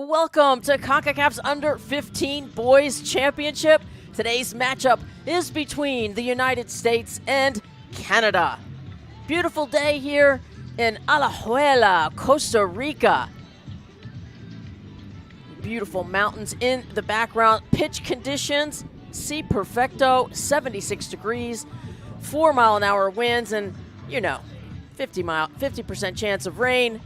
Welcome to Concacaf's Under-15 Boys Championship. Today's matchup is between the United States and Canada. Beautiful day here in Alajuela, Costa Rica. Beautiful mountains in the background. Pitch conditions, C perfecto, 76 degrees, 4-mile-an-hour winds, and 50% chance of rain.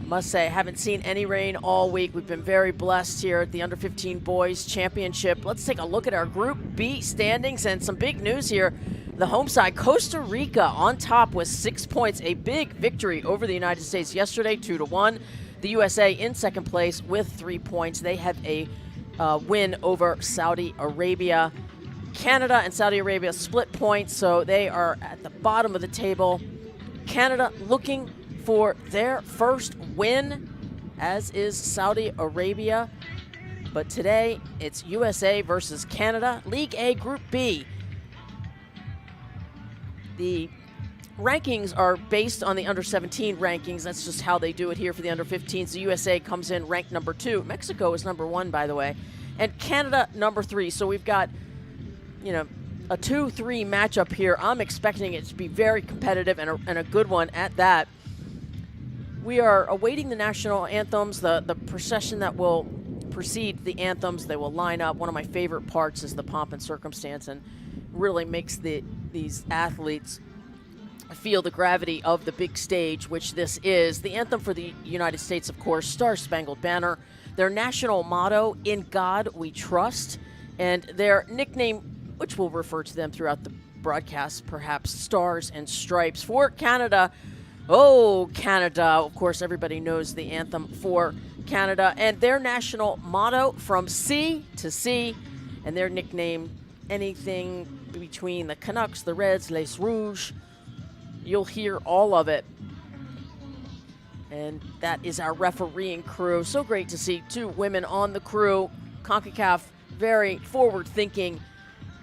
Must say, I haven't seen any rain all week. We've been very blessed here at the Under-15 Boys Championship. Let's take a look at our Group B standings and some big news here. The home side, Costa Rica, on top with 6 points. A big victory over the United States yesterday, 2-1. The USA in second place with 3 points. They have a win over Saudi Arabia. Canada and Saudi Arabia split points, so they are at the bottom of the table. Canada looking for their first win, as is Saudi Arabia. But today, it's USA versus Canada. League A, Group B. The rankings are based on the under-17 rankings. That's just how they do it here for the under-15s. The USA comes in ranked number 2. Mexico is number 1, by the way. And Canada, number 3. So we've got, a 2-3 matchup here. I'm expecting it to be very competitive and a good one at that. We are awaiting the national anthems, the procession that will precede the anthems. They will line up. One of my favorite parts is the pomp and circumstance, and really makes these athletes feel the gravity of the big stage, which this is. The anthem for the United States, of course, Star Spangled Banner. Their national motto, In God We Trust, and their nickname, which we'll refer to them throughout the broadcast, perhaps Stars and Stripes. For Canada, oh, Canada, of course, everybody knows the anthem for Canada, and their national motto, From Sea to Sea, and their nickname, anything between the Canucks, the Reds, Les Rouges. You'll hear all of it. And that is our refereeing crew. So great to see 2 women on the crew. Concacaf very forward-thinking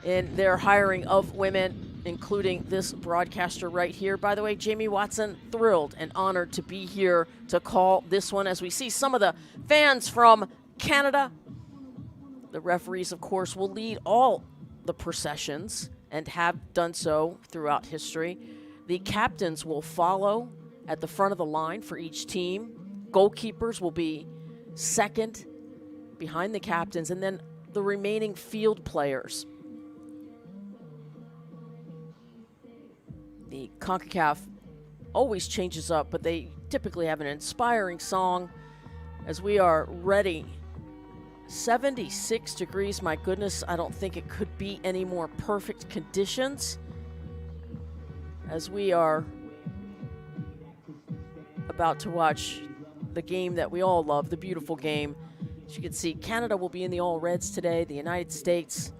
in their hiring of women, including this broadcaster right here. By the way, Jamie Watson, thrilled and honored to be here to call this one as we see some of the fans from Canada. The referees, of course, will lead all the processions and have done so throughout history. The captains will follow at the front of the line for each team. Goalkeepers will be second behind the captains, and then the remaining field players. The Concacaf always changes up, but they typically have an inspiring song as we are ready. 76 degrees, my goodness, I don't think it could be any more perfect conditions as we are about to watch the game that we all love, the beautiful game. As you can see, Canada will be in the all reds today, the United States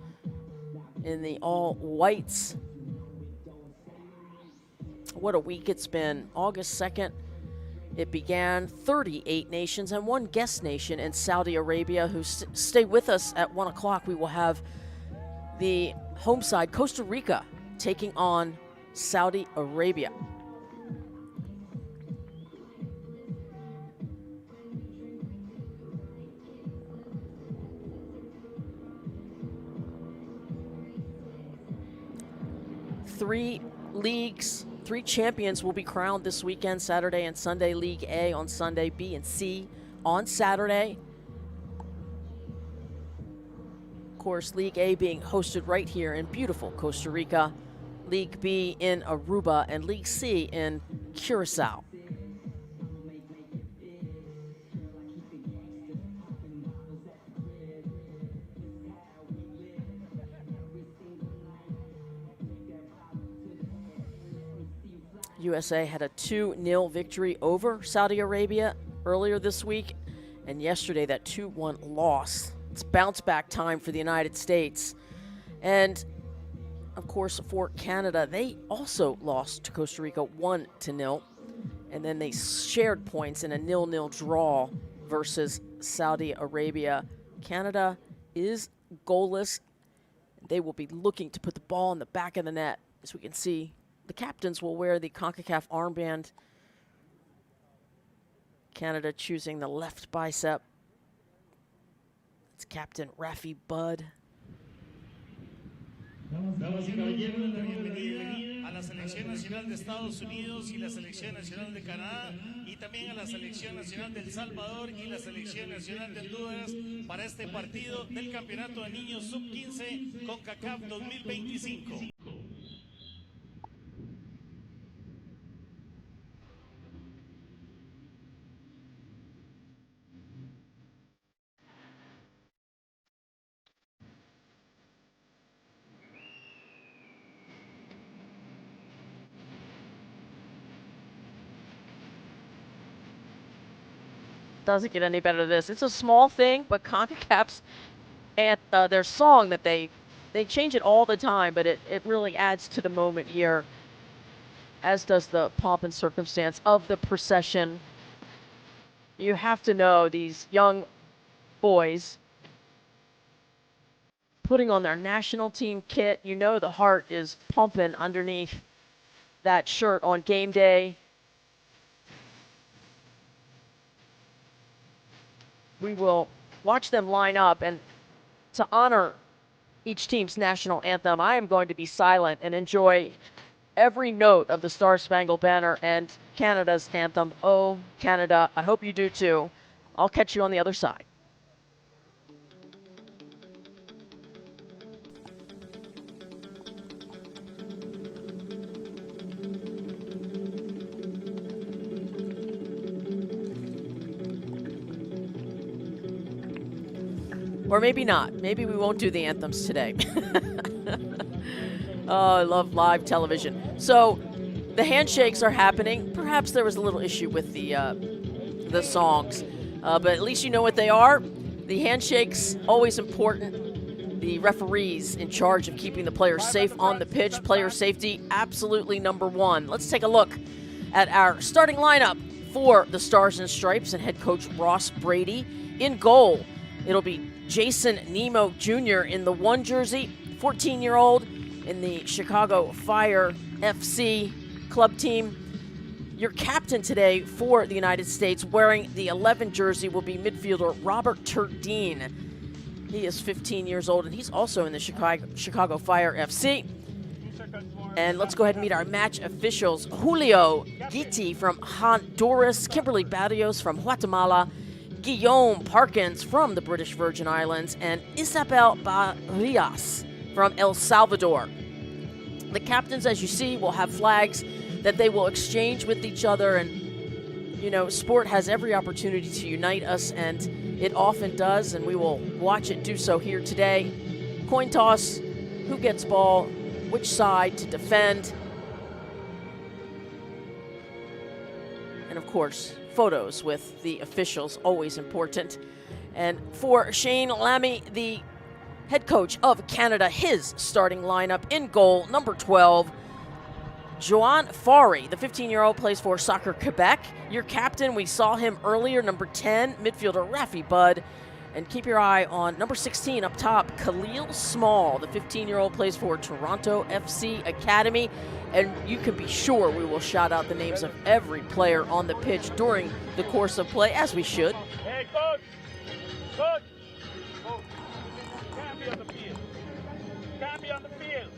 in the all whites. What a week it's been. August 2nd, it began. 38 nations and 1 guest nation in Saudi Arabia who stay with us at 1 o'clock. We will have the home side, Costa Rica, taking on Saudi Arabia. Three leagues, 3 champions will be crowned this weekend, Saturday and Sunday. League A on Sunday, B and C on Saturday. Of course, League A being hosted right here in beautiful Costa Rica. League B in Aruba, and League C in Curacao. USA had a 2-0 victory over Saudi Arabia earlier this week, and yesterday that 2-1 loss. It's bounce back time for the United States. And of course, for Canada, they also lost to Costa Rica 1-0, and then they shared points in a 0-0 draw versus Saudi Arabia. Canada is goalless. They will be looking to put the ball in the back of the net. As we can see, the captains will wear the Concacaf armband. Canada choosing the left bicep. It's Captain Rafi Budd. Damas y caballeros, la bienvenida a la Selección Nacional de Estados Unidos y la Selección Nacional de Canadá y también a la Selección Nacional de El Salvador y la Selección Nacional de Honduras para este partido del Campeonato de Niños Sub-15 Concacaf 2025. Doesn't get any better than this. It's a small thing, but Concacaf's and their song that they change it all the time, but it really adds to the moment here, as does the pomp and circumstance of the procession. You have to know these young boys putting on their national team kit. You know the heart is pumping underneath that shirt on game day. We will watch them line up, and to honor each team's national anthem, I am going to be silent and enjoy every note of the Star-Spangled Banner and Canada's anthem, Oh Canada. I hope you do too. I'll catch you on the other side. Or maybe not. Maybe we won't do the anthems today. Oh, I love live television. So the handshakes are happening. Perhaps there was a little issue with the songs, but at least you know what they are. The handshakes, always important. The referees in charge of keeping the players safe on the pitch. Player safety, absolutely number one. Let's take a look at our starting lineup for the Stars and Stripes and head coach Ross Brady. In goal, it'll be Jason Nemo Jr. in the 1 jersey, 14-year-old in the Chicago Fire FC club team. Your captain today for the United States wearing the 11 jersey will be midfielder Robert Turdine. He is 15 years old, and he's also in the Chicago Fire FC. And let's go ahead and meet our match officials. Julio Gitti from Honduras, Kimberly Barrios from Guatemala, Guillaume Parkins from the British Virgin Islands, and Isabel Barrias from El Salvador. The captains, as you see, will have flags that they will exchange with each other, and you know, sport has every opportunity to unite us, and it often does, and we will watch it do so here today. Coin toss, who gets ball, which side to defend, and of course, photos with the officials, always important. And for Shane Lamy, the head coach of Canada, his starting lineup in goal, number 12, Joan Fari, the 15-year-old, plays for Soccer Quebec. Your captain, we saw him earlier, number 10, midfielder Rafi Budd. And keep your eye on number 16 up top, Khalil Small, the 15-year-old, plays for Toronto FC Academy. And you can be sure we will shout out the names of every player on the pitch during the course of play, as we should. Hey, coach! Coach! Coach, you can't be on the field. You can't be on the field.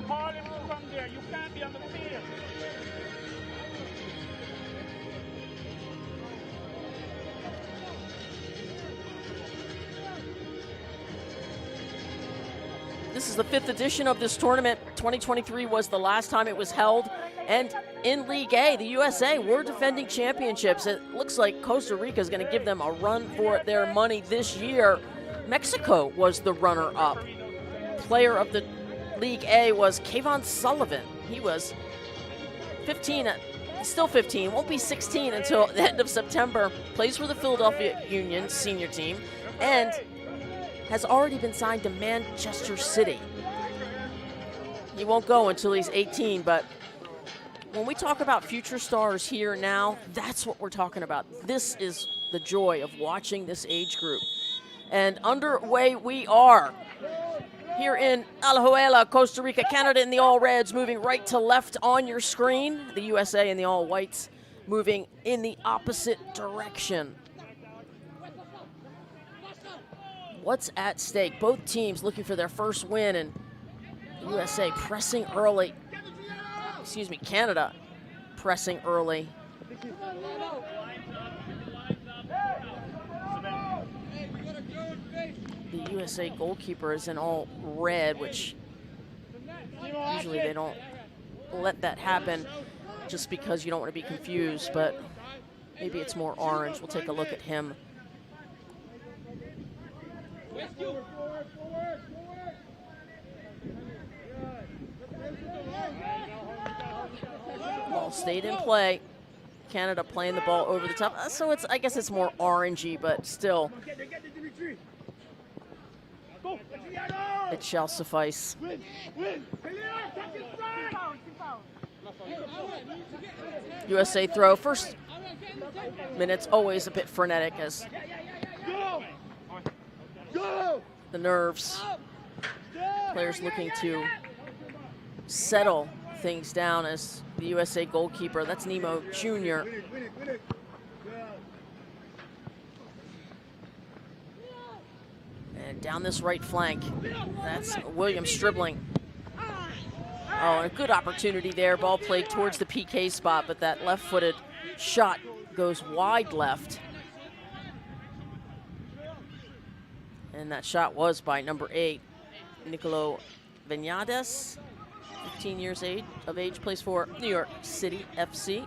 Call him from there. You can't be on the field. This is the 5th edition of this tournament. 2023 was the last time it was held. And in League A, the USA were defending championships. It looks like Costa Rica is going to give them a run for their money this year. Mexico was the runner-up. Player of the League A was Kayvon Sullivan. He was 15, still 15, won't be 16 until the end of September. Plays for the Philadelphia Union senior team and has already been signed to Manchester City. He won't go until he's 18, but when we talk about future stars here now, that's what we're talking about. This is the joy of watching this age group. And underway we are here in Alajuela, Costa Rica. Canada in the all reds, moving right to left on your screen. The USA in the all whites moving in the opposite direction. What's at stake? Both teams looking for their first win, and USA pressing early. Excuse me, Canada pressing early. The USA goalkeeper is in all red, which usually they don't let that happen just because you don't want to be confused, but maybe it's more orange. We'll take a look at him. Ball stayed in play. Canada playing the ball over the top. So it's, I guess it's more orangey, but still, it shall suffice. USA throw. First minute's always a bit frenetic as the nerves. Players looking to settle things down as the USA goalkeeper, that's Nemo Jr. And down this right flank, that's William Stribling. Oh, and a good opportunity there. Ball played towards the PK spot, but that left-footed shot goes wide left. And that shot was by number 8, Nicolo Vinales. 15 years of age, plays for New York City FC.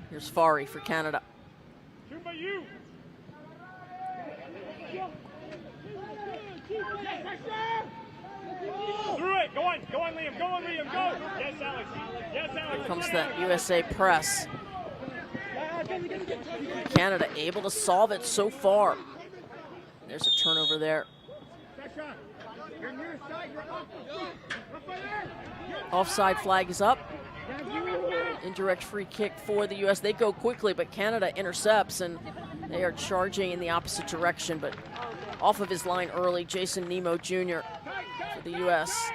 Here's Fari for Canada. Through it. Go on, Liam. Go on, Liam. Go. Yes, Alex. Yes, Alex. Here comes that USA press. Canada able to solve it so far. There's a turnover there. Offside flag is up. Indirect free kick for the US. They go quickly, but Canada intercepts, and they are charging in the opposite direction, but off of his line early, Jason Nemo Jr. for the US.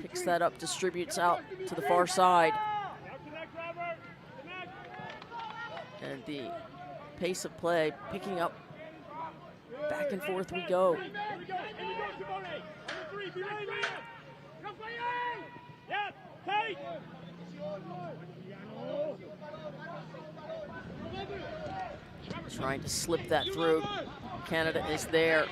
Picks that up, distributes out to the far side. And the pace of play picking up. Back and forth we go. Trying to slip that through. Canada is there.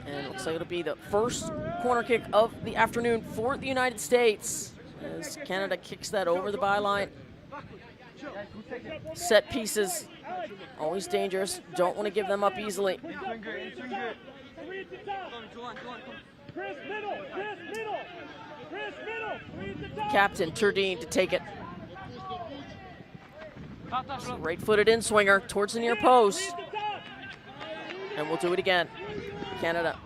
And it looks like it'll be the first corner kick of the afternoon for the United States as Canada kicks that over the byline. Set pieces, always dangerous. Don't want to give them up easily. Captain Turdine to take it. Right-footed in-swinger towards the near post. And we'll do it again. Canada.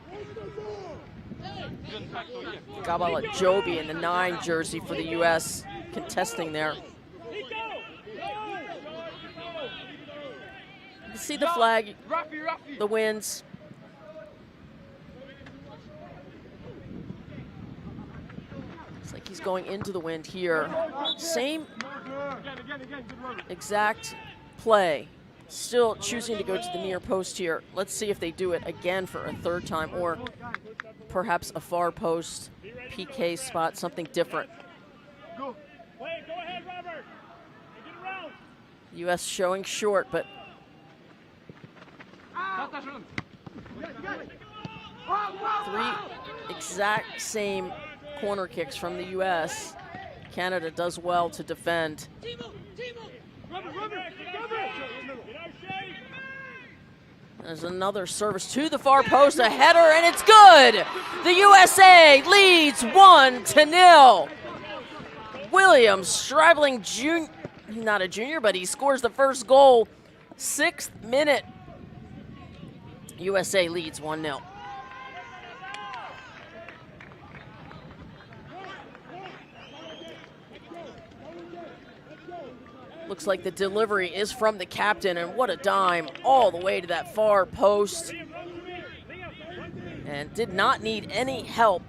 Gabala Joby in the 9 jersey for the U.S. contesting there. You can see the flag, the winds. Looks like he's going into the wind here. Same exact play. Still choosing to go to the near post here. Let's see if they do it again for a third time, or perhaps a far post PK spot, something different. Go ahead, Robert. Get around. U.S. showing short, but three exact same corner kicks from the U.S. Canada does well to defend. There's another service to the far post, a header, and it's good! The USA leads 1-0. William Stribling, not a junior, but he scores the first goal. 6th minute. USA leads 1-0. Looks like the delivery is from the captain, and what a dime all the way to that far post. And did not need any help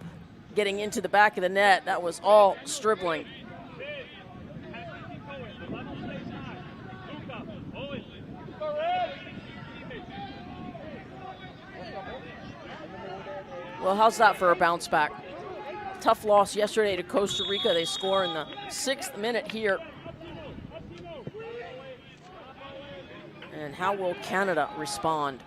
getting into the back of the net. That was all Stribling. Well, how's that for a bounce back? Tough loss yesterday to Costa Rica. They score in the 6th minute here. And how will Canada respond?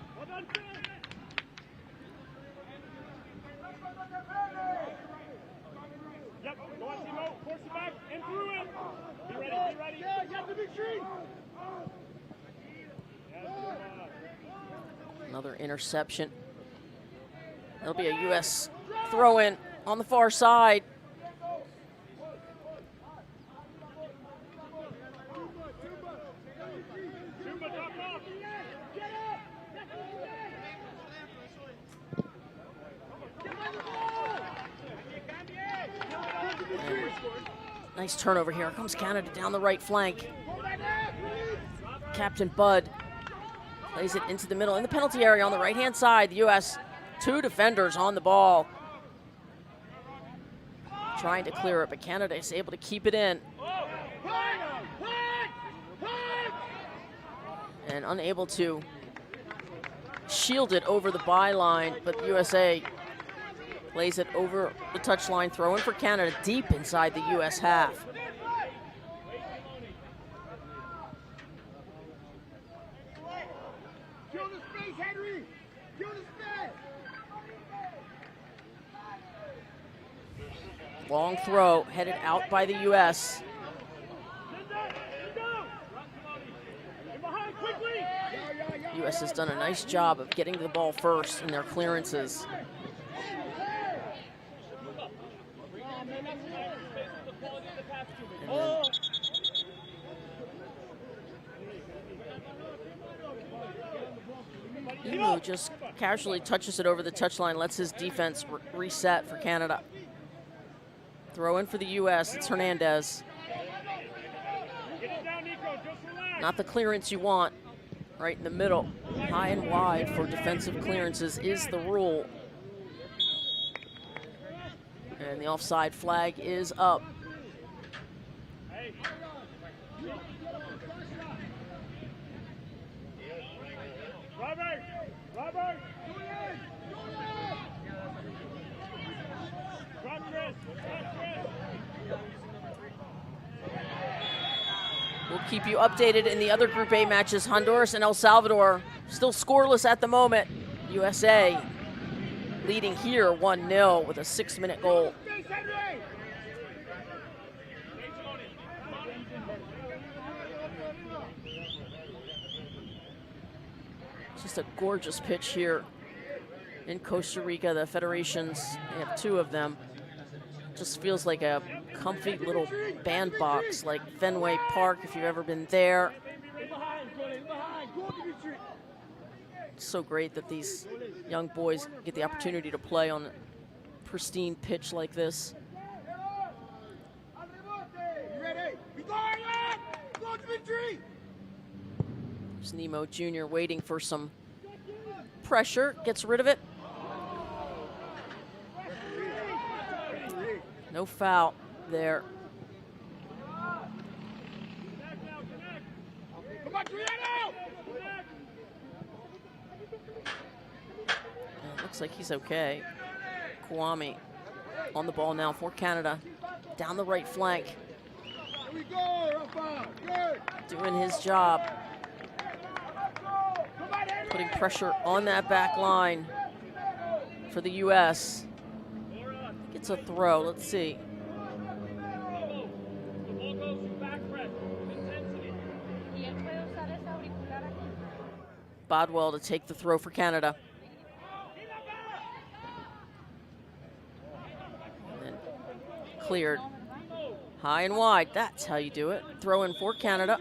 Another interception. There'll be a U.S. throw-in on the far side. Nice turnover here. Here comes Canada down the right flank. Captain Budd plays it into the middle in the penalty area on the right-hand side. The U.S. 2 defenders on the ball. Trying to clear it, but Canada is able to keep it in. And unable to shield it over the byline, but the USA plays it over the touchline, throw in for Canada deep inside the U.S. half. Long throw headed out by the U.S. U.S. has done a nice job of getting to the ball first in their clearances. Emu just casually touches it over the touchline, lets his defense reset for Canada. Throw in for the U.S. It's Hernandez. Not the clearance you want. Right in the middle. High and wide for defensive clearances is the rule. And the offside flag is up. We'll keep you updated in the other Group A matches. Honduras and El Salvador still scoreless at the moment. USA leading here 1-0 with a 6-minute goal. Just a gorgeous pitch here in Costa Rica. The federations, they have 2 of them. Just feels like a comfy little bandbox, like Fenway Park, if you've ever been there. It's so great that these young boys get the opportunity to play on a pristine pitch like this. There's Nemo Jr. waiting for some pressure, gets rid of it. No foul there. It looks like he's okay. Kwame on the ball now for Canada. Down the right flank. Doing his job. Putting pressure on that back line for the U.S. It's a throw. Let's see. Bodwell to take the throw for Canada. And cleared. High and wide. That's how you do it. Throw in for Canada.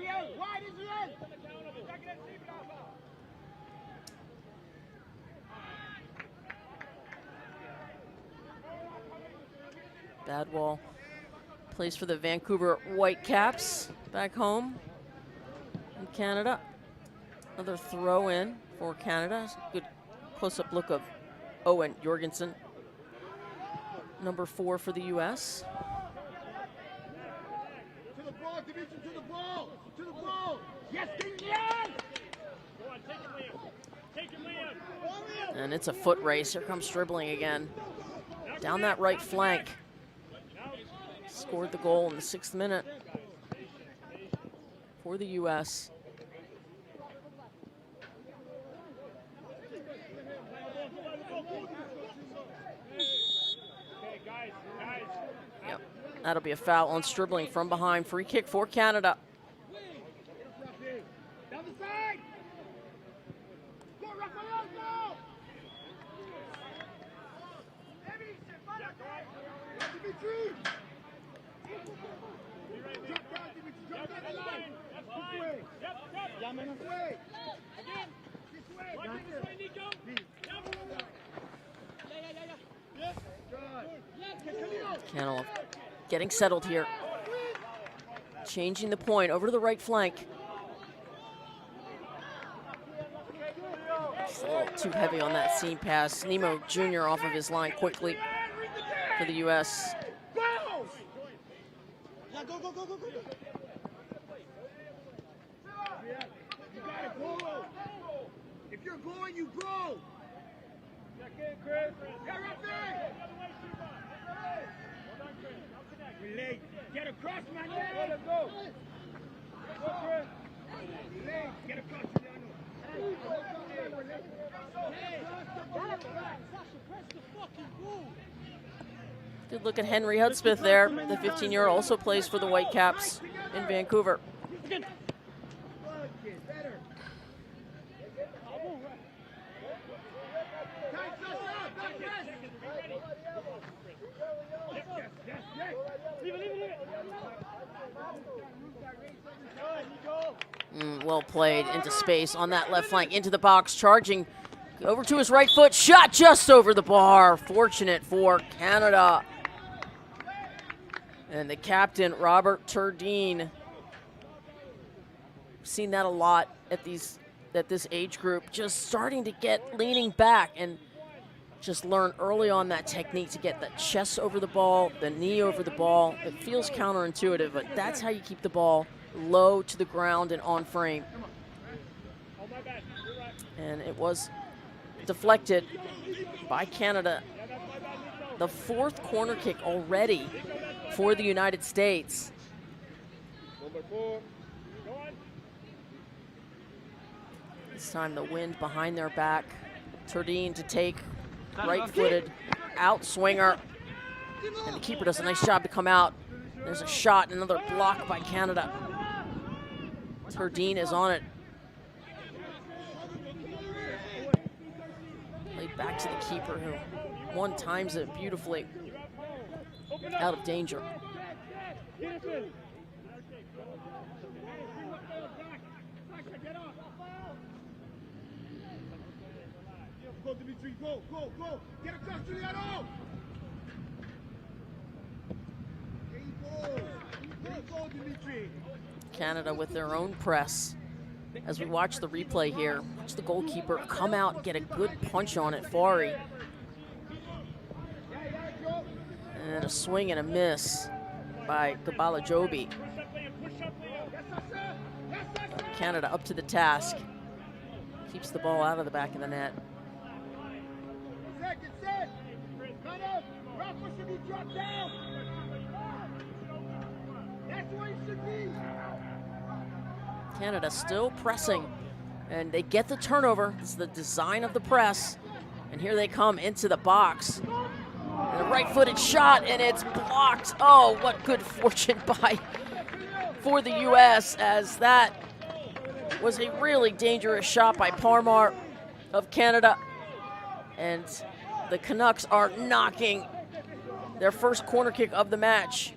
Badwall plays for the Vancouver Whitecaps back home. Canada. Another throw in for Canada. Good close-up look of Owen Jorgensen. Number 4 for the U.S. To the ball, Dimitri, to the ball! To the ball! Yes, yes! Go on, take it, Liam. Take it, Liam. And it's a foot race. Here comes dribbling again. Down that right flank. Scored the goal in the 6th minute for the U.S. Yep, that'll be a foul on Stribling from behind. Free kick for Canada. Down the side! Go, Rafael, go! Dimitri! Drop down, Dimitri, drop down the line! This way! Yeah, man, this way! Again! This way! This way, Nico. Yes, good! Canada getting settled here. Changing the point over to the right flank. Just a little too heavy on that seam pass. Nemo Jr. off of his line quickly for the U.S. Go! Yeah, go, go, go, go, go! You gotta go! If you're going, you go! Yeah, right there! Relay. Get across, man! Let him go! Relay. Get across, Good look at Henry Hudspeth there. The 15-year-old also plays for the Whitecaps in Vancouver. Well played into space on that left flank, into the box, charging over to his right foot, shot just over the bar. Fortunate for Canada. And the captain, Robert Turdine. Seen that a lot at this age group, just starting to get leaning back and just learn early on that technique to get the chest over the ball, the knee over the ball. It feels counterintuitive, but that's how you keep the ball low to the ground and on frame. And it was deflected by Canada. The 4th corner kick already for the United States. This time the wind behind their back. Turdine to take, right-footed, out swinger. And the keeper does a nice job to come out. There's a shot, another block by Canada. Turdine is on it. Played back to the keeper who one times it beautifully. Out of danger. Go, Dimitri, go, go, go! Get across, Giuliano! There you go! There you go, Dimitri! Canada with their own press. As we watch the replay here, watch the goalkeeper come out and get a good punch on it, Fari. And a swing and a miss by Kabala Jobi. Canada up to the task. Keeps the ball out of the back of the net. Get set! Cut up! Rafa should be dropped down! That's where he should be! Canada still pressing, and they get the turnover. It's the design of the press, and here they come into the box. And a right-footed shot, and it's blocked. Oh, what good fortune for the U.S., as that was a really dangerous shot by Parmar of Canada. And the Canucks are knocking their first corner kick of the match.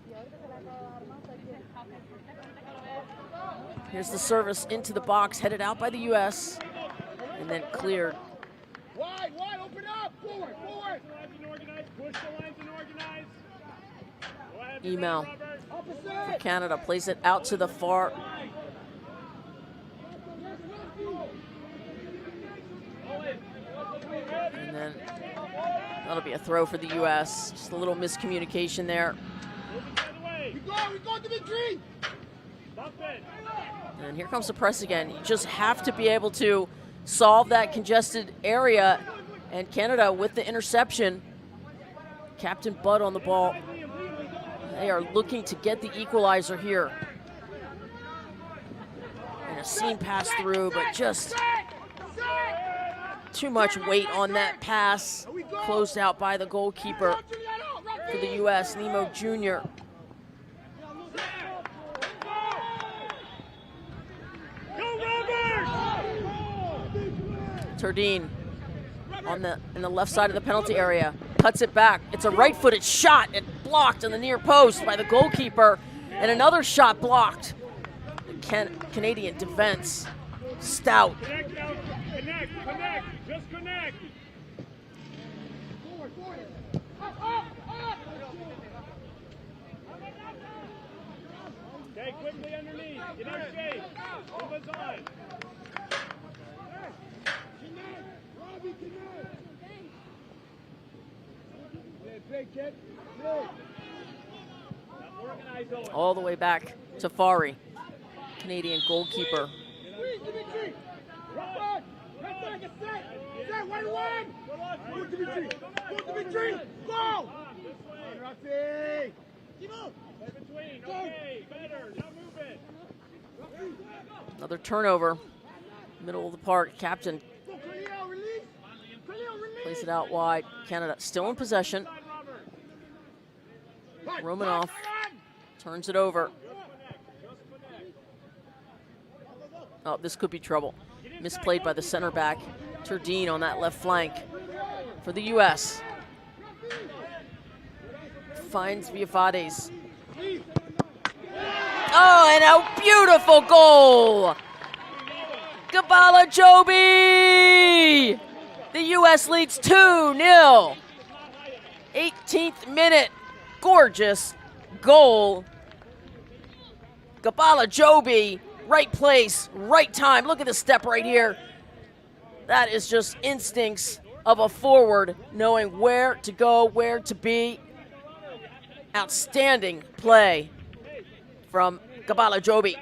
Here's the service into the box, headed out by the U.S., and then cleared. Wide, wide, open up! Forward, forward! Push the lines and organize. Email for Canada, plays it out to the far And that'll be a throw for the U.S. Just a little miscommunication there. We go, Dimitri! And here comes the press again. You just have to be able to solve that congested area. And Canada with the interception. Captain Budd on the ball. They are looking to get the equalizer here. And a seam pass through, but just too much weight on that pass. Closed out by the goalkeeper for the U.S., Nemo Jr. Turdine in the left side of the penalty area, cuts it back. It's a right-footed shot. It blocked on the near post by the goalkeeper, and another shot blocked. The Canadian defense, stout. Connect, just connect. Okay, quickly underneath. Get in shape. Move us on. All the way back to Fari, Canadian goalkeeper. Go! Another turnover, middle of the park. Captain plays it out wide. Canada still in possession. Romanoff turns it over. Oh, this could be trouble. Misplayed by the center back. Turdine on that left flank for the U.S. Finds Viafades. Oh, and a beautiful goal! Gabala Joby! The U.S. leads 2-0. 18th minute. Gorgeous goal. Gabala Joby, right place, right time. Look at the step right here. That is just instincts of a forward, knowing where to go, where to be. Outstanding play from Gabala Joby.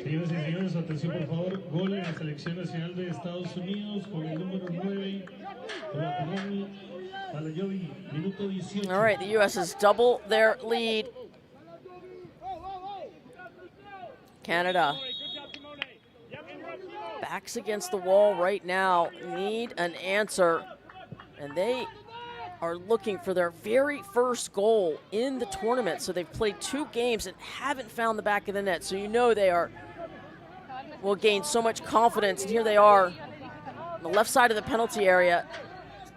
Señoras y señores, atención por favor, gol en la selección nacional de Estados Unidos con el número 9, Balayobi, minuto 18. All right, the U.S. has doubled their lead. Canada backs against the wall right now, need an answer, and they are looking for their very first goal in the tournament. So they've played 2 games and haven't found the back of the net. So you know they will gain so much confidence. And here they are on the left side of the penalty area.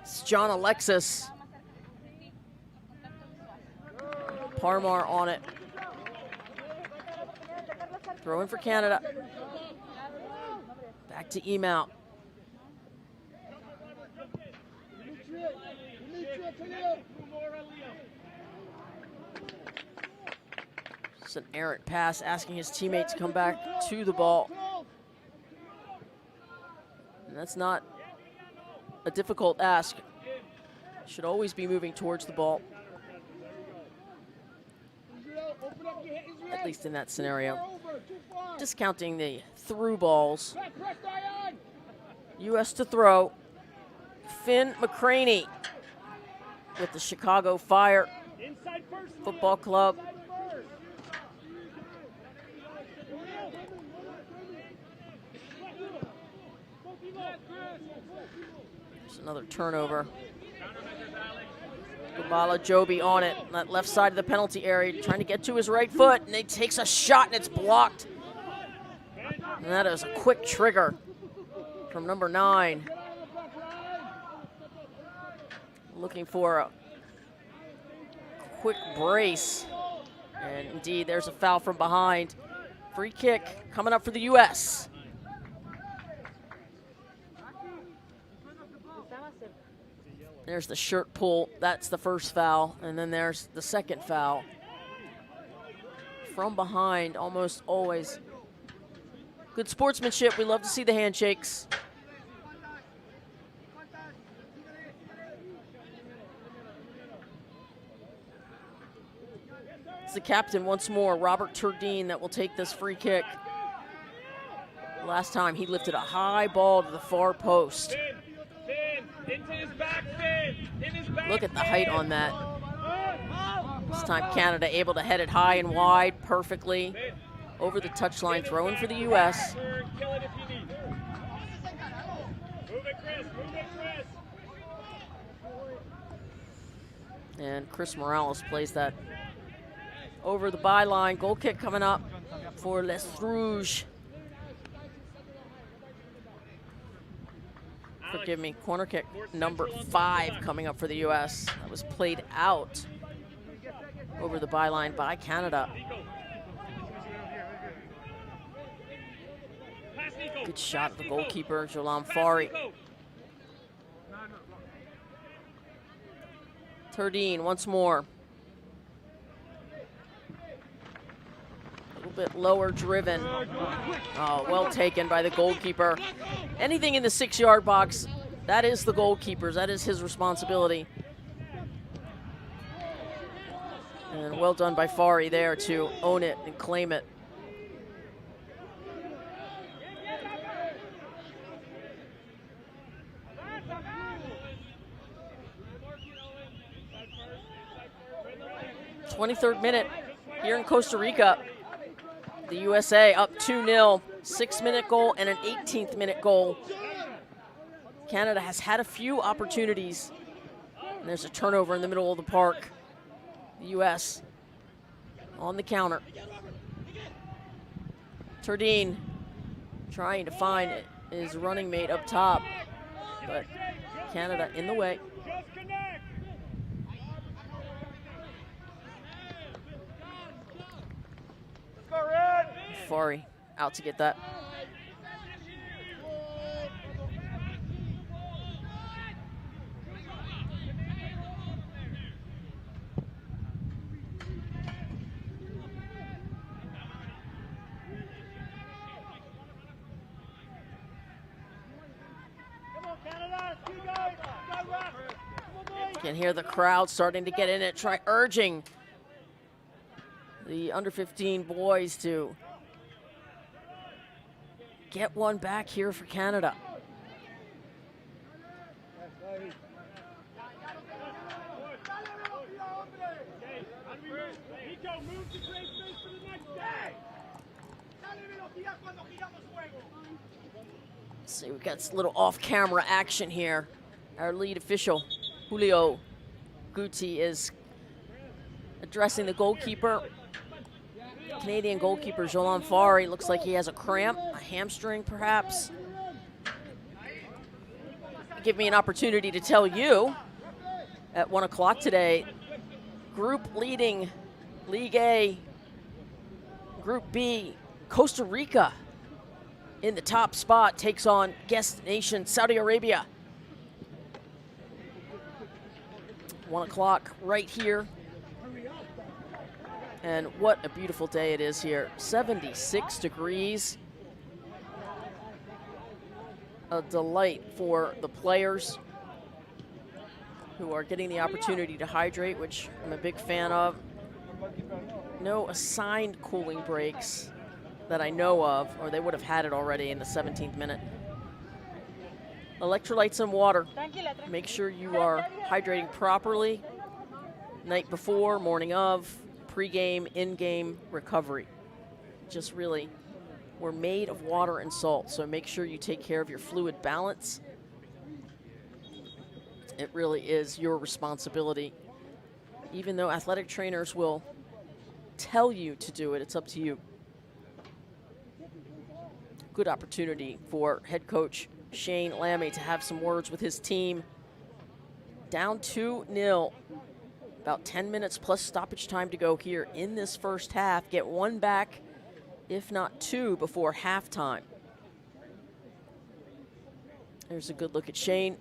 It's John Alexis. Parmar on it. Throw in for Canada. Back to Emount. It's an errant pass, asking his teammate to come back to the ball. And that's not a difficult ask. Should always be moving towards the ball. At least in that scenario. Discounting the through balls. U.S. to throw. Finn McCraney with the Chicago Fire Football Club. There's another turnover. Gabala Joby on it, that left side of the penalty area, trying to get to his right foot, and he takes a shot and it's blocked. And that is a quick trigger from number 9. Looking for a quick brace. And indeed, there's a foul from behind. Free kick coming up for the U.S. There's the shirt pull. That's the first foul. And then there's the second foul. From behind, almost always. Good sportsmanship. We love to see the handshakes. It's the captain once more, Robert Turdine, that will take this free kick. Last time he lifted a high ball to the far post. Look at the height on that. This time Canada able to head it high and wide perfectly over the touchline, throwing for the U.S. And Chris Morales plays that over the byline. Goal kick coming up for Les Rouges. Forgive me, corner kick number 5 coming up for the U.S. That was played out over the byline by Canada. Good shot of the goalkeeper, Jolam Fari. Turdine once more. A little bit lower driven. Oh, well taken by the goalkeeper. Anything in the 6-yard box, that is the goalkeeper's. That is his responsibility. And well done by Fari there to own it and claim it. '23rd minute here in Costa Rica. The USA up 2-0, 6-minute goal and an 18th minute goal. Canada has had a few opportunities. And there's a turnover in the middle of the park. The U.S. on the counter. Turdine trying to find his running mate up top, but Canada in the way. Fari out to get that. You can hear the crowd starting to get in it, urging the under-15 boys to get one back here for Canada. Let's see, we've got a little off-camera action here. Our lead official, Julio Guti, is addressing the goalkeeper. Canadian goalkeeper Jolam Fari looks like he has a cramp, a hamstring perhaps. Give me an opportunity to tell you at 1 o'clock today, group leading League A, Group B, Costa Rica in the top spot takes on guest nation Saudi Arabia. 1 o'clock right here. And what a beautiful day it is here. 76 degrees. A delight for the players who are getting the opportunity to hydrate, which I'm a big fan of. No assigned cooling breaks that I know of, or they would have had it already in the 17th minute. Electrolytes and water. Make sure you are hydrating properly. Night before, morning of, pre-game, in-game recovery. Just really, we're made of water and salt, so make sure you take care of your fluid balance. It really is your responsibility. Even though athletic trainers will tell you to do it, it's up to you. Good opportunity for head coach Shane Lammy to have some words with his team. Down 2-0. About 10 minutes plus stoppage time to go here in this first half. Get one back, if not two, before halftime. There's a good look at Shane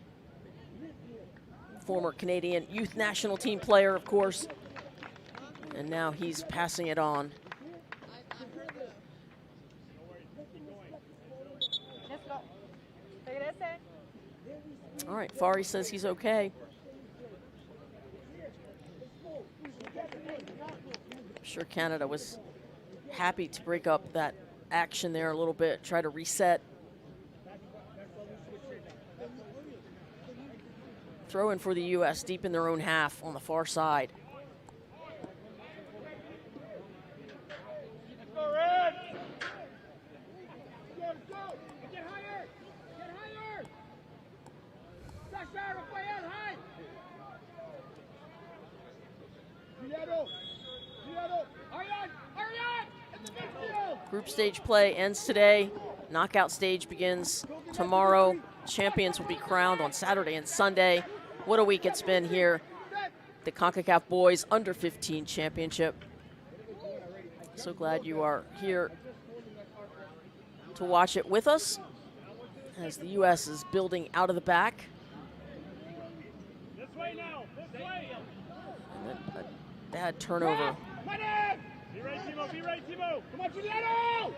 former Canadian youth national team player, of course. And now he's passing it on. All right, Fari says he's okay. I'm sure Canada was happy to break up that action there a little bit, try to reset. Throw in for the U.S. deep in their own half on the far side. Group stage play ends today. Knockout stage begins tomorrow. Champions will be crowned on Saturday and Sunday. What a week it's been here. The Concacaf Boys Under-15 Championship. So glad you are here to watch it with us as the U.S. is building out of the back. This way now. This way. And a bad turnover. Be right, Timo. Be right, Timo. Come on, Giuliano.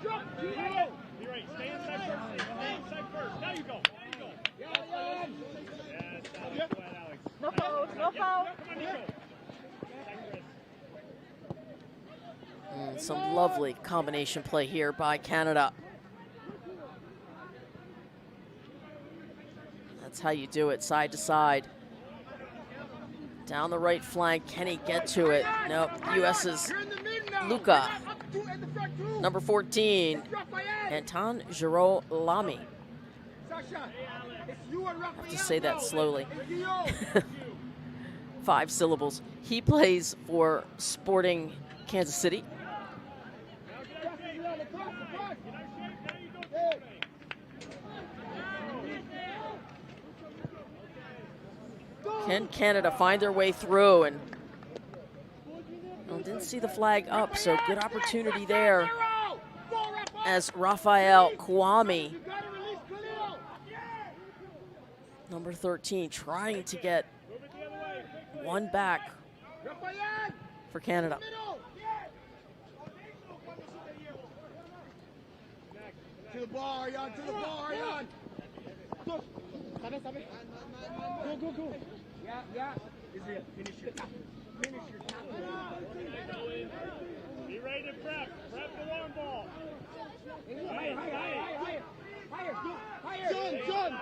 Drop, Giuliano. Be right. Stay inside first. Stay inside first. Now you go. Now you go. Yes, Alex. Go ahead, Alex. No foul. No foul. Come on, Nico. And some lovely combination play here by Canada. That's how you do it, side to side. Down the right flank, can he get to it? Nope, U.S.'s Luca. Number 14, Anton Girolami. I have to say that slowly. 5 syllables. He plays for Sporting Kansas City. Can Canada find their way through? And well, didn't see the flag up, so good opportunity there as Rafael Kwame, number 13, trying to get one back for Canada. To the ball, Aryan, to the ball, Aryan. Go, go, go. Yeah. Finish your top. Be ready to prep. Prep the long ball. Higher. John.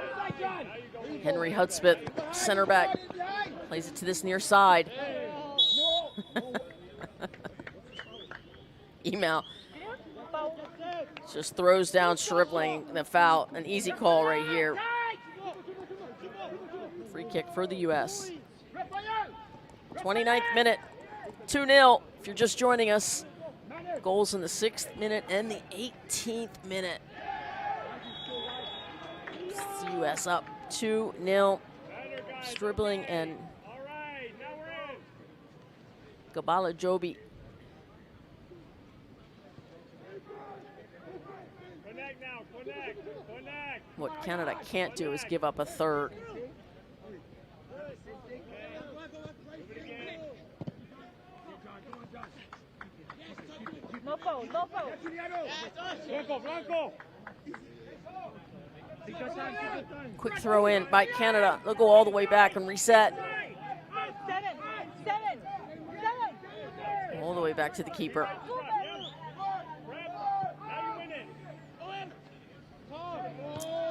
Henry Hudspeth, center back, plays it to this near side. Email just throws down Stribling, the foul, an easy call right here. Free kick for the U.S. 29th minute, 2-0 if you're just joining us. Goals in the 6th minute and the 18th minute. It's the U.S. up 2-0. Stribling and Gabala Jobi. Connect. What Canada can't do is give up a third. No foul. Blanco. Quick throw in by Canada. They'll go all the way back and reset. Seven. All the way back to the keeper.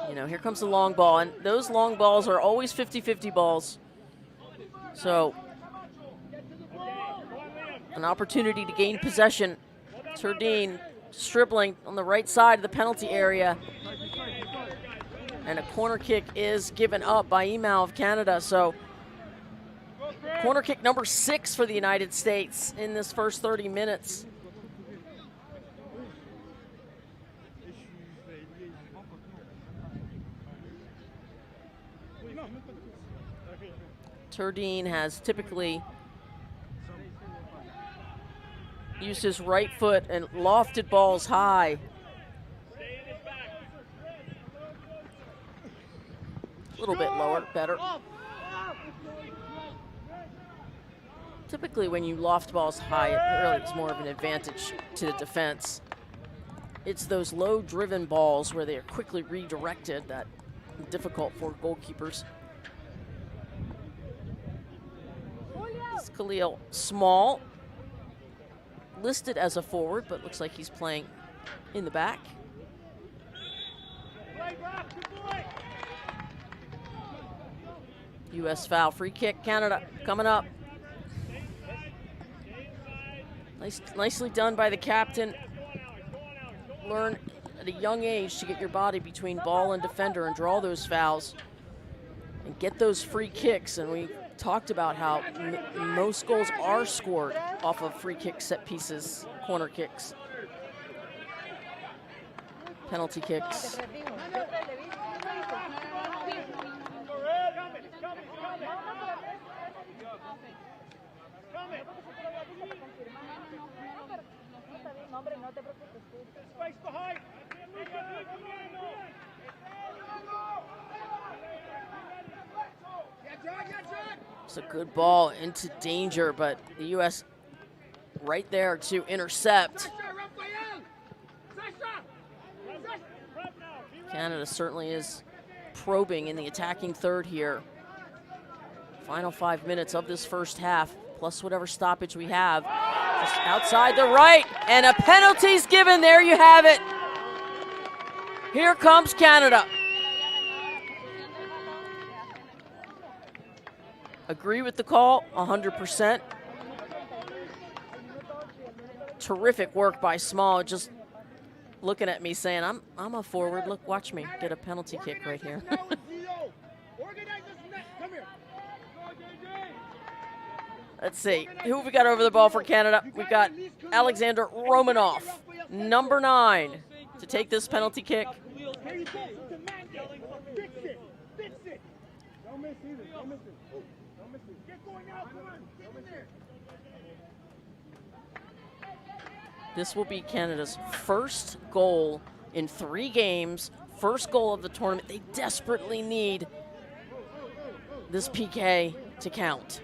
You know, here comes the long ball, and those long balls are always 50-50 balls. So, an opportunity to gain possession. Turdine Stribling on the right side of the penalty area. And a corner kick is given up by Email of Canada. So, corner kick number 6 for the United States in this first 30 minutes. Turdine has typically used his right foot and lofted balls high. A little bit lower, better. Typically when you loft balls high, it really is more of an advantage to the defense. It's those low-driven balls where they are quickly redirected that are difficult for goalkeepers. It's Khalil Small, listed as a forward, but looks like he's playing in the back. U.S. foul, free kick, Canada coming up. Nicely done by the captain. Learn at a young age to get your body between ball and defender and draw those fouls and get those free kicks. And we talked about how most goals are scored off of free kick set pieces, corner kicks, penalty kicks. It's a good ball into danger, but the U.S. right there to intercept. Canada certainly is probing in the attacking third here. Final 5 minutes of this first half, plus whatever stoppage we have. Just outside the right, and a penalty's given. There you have it. Here comes Canada. Agree with the call, 100%. Terrific work by Small, just looking at me saying, I'm a forward. Look, watch me get a penalty kick right here. Let's see, who have we got over the ball for Canada? We've got Alexander Romanov, number 9, to take this penalty kick. This will be Canada's first goal in 3 games, first goal of the tournament. They desperately need this PK to count.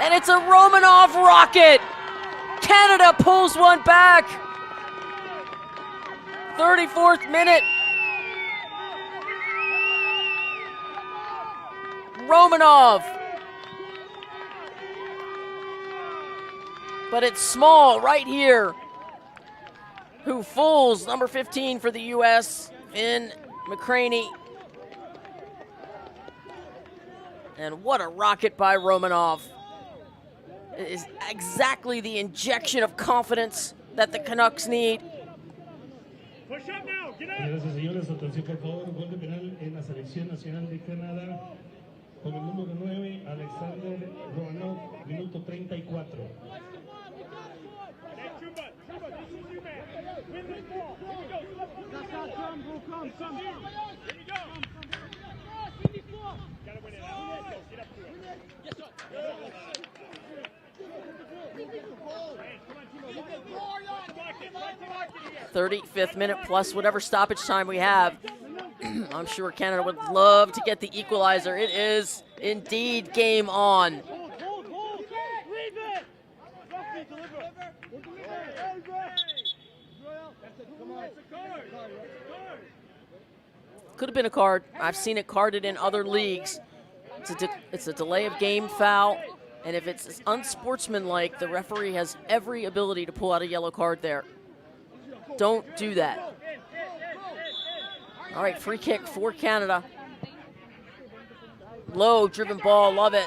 And it's a Romanov rocket. Canada pulls one back. 34th minute. Romanov. But it's Small right here who fools number 15 for the U.S. in McCraney. And what a rocket by Romanov. It is exactly the injection of confidence that the Canucks need. Push up now, get up. Señoras y señores, atención por favor, gol de penal en la selección nacional de Canadá con el número 9, Alexander Romanov, minuto 34. Gotta win it out. Get up to it. Yes, sir. 35th minute plus whatever stoppage time we have. I'm sure Canada would love to get the equalizer. It is indeed game on. Could have been a card. I've seen it carded in other leagues. It's a delay of game foul, and if it's unsportsmanlike, the referee has every ability to pull out a yellow card there. Don't do that. All right, free kick for Canada. Low driven ball, love it.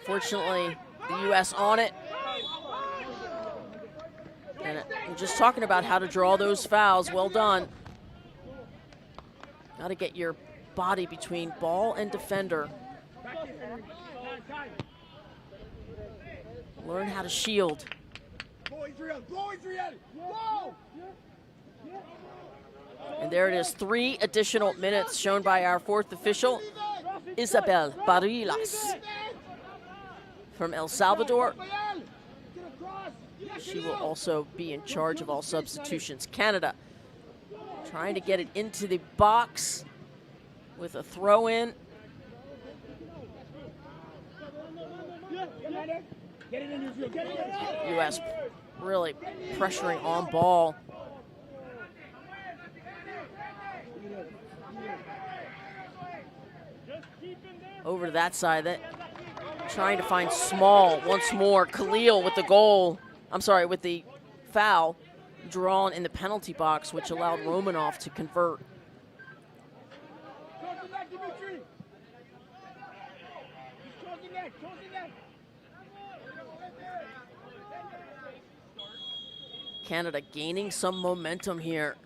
Fortunately, the U.S. on it. And I'm just talking about how to draw those fouls. Well done. Got to get your body between ball and defender. Learn how to shield. And there it is, 3 additional minutes shown by our 4th official, Isabel Barillas from El Salvador. She will also be in charge of all substitutions. Canada trying to get it into the box with a throw in. U.S. really pressuring on ball. Over to that side, trying to find Small once more. Khalil with the goal, I'm sorry, with the foul drawn in the penalty box, which allowed Romanov to convert. Canada gaining some momentum here.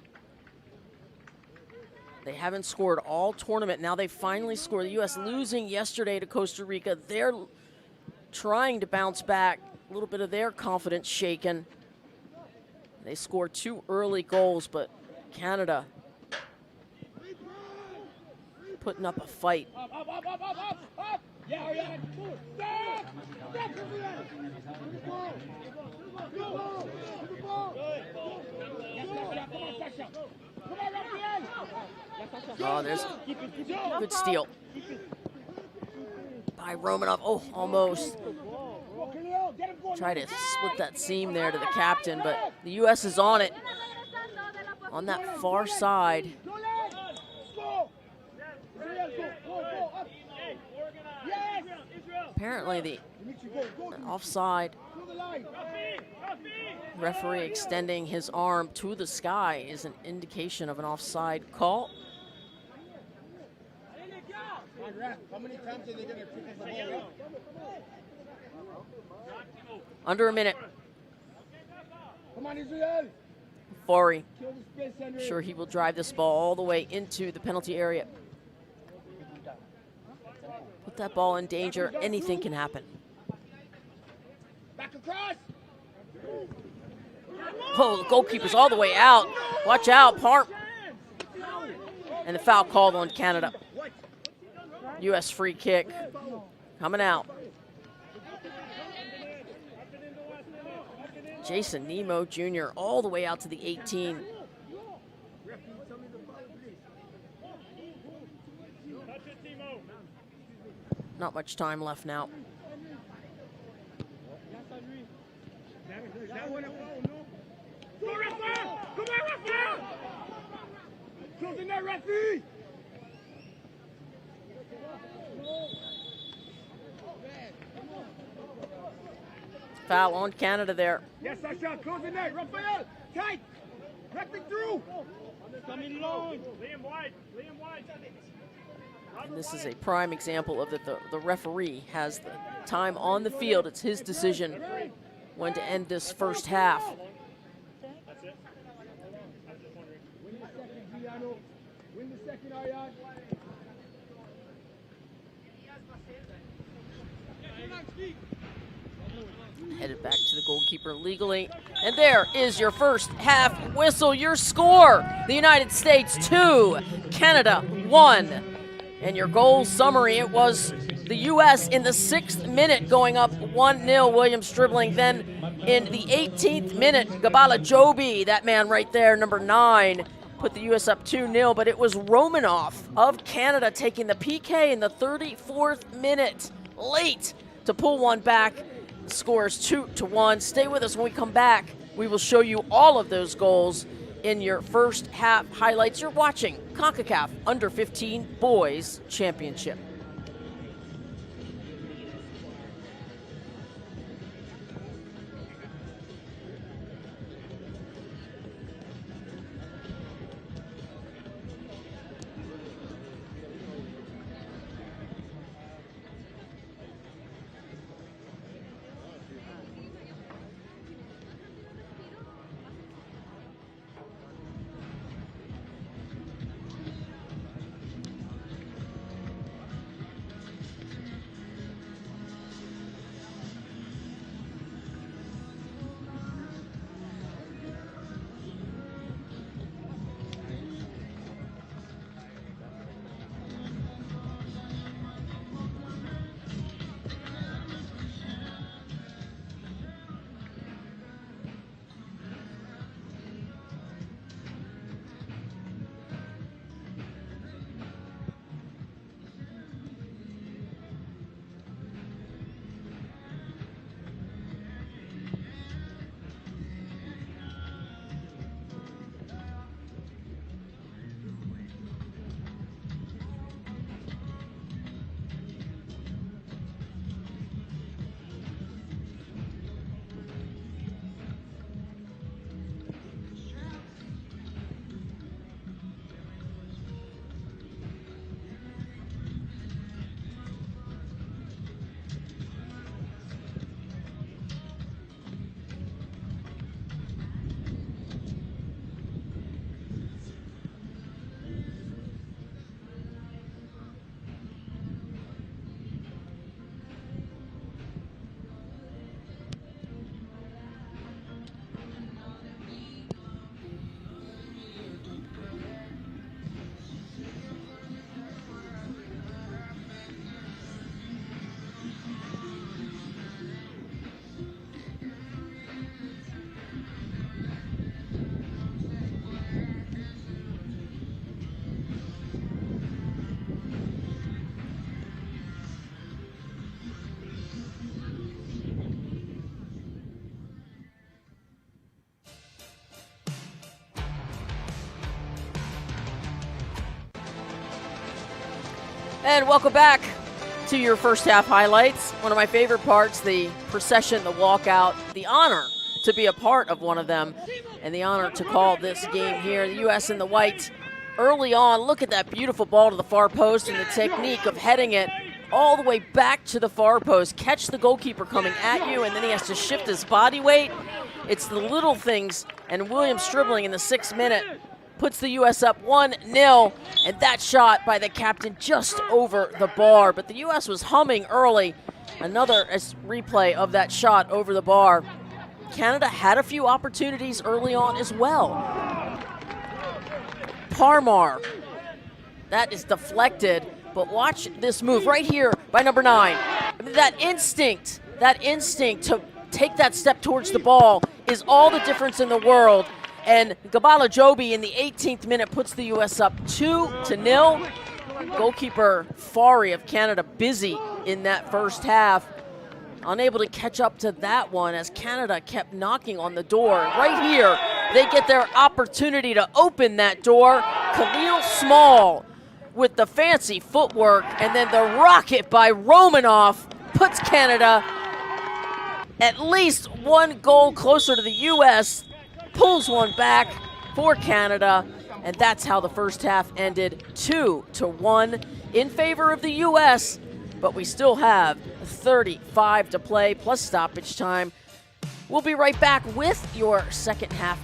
They haven't scored all tournament. Now they finally score. The U.S. losing yesterday to Costa Rica. They're trying to bounce back. A little bit of their confidence shaken. They scored 2 early goals, but Canada putting up a fight. Oh, there's a good steal by Romanov. Oh, almost. Try to split that seam there to the captain, but the U.S. is on it. On that far side. Apparently the offside referee extending his arm to the sky is an indication of an offside call. How many times are they going to pick the ball up? Under a minute. Come on, Israel. Fori, sure he will drive this ball all the way into the penalty area. Put that ball in danger, anything can happen. Back across. Oh, the goalkeeper's all the way out. Watch out, Parm. And the foul called on Canada. U.S. free kick coming out. Jason Nemo Jr. all the way out to the 18. Not much time left now. Go, Rafael! Come on, Rafael! Closing that, Rafi! Foul on Canada there. Yes, Sasha, closing that, Rafael! Tight! Wrapping through! Coming long. Liam wide. Liam wide. And this is a prime example of that the referee has the time on the field. It's his decision when to end this first half. That's it. I was just wondering. Win the second, Giano. Win the second, Ayad. Headed back to the goalkeeper legally. And there is your first half whistle. Your score, the United States 2, Canada 1. And your goal summary, it was the U.S. in the 6th minute going up 1-0, Williams dribbling. Then in the 18th minute, Gabala Jobi, that man right there, number 9, put the U.S. up 2-0. But it was Romanov of Canada taking the PK in the 34th minute, late to pull one back. The score is 2-1. Stay with us when we come back. We will show you all of those goals in your first half highlights. You're watching Concacaf Under-15 Boys Championship. And welcome back to your first half highlights. One of my favorite parts, the procession, the walkout, the honor to be a part of one of them, and the honor to call this game here. The U.S. in the white early on. Look at that beautiful ball to the far post and the technique of heading it all the way back to the far post. Catch the goalkeeper coming at you, and then he has to shift his body weight. It's the little things, and William Stribling in the 6th minute puts the U.S. up 1-0, and that shot by the captain just over the bar. But the U.S. was humming early. Another replay of that shot over the bar. Canada had a few opportunities early on as well. Parmar, that is deflected, but watch this move right here by number 9. I mean, that instinct to take that step towards the ball is all the difference in the world. And Gabala Jobi in the 18th minute puts the U.S. up 2-0. Goalkeeper Fari of Canada busy in that first half. Unable to catch up to that one as Canada kept knocking on the door. Right here, they get their opportunity to open that door. Khalil Small with the fancy footwork, and then the rocket by Romanoff puts Canada at least one goal closer to the U.S., pulls one back for Canada, and that's how the first half ended, 2-1 in favor of the U.S., but we still have 35 to play plus stoppage time. We'll be right back with your second half.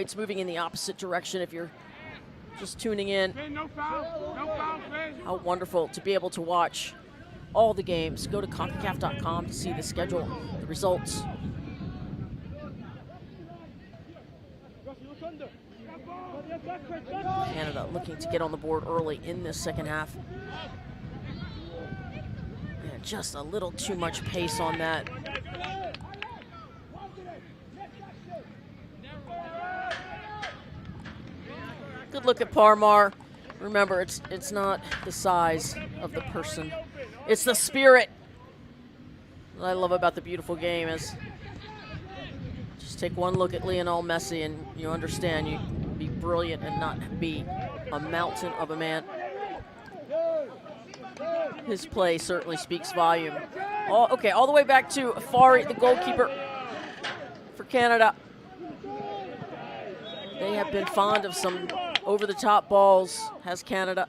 points moving in the opposite direction if you're just tuning in. No foul. No foul, How wonderful to be able to watch all the games. Go to Concacaf.com to see the schedule, the results. Canada looking to get on the board early in this second half. And just a little too much pace on that. Good look at Parmar. Remember, it's not the size of the person, it's the spirit. What I love about the beautiful game is just take one look at Lionel Messi and you understand you can be brilliant and not be a mountain of a man. His play certainly speaks volume. Okay, all the way back to Afari, the goalkeeper for Canada. They have been fond of some over-the-top balls, has Canada.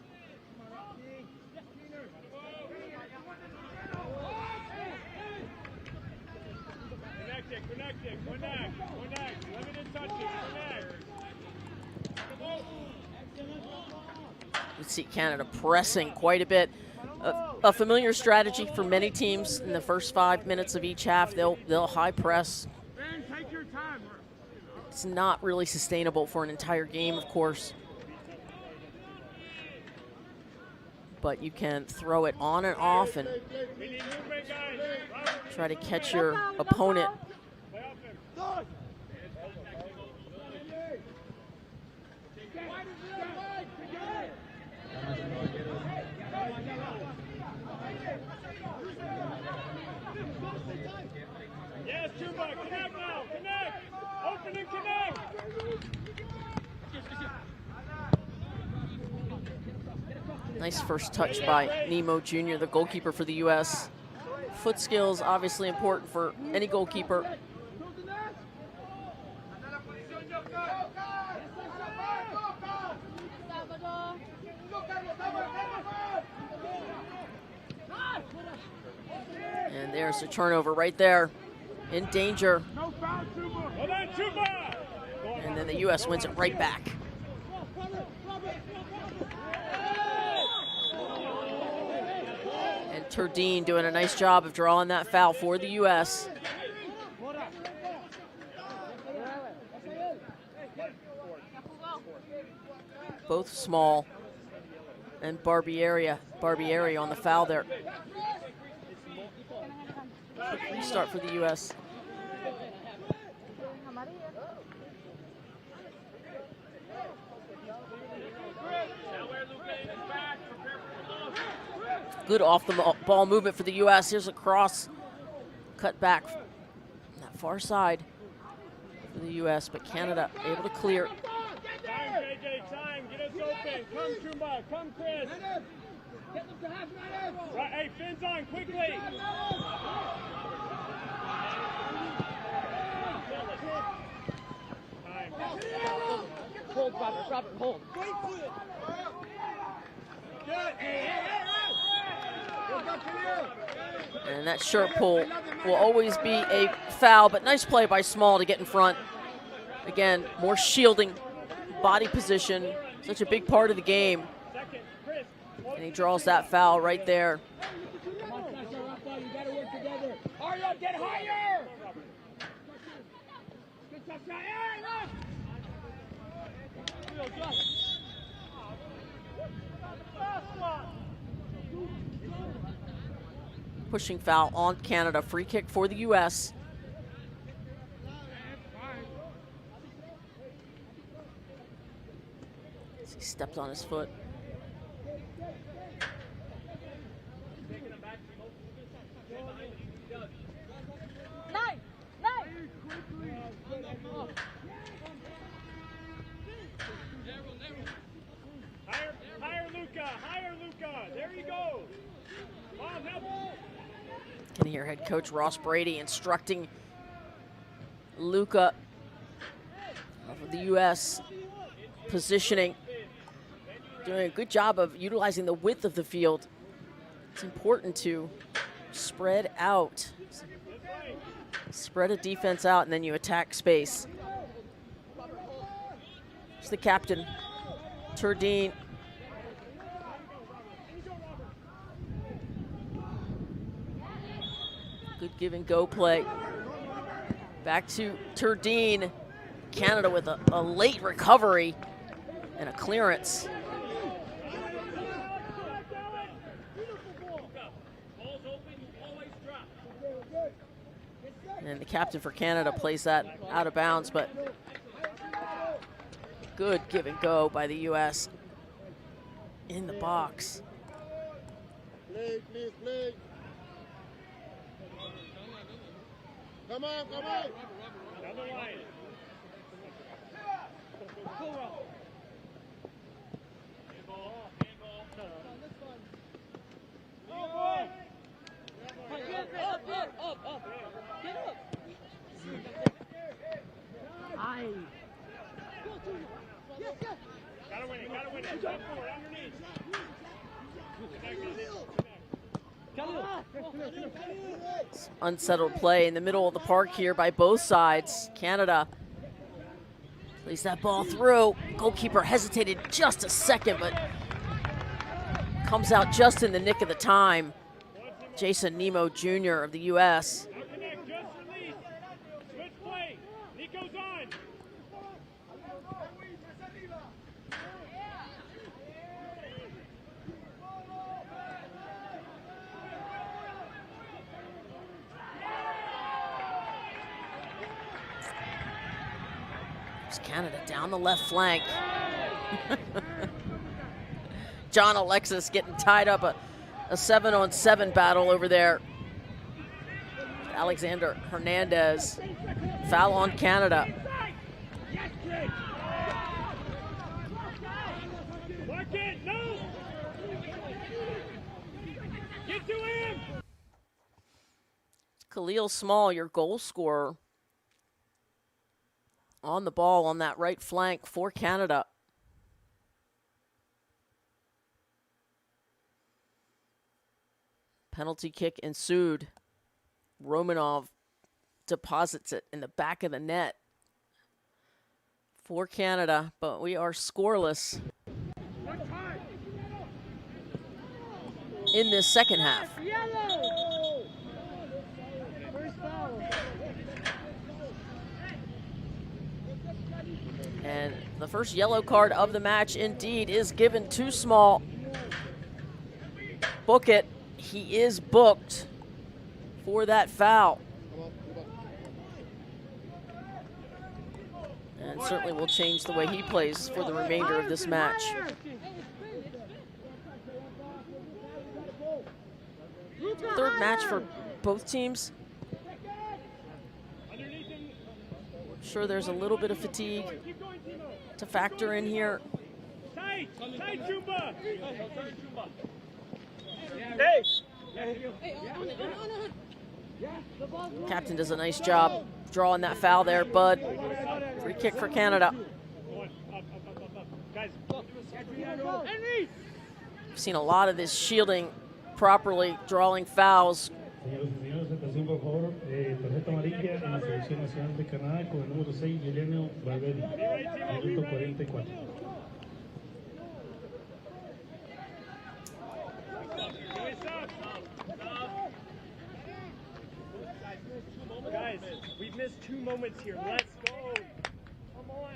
You see Canada pressing quite a bit. A familiar strategy for many teams in the first 5 minutes of each half. They'll high press. It's not really sustainable for an entire game, of course. But you can throw it on and off and try to catch your opponent. Yes, Chuba, connect now, connect! Open and connect! Nice first touch by Nemo Jr., the goalkeeper for the U.S. Foot skills, obviously important for any goalkeeper. And there's a turnover right there. In danger. And then the U.S. wins it right back. And Turdine doing a nice job of drawing that foul for the U.S. Both small. And Barbieri on the foul there. Quick restart for the U.S. Good off the ball movement for the U.S. Here's a cross cut back on that far side for the U.S., but Canada able to clear. Time, JJ, time. Get us open. Come, Chumba. Come, Chris. Right, hey, fins on, quickly. Hold, Robert, hold. And that shirt pull will always be a foul, but nice play by Small to get in front. Again, more shielding, body position, such a big part of the game. And he draws that foul right there. Get higher! Pushing foul on Canada. Free kick for the U.S. He stepped on his foot. Higher, Luca. There you go. Mom, help. Can hear head coach Ross Brady instructing Luca of the U.S. positioning. Doing a good job of utilizing the width of the field. It's important to spread out. Spread a defense out and then you attack space. Here's the captain, Turdine. Good give and go play. Back to Turdine. Canada with a late recovery and a clearance. And the captain for Canada plays that out of bounds, but good give and go by the U.S. in the box. Play, please, play. Come on, come on. Down the line. Up. Get up. Gotta win it. Jump forward, underneath. Unsettled play in the middle of the park here by both sides. Canada plays that ball through. Goalkeeper hesitated just a second, but comes out just in the nick of the time. Jason Nemo Jr. of the U.S. Connect, just release. Switch play. Nico's on. There's Canada down the left flank. John Alexis getting tied up a 7-on-7 battle over there. Alexander Hernandez, foul on Canada. Mark it, no! Get to him! Khalil Small, your goal scorer, on the ball on that right flank for Canada. Penalty kick ensued. Romanov deposits it in the back of the net for Canada, but we are scoreless in this second half. And the first yellow card of the match indeed is given to Small. Book it. He is booked for that foul. And certainly will change the way he plays for the remainder of this match. Third match for both teams. I'm sure there's a little bit of fatigue to factor in here. Tight, Chumba! Captain does a nice job drawing that foul there, Bud. Free kick for Canada. Guys, We've seen a lot of this shielding properly, drawing fouls. Señoras y señores, atención por favor, tarjeta amarilla en la selección nacional de Canadá con el número 6, Guillermo Valverde, minuto 44. guys, we've missed 2 moments here. Let's go. Come on.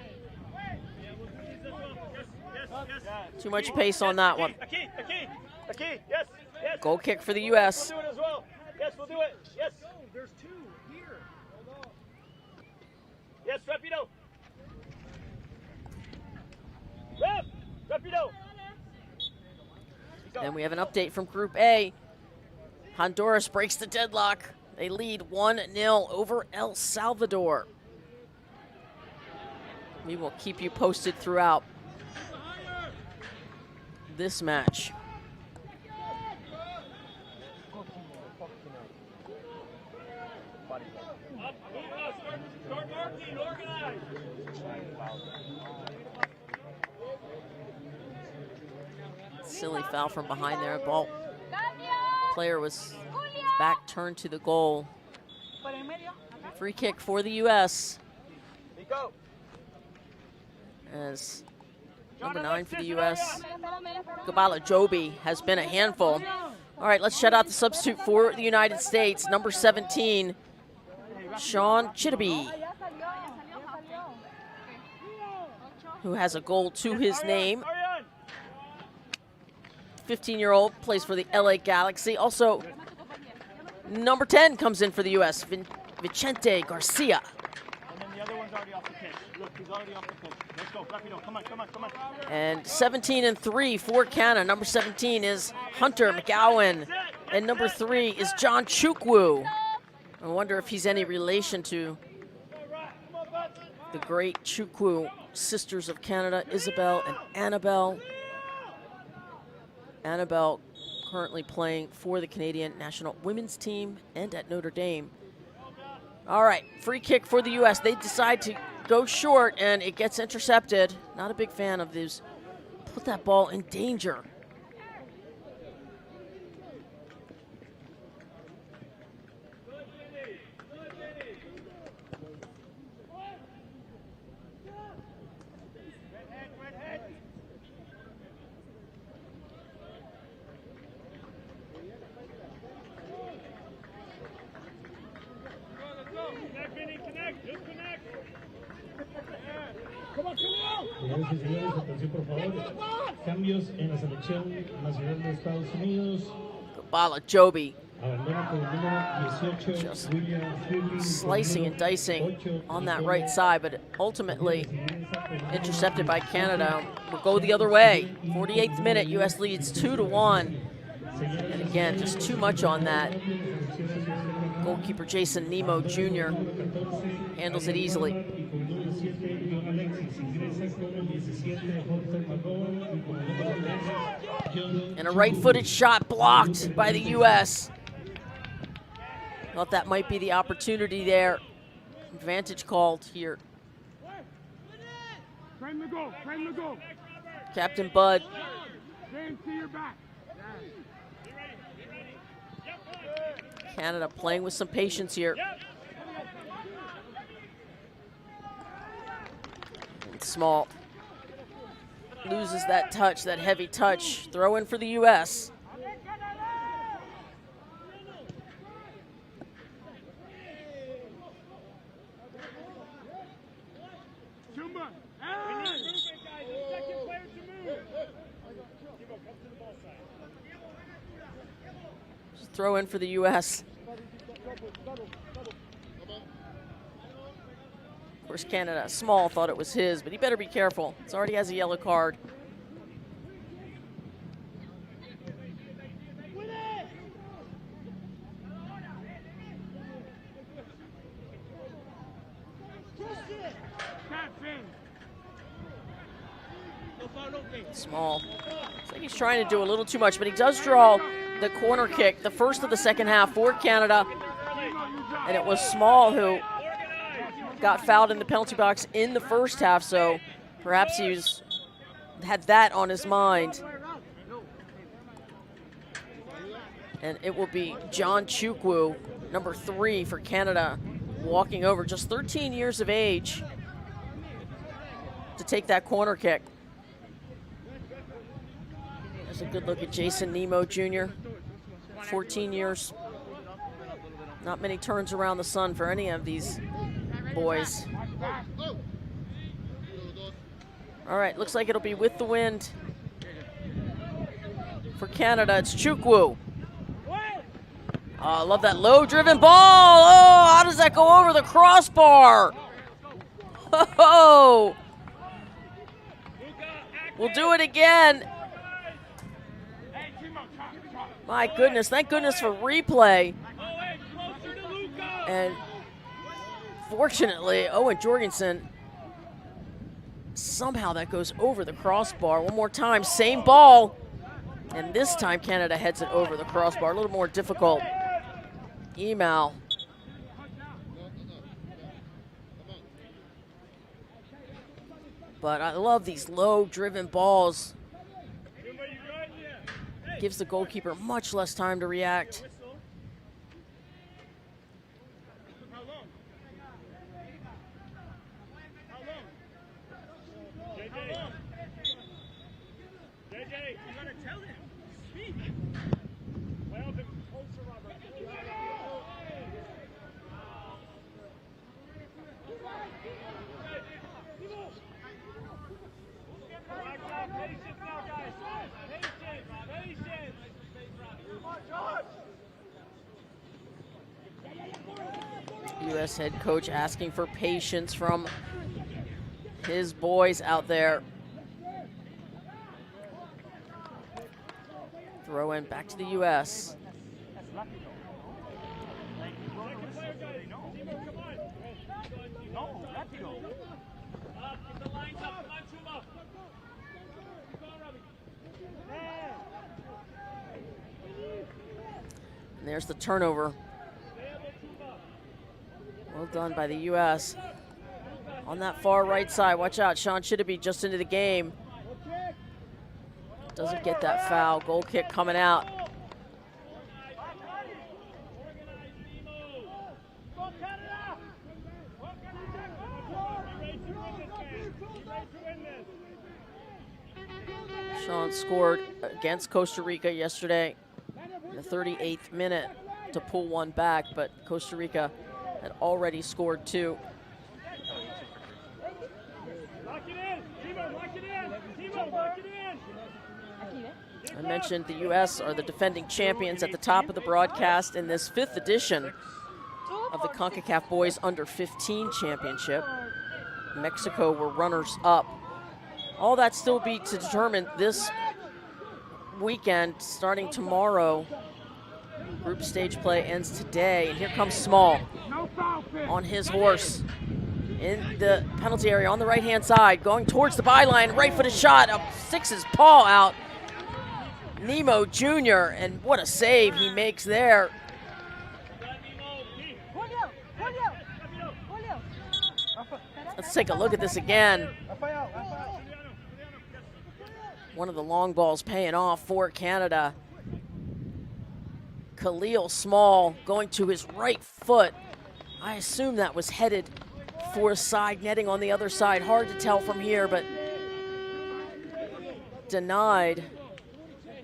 Too much pace on that one. Okay, yes. Goal kick for the U.S. We'll do it as well. Yes, we'll do it. Yes. No, there's 2 here. Yes, Rapido. Rapido. Then we have an update from Group A. Honduras breaks the deadlock. They lead 1-0 over El Salvador. We will keep you posted throughout this match. Start marking, organize. Silly foul from behind there. Ball player was back turned to the goal. Free kick for the U.S. as number 9 for the U.S. Gabala Joby has been a handful. All right, let's shout out the substitute for the United States, number 17, Sean Chittiby, who has a goal to his name. 15-year-old, plays for the LA Galaxy. Also, number 10 comes in for the U.S., Vicente Garcia. And then the other one's already off the pitch. Look, he's already off the pitch. Let's go, Rapido. Come on, come on, come on. And 17 and 3 for Canada. Number 17 is Hunter McGowan. And number 3 is John Chukwu. I wonder if he's any relation to the great Chukwu sisters of Canada, Isabel and Annabelle. Annabelle currently playing for the Canadian national women's team and at Notre Dame. All right, free kick for the U.S. They decide to go short, and it gets intercepted. Not a big fan of these. Put that ball in danger. Señoras y señores, atención por favor. Cambios en la selección nacional de Estados Unidos. Gabala Joby Abandona con el número 18, Just William Fielding, slicing and dicing on that right side, but ultimately intercepted by Canada. Will go the other way. 48th minute, U.S. leads 2-1. And again, just too much on that. Goalkeeper Jason Nemo Jr. handles it easily. And a right-footed shot blocked by the U.S. Thought that might be the opportunity there. Advantage called here. Frame the goal, frame the goal. Captain Bud. James, see your back. Canada playing with some patience here. And Small loses that touch, that heavy touch. Throw in for the U.S. Jumba, Just throw in for the U.S. Of course, Canada, Small thought it was his, but he better be careful. He already has a yellow card. Small. Looks like he's trying to do a little too much, but he does draw the corner kick, the first of the second half for Canada. And it was Small who got fouled in the penalty box in the first half, so perhaps had that on his mind. And it will be John Chukwu, number 3 for Canada, walking over, just 13 years of age, to take that corner kick. There's a good look at Jason Nemo Jr., 14 years. Not many turns around the sun for any of these boys. All right, looks like it'll be with the wind for Canada. It's Chukwu. Oh, I love that low-driven ball. Oh, how does that go over the crossbar? Oh, we'll do it again. My goodness, thank goodness for replay. And fortunately, Owen Jorgensen, somehow that goes over the crossbar. One more time, same ball. And this time Canada heads it over the crossbar. A little more difficult. Emal. But I love these low-driven balls. Gives the goalkeeper much less time to react. Hey, you gotta tell him. Speak. Well, the closer, Robert. Patience now, guys. Patience. U.S. head coach asking for patience from his boys out there. Throw in back to the U.S. And there's the turnover. Well done by the U.S. On that far right side, watch out, Sean Chittibe just into the game. Doesn't get that foul, goal kick coming out. Sean scored against Costa Rica yesterday in the 38th minute to pull one back, but Costa Rica had already scored two. Lock it in. Timo, lock it in. Timo, lock it in. I mentioned the U.S. are the defending champions at the top of the broadcast in this 5th edition of the Concacaf Boys Under-15 Championship. Mexico were runners-up. All that still be to determine this weekend, starting tomorrow. Group stage play ends today, and here comes Small on his horse in the penalty area on the right-hand side, going towards the byline, right-footed shot, sticks his paw out. Nemo Jr., and what a save he makes there. Let's take a look at this again. One of the long balls paying off for Canada. Khalil Small going to his right foot. I assume that was headed for side netting on the other side. Hard to tell from here, but denied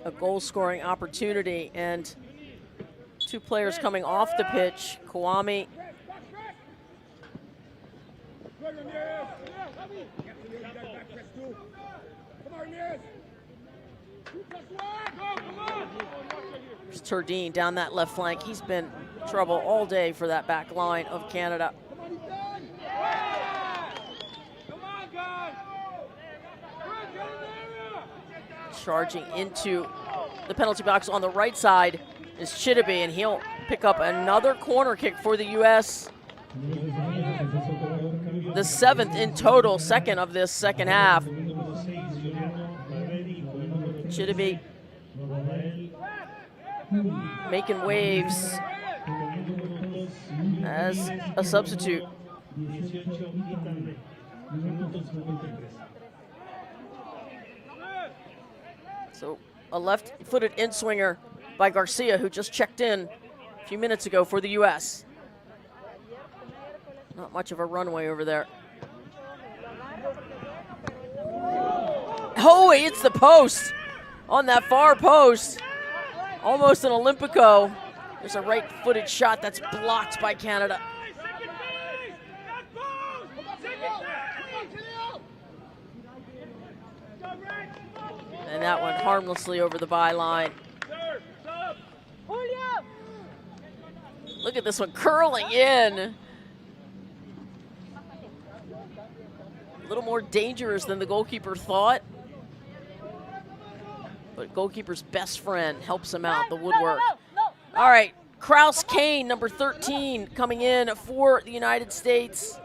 a goal-scoring opportunity. And two players coming off the pitch, Kwame Turdine down that left flank. He's been trouble all day for that back line of Canada. Charging into the penalty box on the right side is Chittibe, and he'll pick up another corner kick for the U.S. The 7th in total, second of this second half. Chittibe making waves as a substitute. So a left-footed in-swinger by Garcia, who just checked in a few minutes ago for the U.S. Not much of a runway over there. Oh, he hits the post on that far post. Almost an Olympico. There's a right-footed shot that's blocked by Canada. And that one harmlessly over the byline. Look at this one curling in. A little more dangerous than the goalkeeper thought. But goalkeeper's best friend helps him out, the woodwork. All right, Kraus Kane, number 13, coming in for the United States.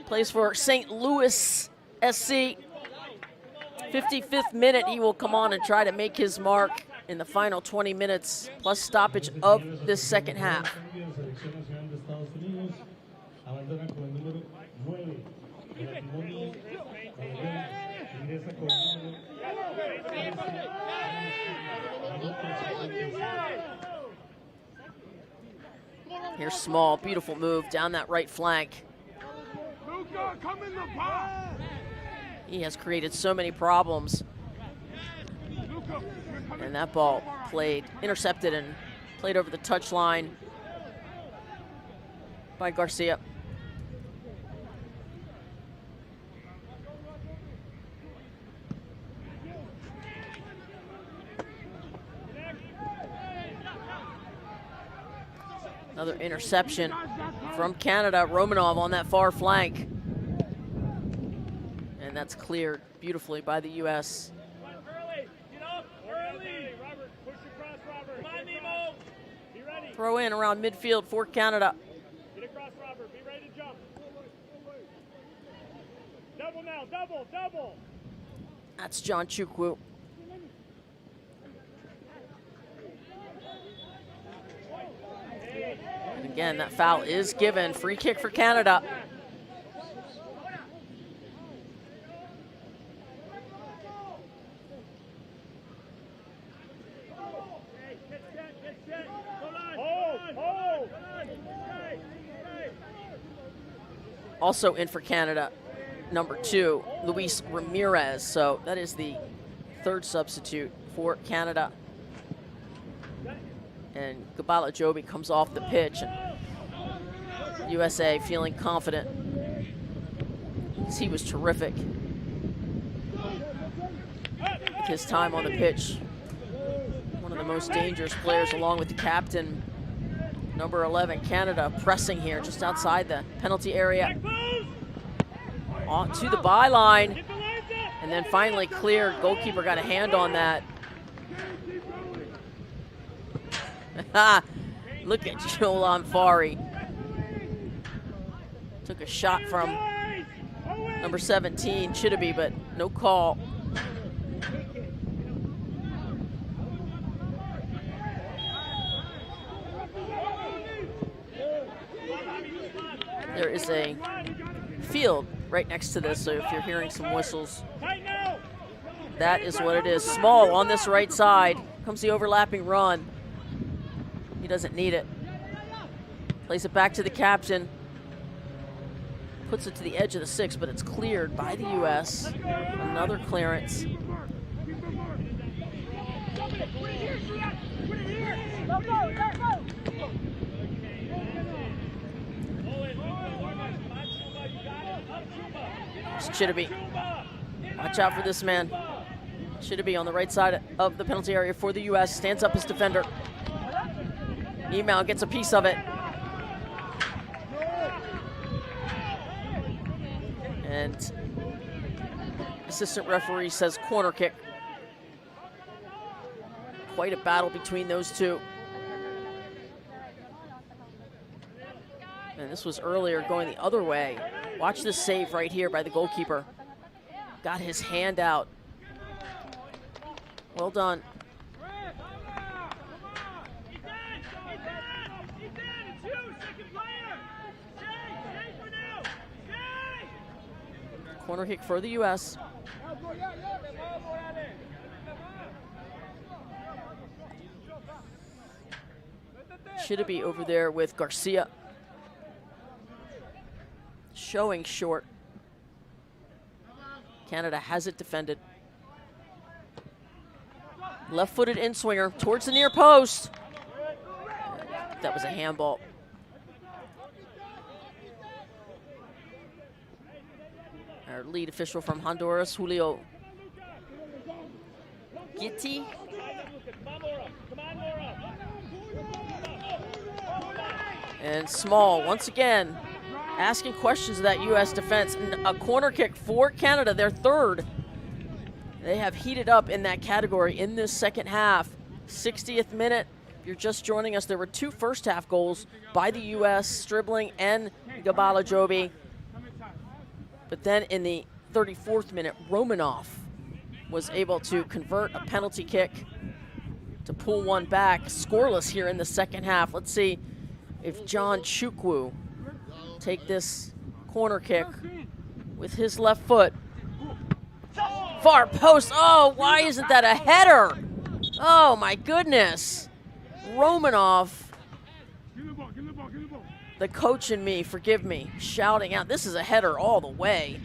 Plays for St. Louis SC. 55th minute, he will come on and try to make his mark in the final 20 minutes, plus stoppage of this second half. Here's Small, beautiful move down that right flank. He has created so many problems And that ball intercepted and played over the touchline by Garcia. Another interception from Canada. Romanov on that far flank. And that's cleared beautifully by the U.S. Early. Get up. Early. Robert, push across, Robert. Come on, Nemo. Be ready. Throw in around midfield for Canada. Get across, Robert. Be ready to jump. Double now. Double. Double. That's John Chukwu. And again, that foul is given. Free kick for Canada. Also in for Canada, number 2, Luis Ramirez. So that is the third substitute for Canada. And Gabala Jobi comes off the pitch. And USA feeling confident. He was terrific. His time on the pitch. One of the most dangerous players, along with the captain. Number 11, Canada pressing here just outside the penalty area. On to the byline. And then finally cleared. Goalkeeper got a hand on that. Look at Joel Amfari. Took a shot from number 17, Chidibe, but no call. There is a field right next to this, so if you're hearing some whistles, that is what it is. Small on this right side. Comes the overlapping run. He doesn't need it. Plays it back to the captain. Puts it to the edge of the 6, but it's cleared by the U.S. Another clearance. It's Chidibe. Watch out for this man. Chidibe on the right side of the penalty area for the U.S. Stands up his defender. Email gets a piece of it. And assistant referee says corner kick. Quite a battle between those two. And this was earlier going the other way. Watch this save right here by the goalkeeper. Got his hand out. Well done. Corner kick for the U.S. Chidibe over there with Garcia. Showing short. Canada has it defended. Left-footed in-swinger towards the near post. That was a handball. Our lead official from Honduras, Julio Gitti. And Small, once again, asking questions of that U.S. defense. A corner kick for Canada, their third. They have heated up in that category in this second half. 60th minute, if you're just joining us, there were 2 first-half goals by the U.S., Stribling and Gabala Jobi. But then in the 34th minute, Romanov was able to convert a penalty kick to pull one back. Scoreless here in the second half. Let's see if John Chukwu take this corner kick with his left foot. Far post. Oh, why isn't that a header? Oh, my goodness. Romanov, the coach in me, forgive me, shouting out, this is a header all the way.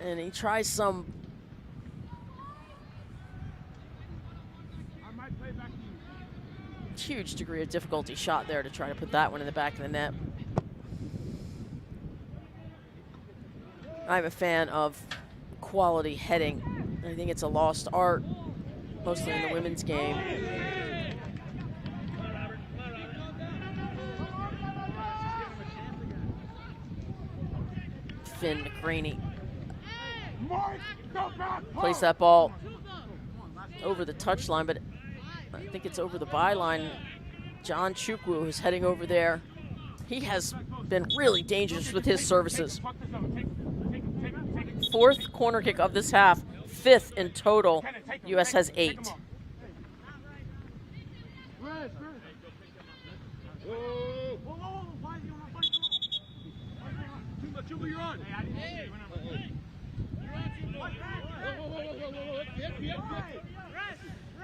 And he tries some huge degree of difficulty shot there to try to put that one in the back of the net. I'm a fan of quality heading. I think it's a lost art, mostly in the women's game. Finn McCraney plays that ball over the touchline, but I think it's over the byline. John Chukwu is heading over there. He has been really dangerous with his services. 4th corner kick of this half, 5th in total. U.S. has 8.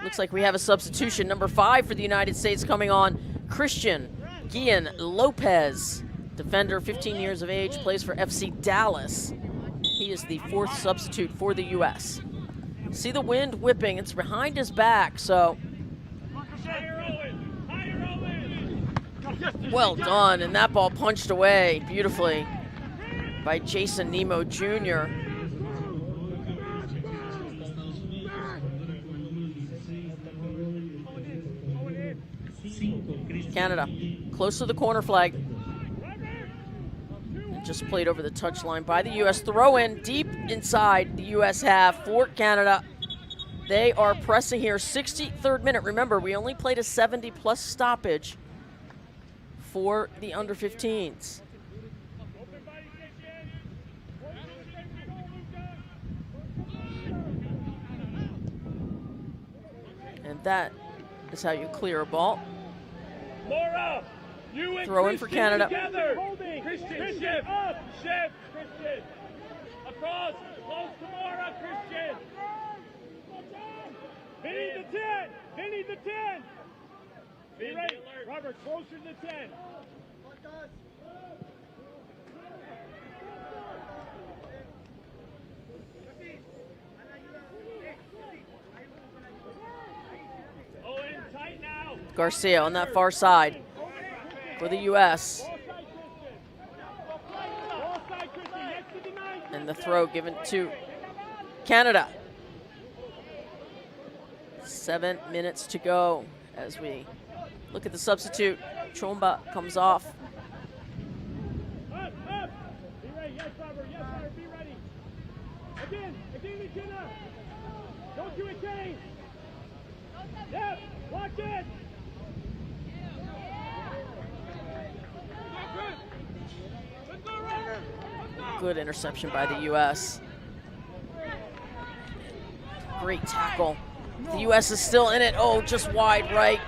Looks like we have a substitution. Number 5 for the United States coming on, Christian Guillen Lopez. Defender, 15 years of age, plays for FC Dallas. He is the 4th substitute for the U.S. See the wind whipping. It's behind his back, so well done. And that ball punched away beautifully by Jason Nemo Jr. Canada close to the corner flag. And just played over the touchline by the U.S. Throw in deep inside the U.S. half for Canada. They are pressing here. 63rd minute. Remember, we only played a 70-plus stoppage for the under-15s. And that is how you clear a ball. Laura, you and Throw in for Canada. Together. Christian, shift, up, shift, Christian. Across, close to Laura, Christian. Vinny the 10, Vinny the 10. Be right, Robert, closer to the 10. Garcia on that far side for the U.S. And the throw given to Canada. 7 minutes to go as we look at the substitute. Chomba comes off. Up, up. Be ready, yes, Robert, be ready. Again, McKenna. Don't do it, James. Yep, watch it. Good interception by the U.S. Great tackle. The U.S. is still in it. Oh, just wide right.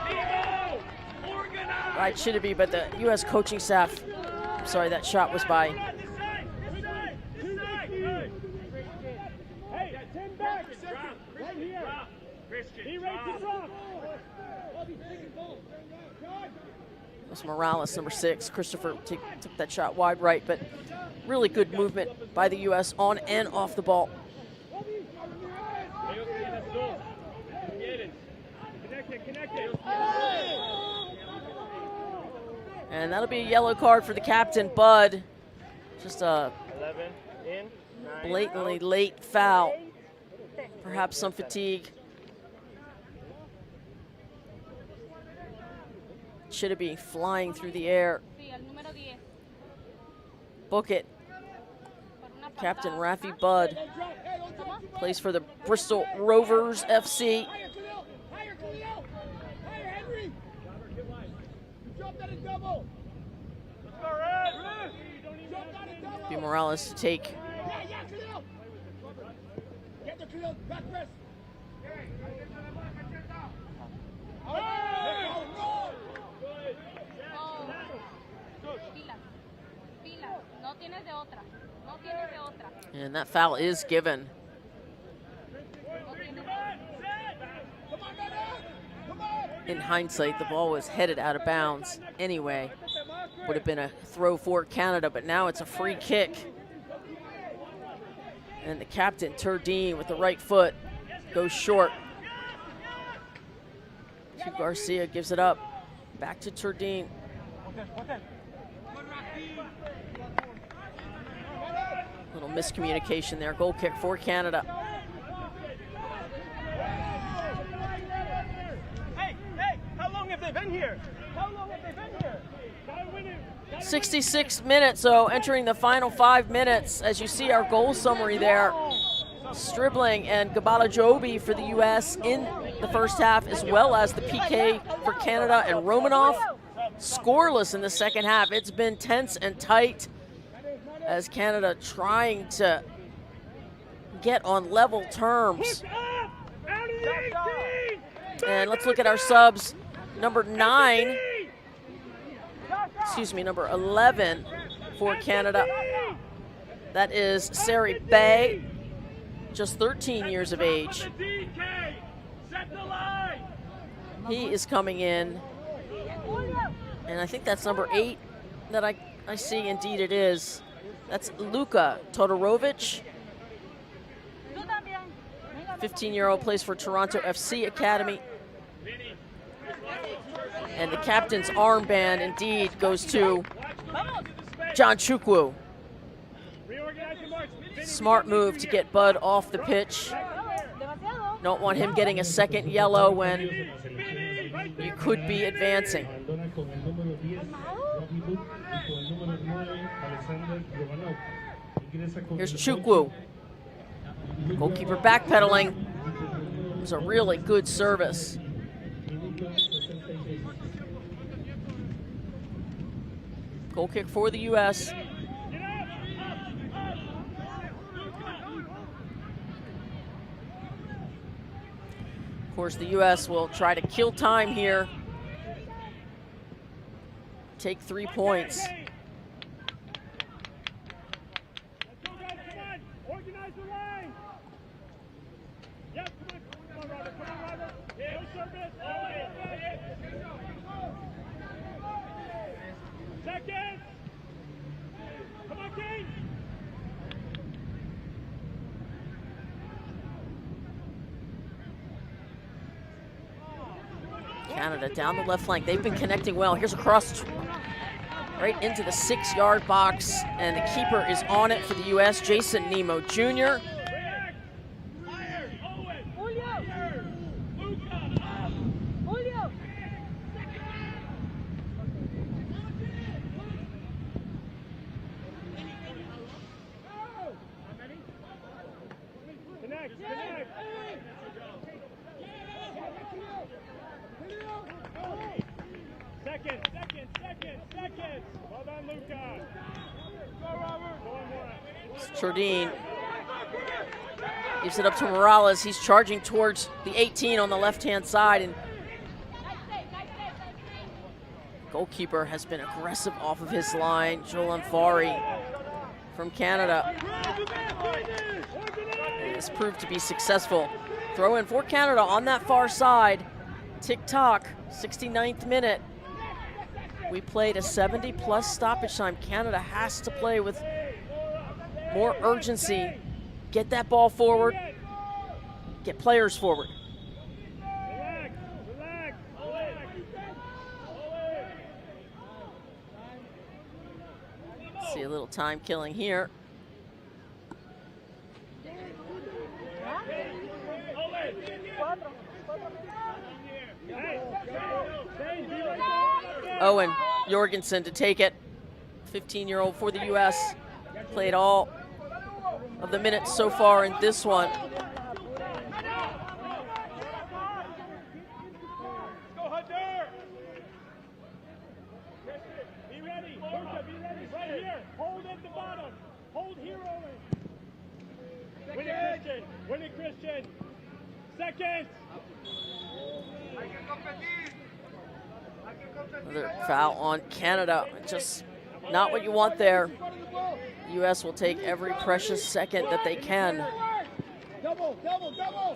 Right should it be, but the U.S. coaching staff, I'm sorry, that shot was by. Hey, 10 back. Right here. Be ready to drop. It was Morales, number 6. Christopher took that shot wide right, but really good movement by the U.S. on and off the ball. And that'll be a yellow card for the captain, Bud. Just a blatantly late foul. Perhaps some fatigue. Should it be flying through the air? Book it. Captain Rafi Budd plays for the Bristol Rovers FC. B. Morales to take. And that foul is given. In hindsight, the ball was headed out of bounds anyway. Would have been a throw for Canada, but now it's a free kick. And the captain, Turdine, with the right foot, goes short. Garcia gives it up. Back to Turdine. Little miscommunication there. Goal kick for Canada. Hey, how long have they been here? 66 minutes, so entering the final 5 minutes. As you see our goal summary there, Stribling and Gabala-Jobi for the U.S. in the first half, as well as the PK for Canada and Romanov. Scoreless in the second half. It's been tense and tight as Canada trying to get on level terms. And let's look at our subs. Number 11 for Canada. That is Sari Bay, just 13 years of age. He is coming in, and I think that's number 8 that I see. Indeed it is. That's Luka Todorovic. 15-year-old, plays for Toronto FC Academy. And the captain's armband indeed goes to John Chukwu. Smart move to get Bud off the pitch. Don't want him getting a second yellow when you could be advancing. Here's Chukwu. Goalkeeper backpedaling. It was a really good service. Goal kick for the U.S. Of course, the U.S. will try to kill time here. Take 3 points. Organize the line. Yep, come on, Robert. Come on, Robert. No service. Second. Come on, King. Canada down the left flank. They've been connecting well. Here's a cross right into the 6-yard box, and the keeper is on it for the U.S., Jason Nemo Jr. Second. Well done, Luca. Turdine gives it up to Morales. He's charging towards the 18 on the left-hand side, and goalkeeper has been aggressive off of his line. Jolan Fari from Canada. And it's proved to be successful. Throw in for Canada on that far side. Tick-tock, 69th minute. We played a 70-plus stoppage time. Canada has to play with more urgency. Get that ball forward. Get players forward. See a little time killing here. Owen Jorgensen to take it. 15-year-old for the U.S. Played all of the minutes so far in this one. Go, Hunter! Be ready. Luca, be ready. Right here. Hold at the bottom. Hold here, Owen. Win it, Christian. Win it, Christian. Second. Another foul on Canada. Just not what you want there. The U.S. will take every precious second that they can.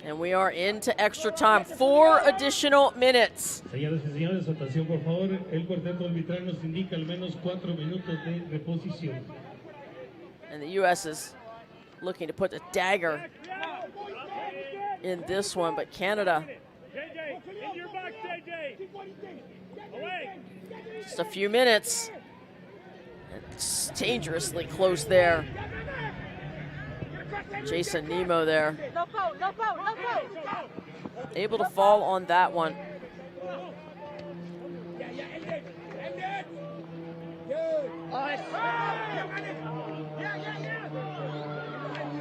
And we are into extra time. 4 additional minutes. Señoras y señores, atención por favor. El cuarteto arbitral nos indica al menos 4 minutos de reposición. And the U.S. is looking to put a dagger in this one, but Canada. JJ, in your box, JJ. Just a few minutes. It's dangerously close there. Jason Nemo there. No foul, no foul, no foul. Able to fall on that one.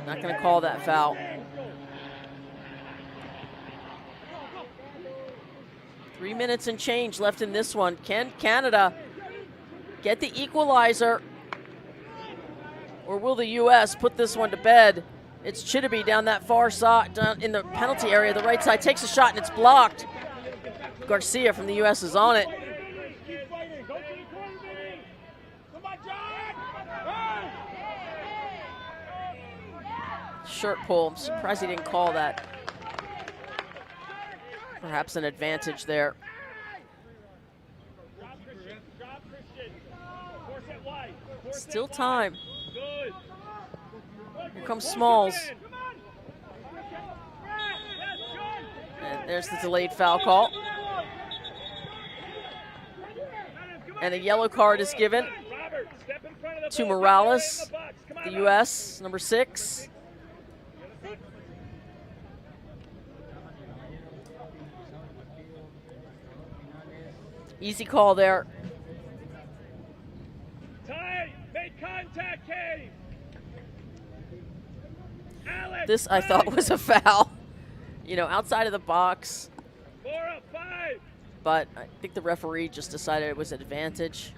Not going to call that foul. 3 minutes and change left in this one. Can Canada get the equalizer? Or will the U.S. put this one to bed? It's Chittibe down that far side, down in the penalty area, the right side, takes a shot and it's blocked. Garcia from the U.S. is on it. Shirt pull, I'm surprised he didn't call that. Perhaps an advantage there. Still time. Here comes Smalls. And there's the delayed foul call. And a yellow card is given to Morales, the U.S., number 6. Easy call there. Make contact, Cave. This I thought was a foul. You know, outside of the box. 4 up, 5. But I think the referee just decided it was an advantage.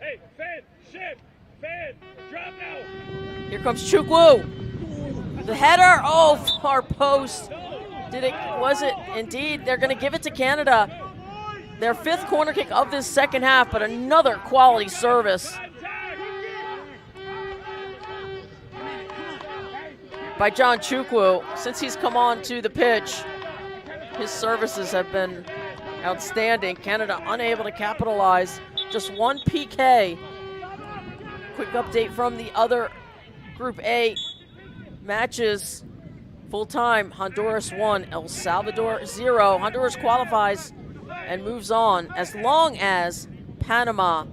Hey, Finn, shift, Finn, drop now. Here comes Chukwu. The header, oh, far post. Was it? Indeed, they're going to give it to Canada. Their 5th corner kick of this second half, but another quality service by John Chukwu. Since he's come on to the pitch, his services have been outstanding. Canada unable to capitalize. Just 1 PK. Quick update from the other Group A matches. Full time, Honduras 1, El Salvador 0. Honduras qualifies and moves on as long as Panama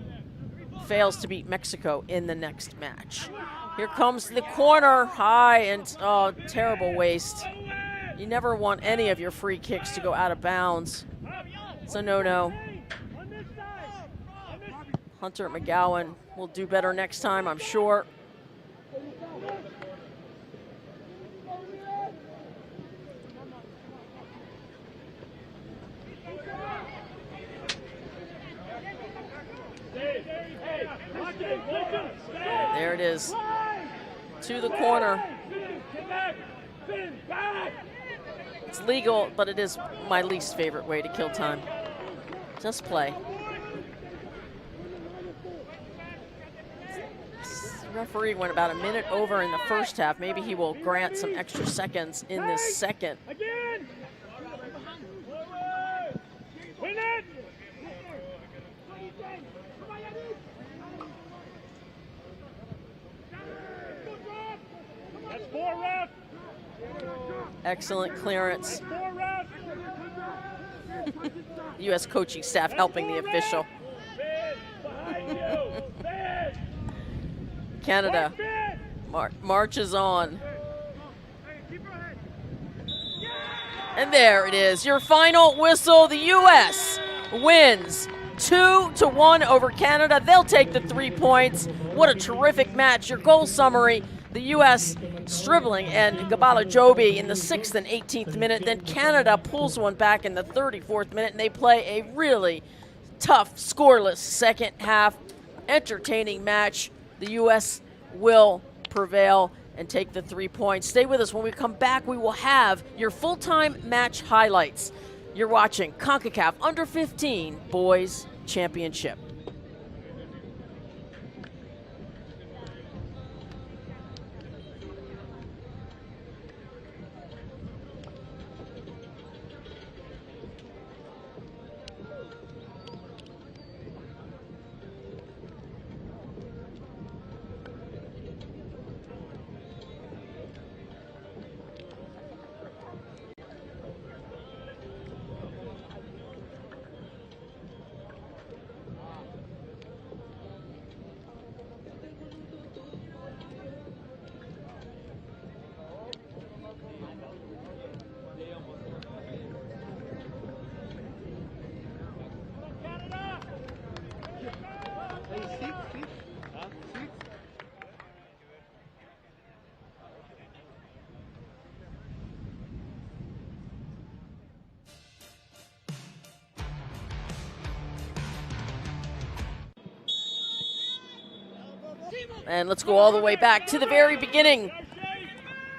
fails to beat Mexico in the next match. Here comes the corner, high and terrible waste. You never want any of your free kicks to go out of bounds. It's a no-no. Hunter McGowan will do better next time, I'm sure. There it is. To the corner. It's legal, but it is my least favorite way to kill time. Just play. The referee went about a minute over in the first half. Maybe he will grant some extra seconds in this second. Again. Win it. That's 4 ref. Excellent clearance. That's 4 ref. U.S. coaching staff helping the official. Canada marches on. And there it is, your final whistle. The U.S. wins 2-1 over Canada. They'll take the 3 points. What a terrific match. Your goal summary, the U.S. Stribling and Gabala Jobi in the 6th and 18th minute. Then Canada pulls one back in the 34th minute, and they play a really tough, scoreless second half. Entertaining match. The U.S. will prevail and take the 3 points. Stay with us. When we come back, we will have your full-time match highlights. You're watching Concacaf Under 15 Boys Championship. And let's go all the way back to the very beginning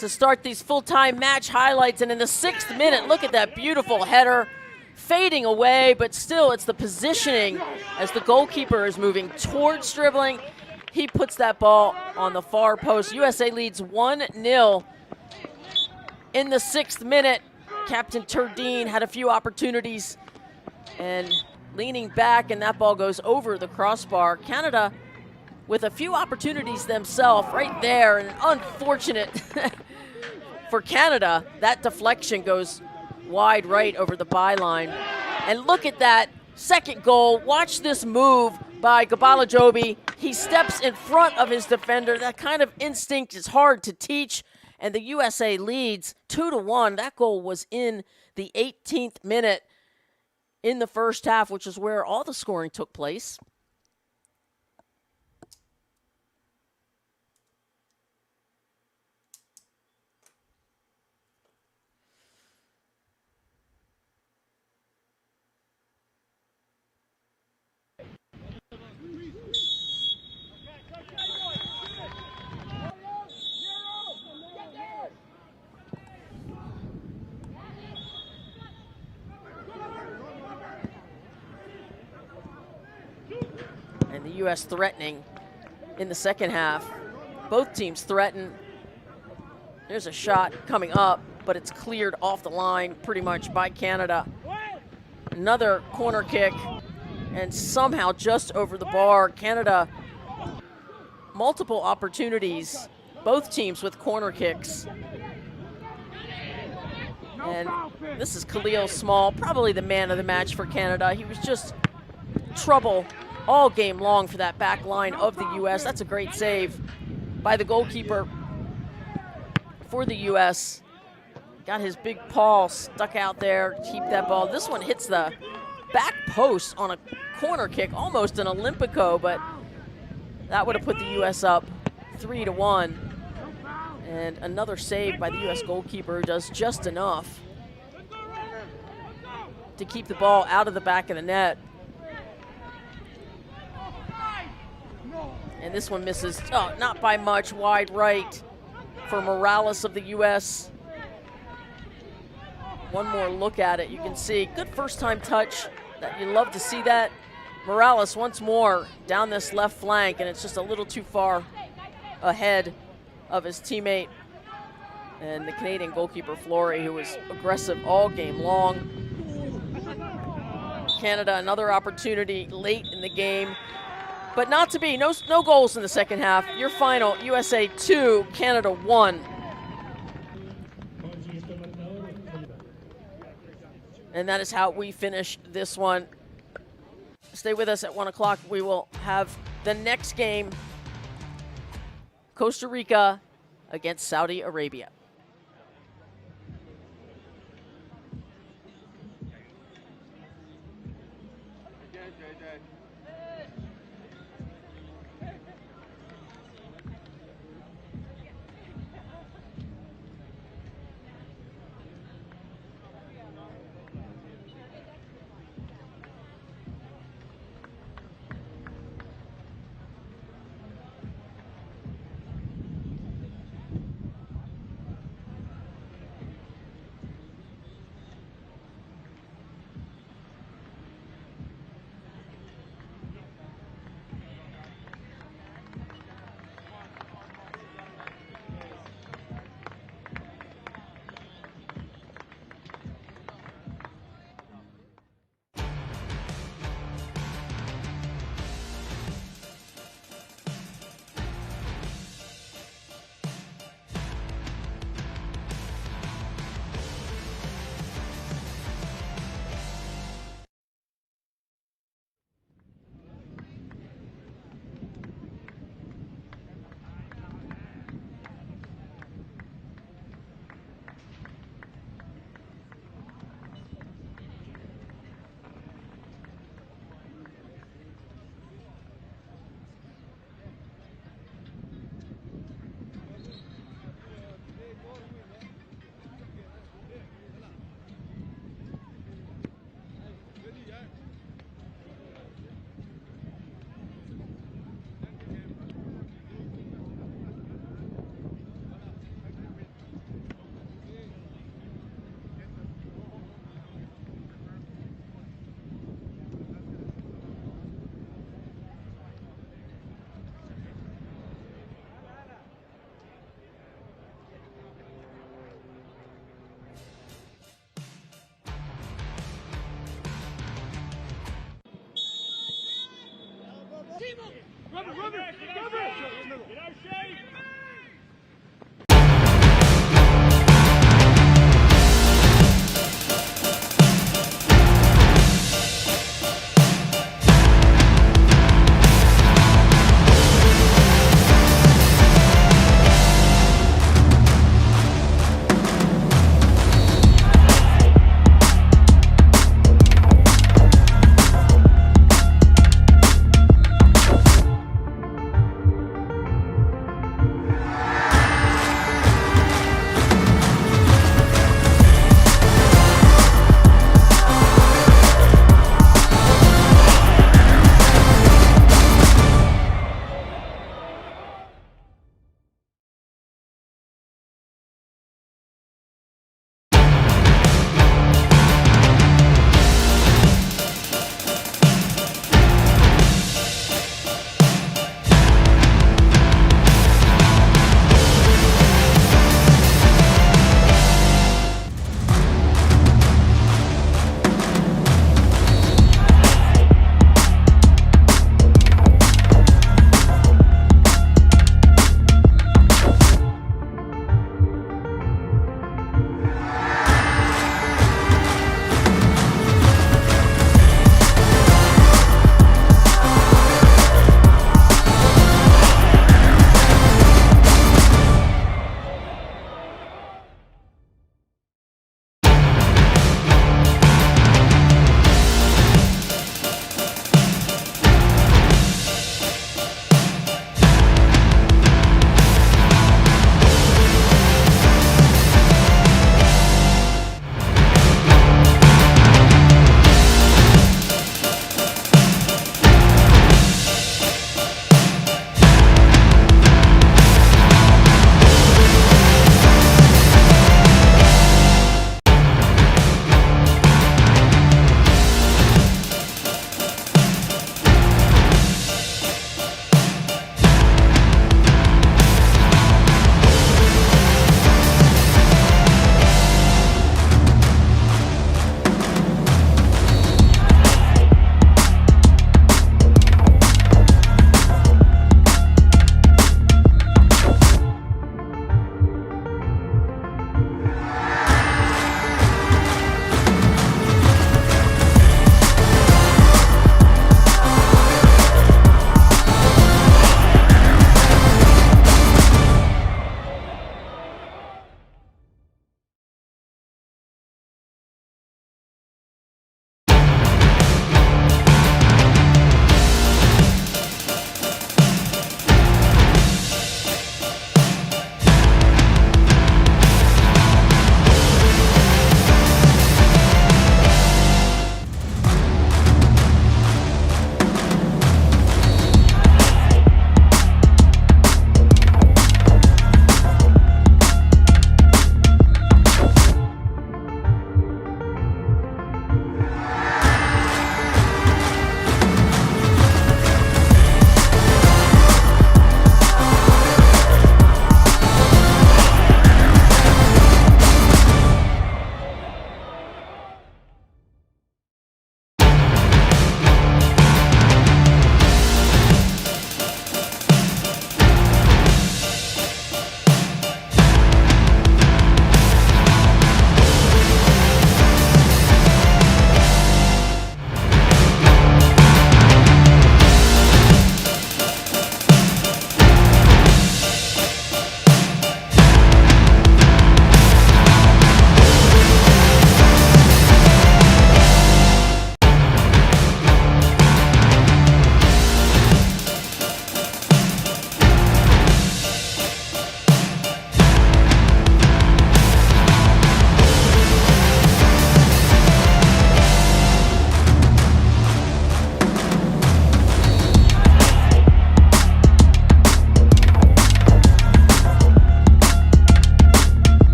to start these full-time match highlights. And in the 6th minute, look at that beautiful header fading away, but still it's the positioning as the goalkeeper is moving towards dribbling. He puts that ball on the far post. USA leads 1-0 in the 6th minute. Captain Turdine had a few opportunities and leaning back, and that ball goes over the crossbar. Canada with a few opportunities themselves right there, and unfortunate for Canada, that deflection goes wide right over the byline. And look at that second goal. Watch this move by Gabala-Jobi. He steps in front of his defender. That kind of instinct is hard to teach, and the USA leads 2-1. That goal was in the 18th minute in the first half, which is where all the scoring took place. And the U.S. threatening in the second half. Both teams threaten. There's a shot coming up, but it's cleared off the line pretty much by Canada. Another corner kick, and somehow just over the bar. Canada, multiple opportunities, both teams with corner kicks. And this is Khalil Small, probably the man of the match for Canada. He was just trouble all game long for that back line of the U.S. That's a great save by the goalkeeper for the U.S. Got his big paw stuck out there to keep that ball. This one hits the back post on a corner kick, almost an Olympico, but that would have put the U.S. up 3-1. And another save by the U.S. goalkeeper, who does just enough to keep the ball out of the back of the net. And this one misses, oh, not by much, wide right for Morales of the U.S. One more look at it, you can see, good first-time touch. That you love to see that. Morales once more down this left flank, and it's just a little too far ahead of his teammate. And the Canadian goalkeeper, Flory, who was aggressive all game long. Canada, another opportunity late in the game. But not to be, no goals in the second half. Your final, USA 2, Canada 1. And that is how we finish this one. Stay with us at 1 o'clock. We will have the next game, Costa Rica against Saudi Arabia.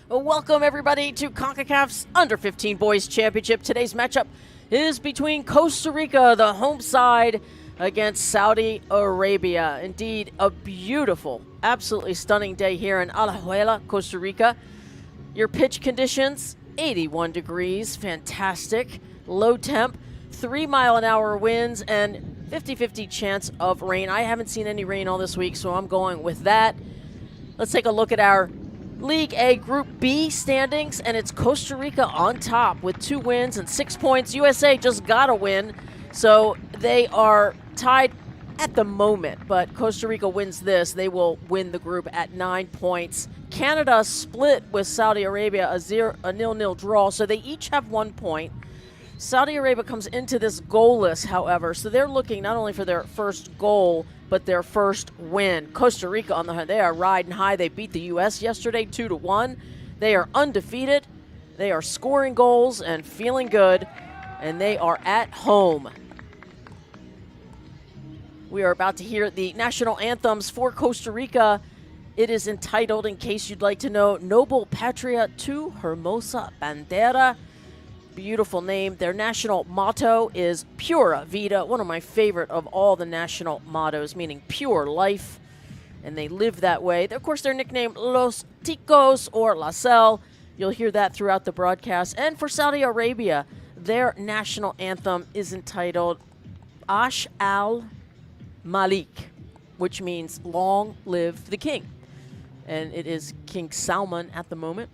Welcome, everybody, to Concacaf's Under 15 Boys Championship. Today's matchup is between Costa Rica, the home side, against Saudi Arabia. Indeed, a beautiful, absolutely stunning day here in Alajuela, Costa Rica. Your pitch conditions, 81 degrees, fantastic. Low temp, 3-mile-an-hour winds, and 50-50 chance of rain. I haven't seen any rain all this week, so I'm going with that. Let's take a look at our League A Group B standings, and it's Costa Rica on top with 2 wins and 6 points. USA just got a win, so they are tied at the moment, but Costa Rica wins this, they will win the group at 9 points. Canada split with Saudi Arabia, a 0-0 draw, so they each have 1 point. Saudi Arabia comes into this goalless, however, so they're looking not only for their first goal, but their first win. Costa Rica, on the other hand, they are riding high. They beat the U.S. yesterday 2-1. They are undefeated. They are scoring goals and feeling good, and they are at home. We are about to hear the national anthems for Costa Rica. It is entitled, in case you'd like to know, Noble Patria Tu Hermosa Bandera. Beautiful name. Their national motto is Pura Vida, one of my favorite of all the national mottos, meaning pure life, and they live that way. Of course, they're nicknamed Los Ticos or La Cel. You'll hear that throughout the broadcast. And for Saudi Arabia, their national anthem is entitled Ash al Malik, which means long live the king. And it is King Salman at the moment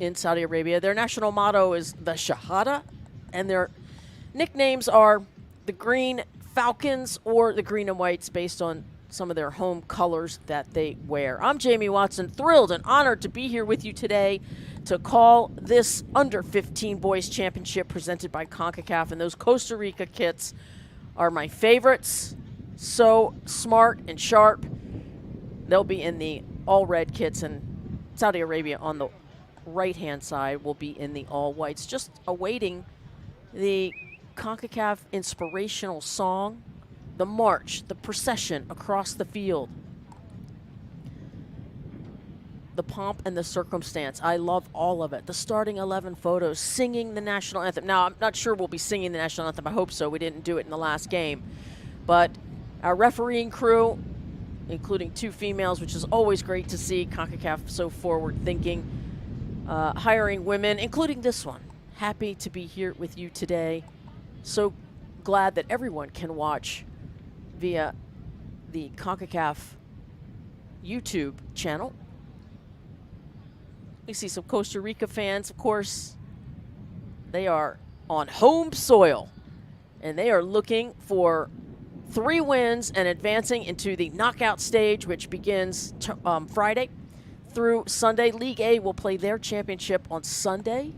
in Saudi Arabia. Their national motto is the Shahada, and their nicknames are the Green Falcons or the Green and Whites, based on some of their home colors that they wear. I'm Jamie Watson, thrilled and honored to be here with you today to call this Under 15 Boys Championship presented by Concacaf, and those Costa Rica kits are my favorites. So smart and sharp. They'll be in the all-red kits, and Saudi Arabia on the right-hand side will be in the all-whites, just awaiting the CONCACAF inspirational song, the march, the procession across the field, the pomp and the circumstance. I love all of it. The starting 11 photos, singing the national anthem. Now, I'm not sure we'll be singing the national anthem. I hope so. We didn't do it in the last game. But our refereeing crew, including 2 females, which is always great to see. CONCACAF so forward-thinking. Hiring women, including this one. Happy to be here with you today. So glad that everyone can watch via the CONCACAF YouTube channel. We see some Costa Rica fans, of course. They are on home soil, and they are looking for 3 wins and advancing into the knockout stage, which begins Friday through Sunday. League A will play their championship on Sunday,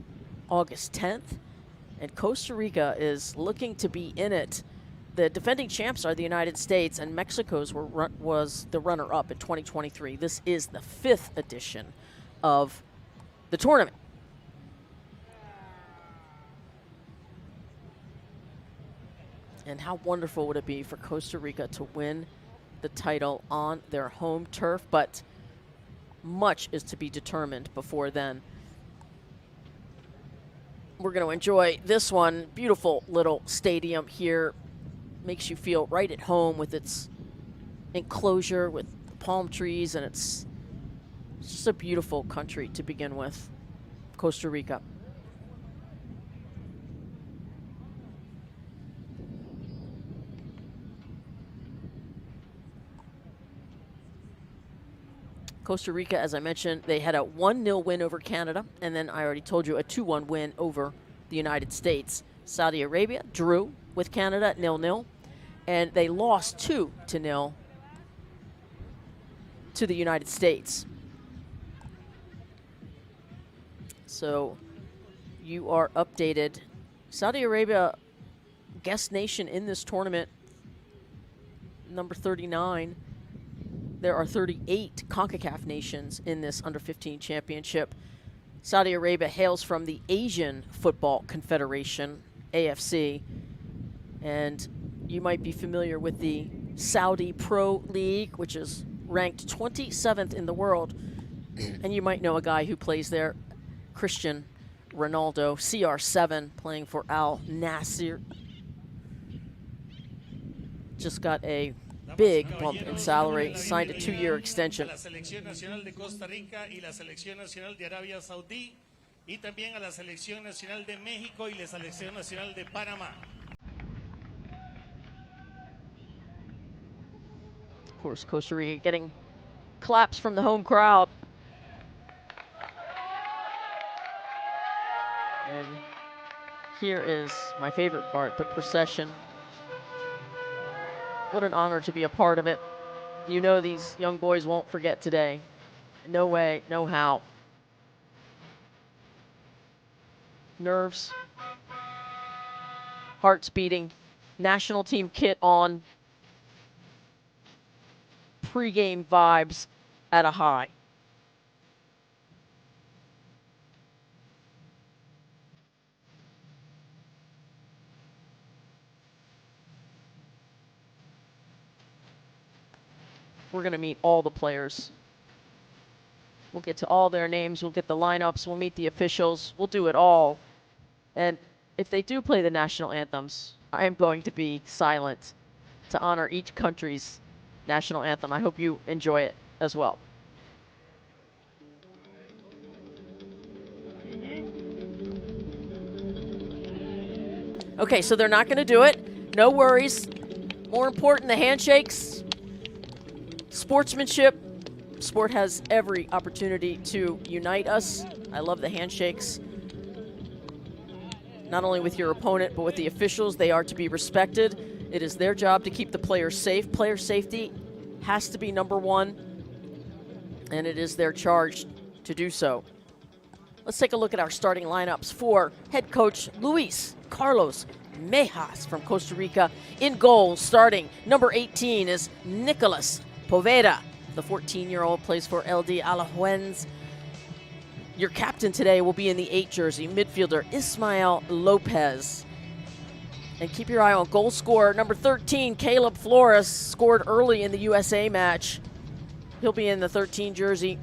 August 10th, and Costa Rica is looking to be in it. The defending champs are the United States, and Mexico's was the runner-up in 2023. This is the 5th edition of the tournament. And how wonderful would it be for Costa Rica to win the title on their home turf, but much is to be determined before then. We're going to enjoy this one. Beautiful little stadium here. Makes you feel right at home with its enclosure with palm trees, and it's just a beautiful country to begin with, Costa Rica. Costa Rica, as I mentioned, they had a 1-0 win over Canada, and then I already told you a 2-1 win over the United States. Saudi Arabia drew with Canada at 0-0, and they lost 2-0 to the United States. So you are updated. Saudi Arabia, guest nation in this tournament, number 39. There are 38 CONCACAF nations in this Under-15 championship. Saudi Arabia hails from the Asian Football Confederation, AFC, and you might be familiar with the Saudi Pro League, which is ranked 27th in the world. And you might know a guy who plays there, Christian Ronaldo, CR7, playing for Al Nasser. Just got a big bump in salary, signed a 2-year extension. La Selección Nacional de Costa Rica y la Selección Nacional de Arabia Saudí, y también a la Selección Nacional de México y la Selección Nacional de Panamá. Of course, Costa Rica getting claps from the home crowd. And here is my favorite part, the procession. What an honor to be a part of it. You know these young boys won't forget today. No way, no how. Nerves, hearts beating, national team kit on, pre-game vibes at a high. We're going to meet all the players. We'll get to all their names. We'll get the lineups. We'll meet the officials. We'll do it all. And if they do play the national anthems, I am going to be silent to honor each country's national anthem. I hope you enjoy it as well. Okay, so they're not going to do it. No worries. More important, the handshakes. Sportsmanship. Sport has every opportunity to unite us. I love the handshakes. Not only with your opponent, but with the officials. They are to be respected. It is their job to keep the players safe. Player safety has to be number one, and it is their charge to do so. Let's take a look at our starting lineups for head coach Luis Carlos Mejas from Costa Rica. In goal, starting number 18 is Nicolas Poveda. The 14-year-old plays for LD Alajuelense. Your captain today will be in the 8 jersey, midfielder Ismael Lopez. And keep your eye on goal scorer, number 13, Caleb Flores, scored early in the USA match. He'll be in the 13 jersey,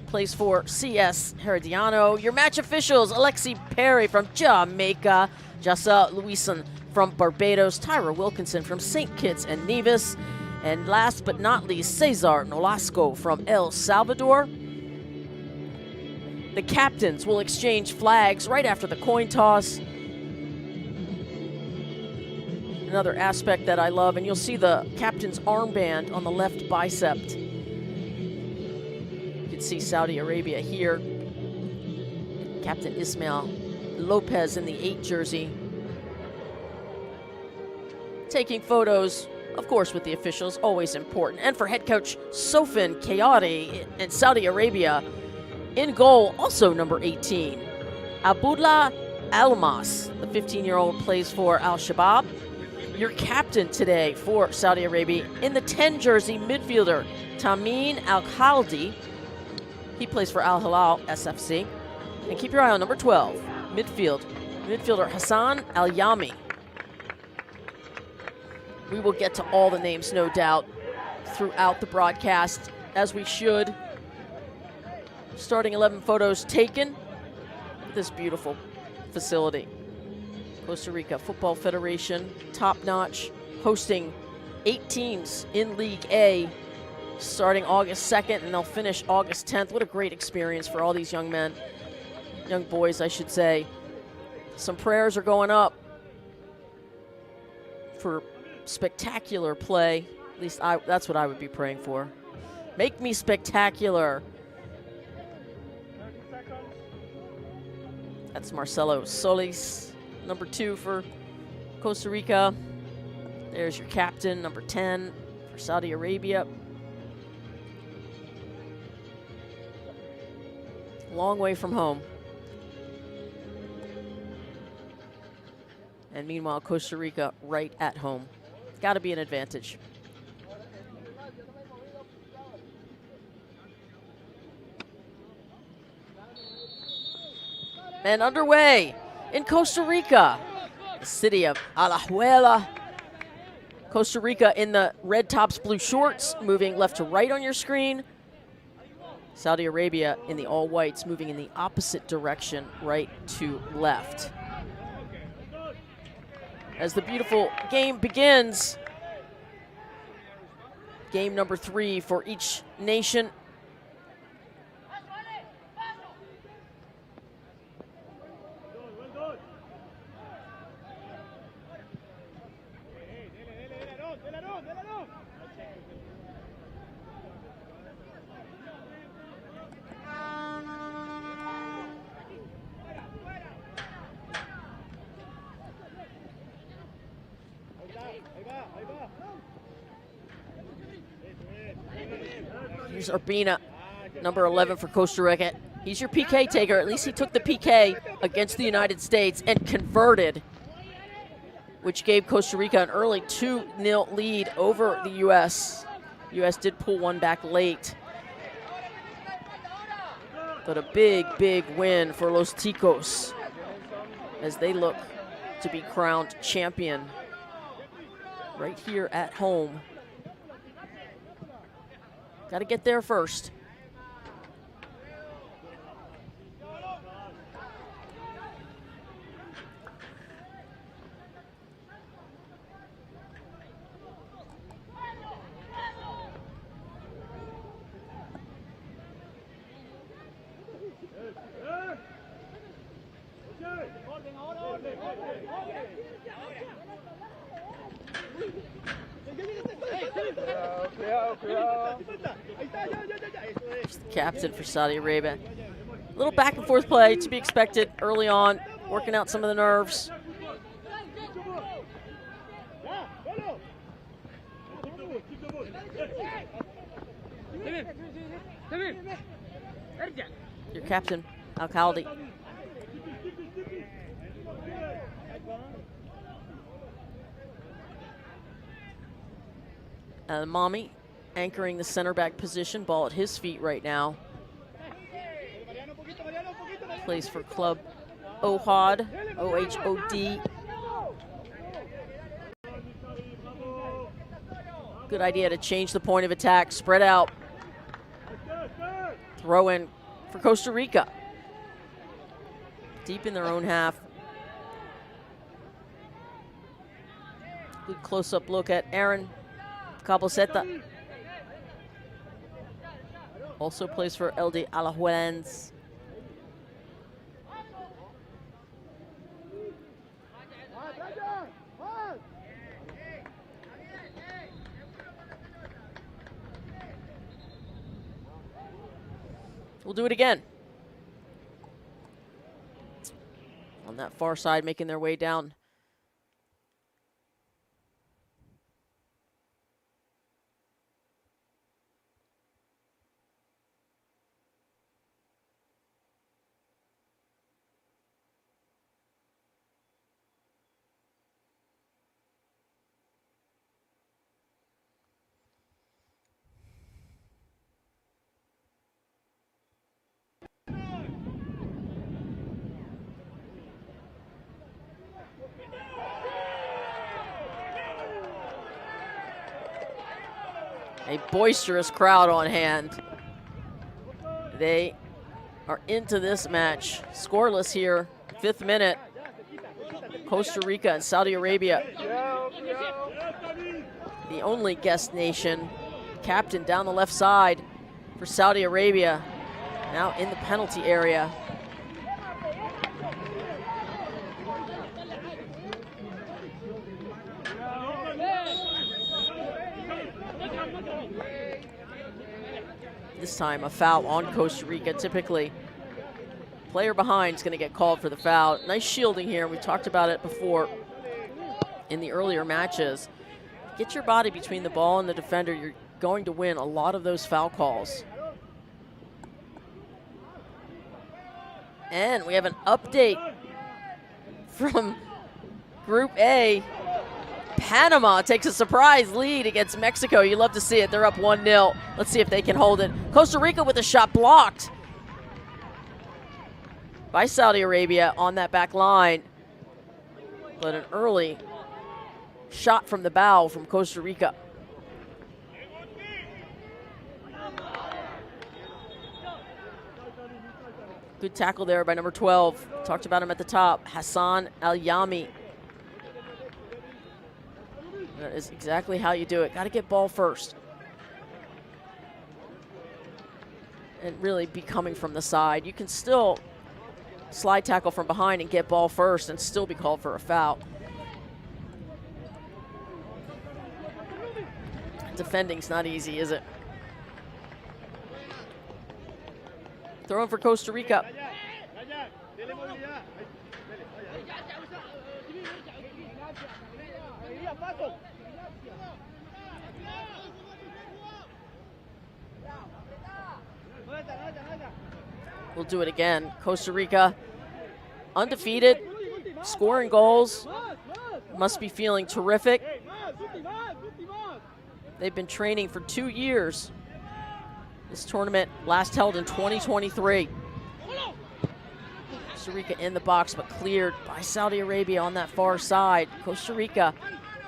plays for CS Herediano. Your match officials, Alexi Perry from Jamaica, Jasa Luisan from Barbados, Tyra Wilkinson from St. Kitts and Nevis, and last but not least, Cesar Nolasco from El Salvador. The captains will exchange flags right after the coin toss. Another aspect that I love, and you'll see the captain's armband on the left bicep. You can see Saudi Arabia here. Captain Ismael Lopez in the 8 jersey. Taking photos, of course, with the officials, always important. And for head coach Sofan Kayari in Saudi Arabia, in goal, also number 18, Abdullah Almas. The 15-year-old plays for Al-Shabaab. Your captain today for Saudi Arabia in the 10 jersey, midfielder Tamin Al-Khaldi. He plays for Al-Hilal SFC. And keep your eye on number 12, midfielder Hassan Al-Yami. We will get to all the names, no doubt, throughout the broadcast, as we should. Starting 11 photos taken at this beautiful facility. Costa Rica Football Federation, top-notch, hosting 8 teams in League A, starting August 2nd, and they'll finish August 10th. What a great experience for all these young men, young boys, I should say. Some prayers are going up for spectacular play. At least that's what I would be praying for. Make me spectacular. That's Marcelo Solis, number 2 for Costa Rica. There's your captain, number 10 for Saudi Arabia. Long way from home. And meanwhile, Costa Rica right at home. Got to be an advantage. And underway in Costa Rica, the city of Alajuela. Costa Rica in the red tops, blue shorts, moving left to right on your screen. Saudi Arabia in the all whites moving in the opposite direction, right to left. As the beautiful game begins, game number 3 for each nation. Here's Urbina, number 11 for Costa Rica. He's your PK taker. At least he took the PK against the United States and converted, which gave Costa Rica an early 2-0 lead over the U.S. U.S. did pull one back late. But a big, big win for Los Ticos as they look to be crowned champion right here at home. Got to get there first. Here's the captain for Saudi Arabia. A little back and forth play to be expected early on, working out some of the nerves. Your captain, Al-Khaldi. Mommy anchoring the center back position, ball at his feet right now. Plays for Club Ohad, O-H-O-D. Good idea to change the point of attack, spread out. Throw in for Costa Rica. Deep in their own half. Good close-up look at Aaron Caboseta. Also plays for LD Alajuelense. We'll do it again. On that far side, making their way down. A boisterous crowd on hand. They are into this match. Scoreless here, 5th minute. Costa Rica and Saudi Arabia, the only guest nation. Captain down the left side for Saudi Arabia, now in the penalty area. This time a foul on Costa Rica. Typically, player behind is going to get called for the foul. Nice shielding here. We talked about it before in the earlier matches. Get your body between the ball and the defender. You're going to win a lot of those foul calls. And we have an update from Group A. Panama takes a surprise lead against Mexico. You love to see it. They're up 1-0. Let's see if they can hold it. Costa Rica with a shot blocked by Saudi Arabia on that back line. But an early shot from the bow from Costa Rica. Good tackle there by number 12. Talked about him at the top, Hassan Al-Yami. That is exactly how you do it. Got to get ball first. And really be coming from the side. You can still slide tackle from behind and get ball first and still be called for a foul. Defending's not easy, is it? Throwing for Costa Rica. We'll do it again. Costa Rica, undefeated, scoring goals. Must be feeling terrific. They've been training for 2 years. This tournament last held in 2023. Costa Rica in the box, but cleared by Saudi Arabia on that far side. Costa Rica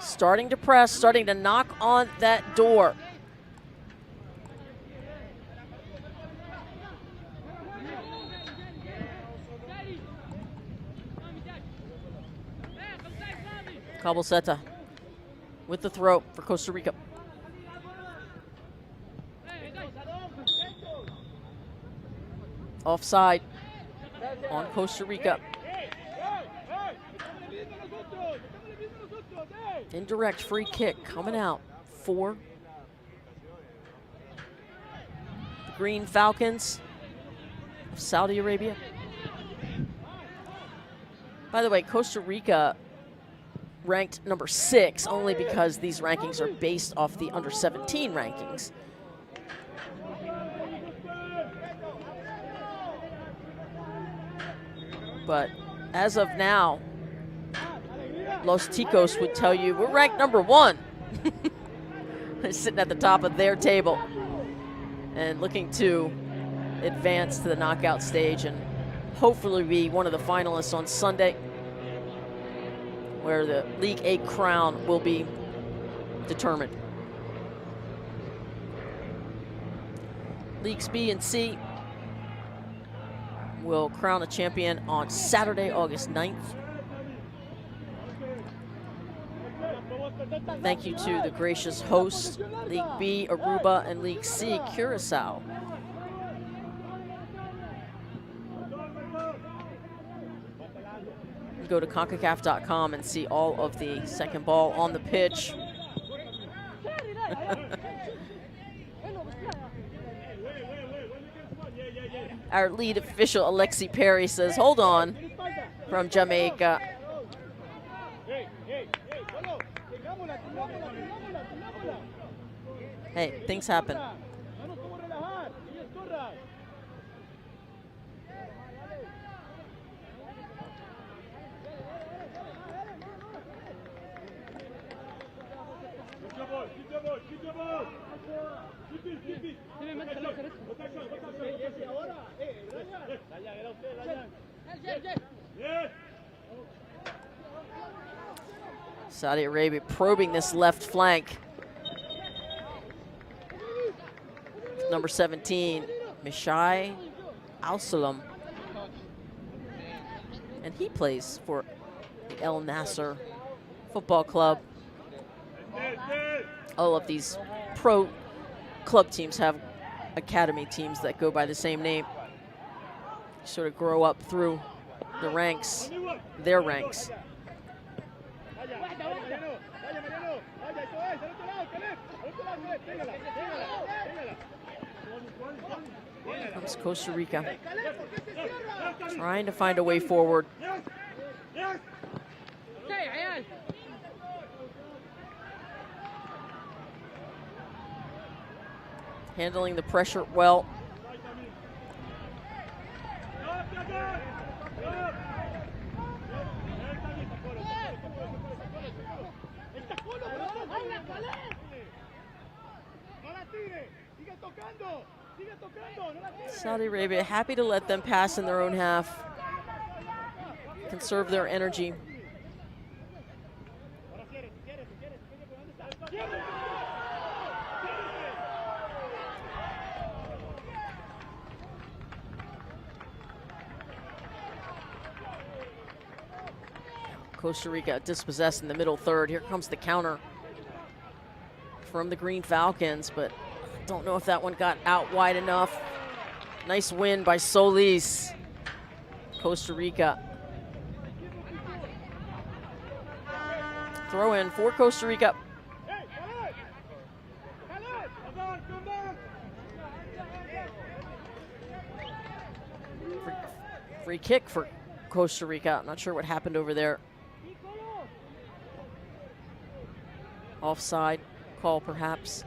starting to press, starting to knock on that door. Caboseta with the throw for Costa Rica. Offside on Costa Rica. Indirect free kick coming out for the Green Falcons of Saudi Arabia. By the way, Costa Rica ranked number 6 only because these rankings are based off the under-17 rankings. But as of now, Los Ticos would tell you we're ranked number 1. They're sitting at the top of their table and looking to advance to the knockout stage and hopefully be one of the finalists on Sunday, where the League A crown will be determined. Leagues B and C will crown a champion on Saturday, August 9th. Thank you to the gracious hosts, League B, Aruba, and League C, Curacao. Go to Concacaf.com and see all of the second ball on the pitch. Our lead official, Alexi Perry, says, hold on, from Jamaica. Hey, things happen. Saudi Arabia probing this left flank. Number 17, Mishai Al-Salam. And he plays for the El Nasser Football Club. All of these pro club teams have academy teams that go by the same name. Sort of grow up through the ranks, their ranks. Here comes Costa Rica, trying to find a way forward. Handling the pressure well. Saudi Arabia happy to let them pass in their own half, conserve their energy. Costa Rica dispossessed in the middle third. Here comes the counter from the Green Falcons, but I don't know if that one got out wide enough. Nice win by Solis, Costa Rica. Throw in for Costa Rica. Free kick for Costa Rica. I'm not sure what happened over there. Offside call, perhaps.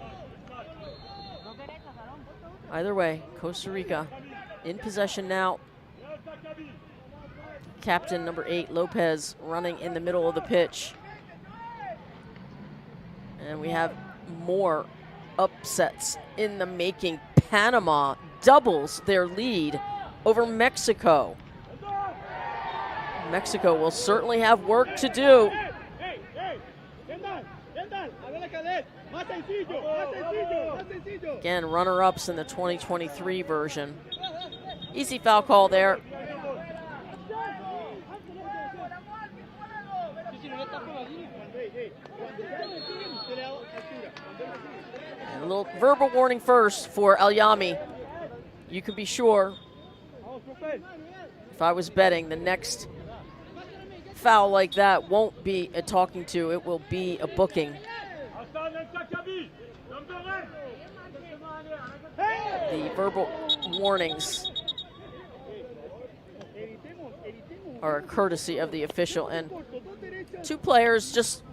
Either way, Costa Rica in possession now. Captain number 8, Lopez, running in the middle of the pitch. And we have more upsets in the making. Panama doubles their lead over Mexico. Mexico will certainly have work to do. Again, runner-ups in the 2023 version. Easy foul call there. And a little verbal warning first for El Yami. You can be sure, if I was betting, the next foul like that won't be a talking to, it will be a booking. The verbal warnings are a courtesy of the official, and two players, just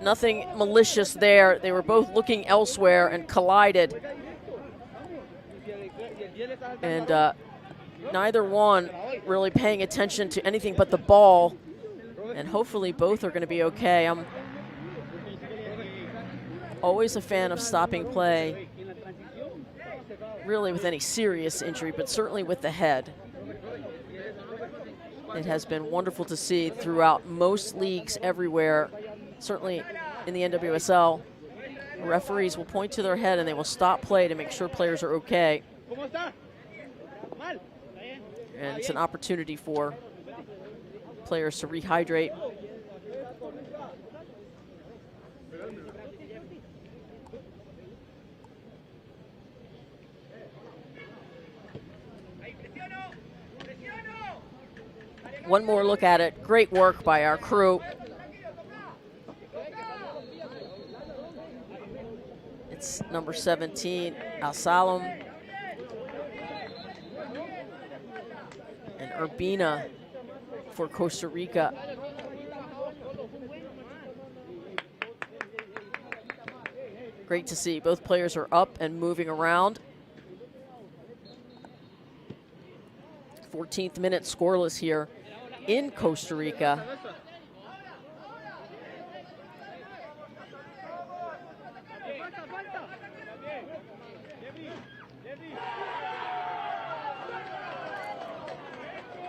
nothing malicious there. They were both looking elsewhere and collided. And neither one really paying attention to anything but the ball. And hopefully both are going to be okay. I'm always a fan of stopping play, really with any serious injury, but certainly with the head. It has been wonderful to see throughout most leagues everywhere, certainly in the NWSL. Referees will point to their head and they will stop play to make sure players are okay. And it's an opportunity for players to rehydrate. One more look at it. Great work by our crew. It's number 17, Al-Salam. And Urbina for Costa Rica. Great to see. Both players are up and moving around. 14th minute scoreless here in Costa Rica.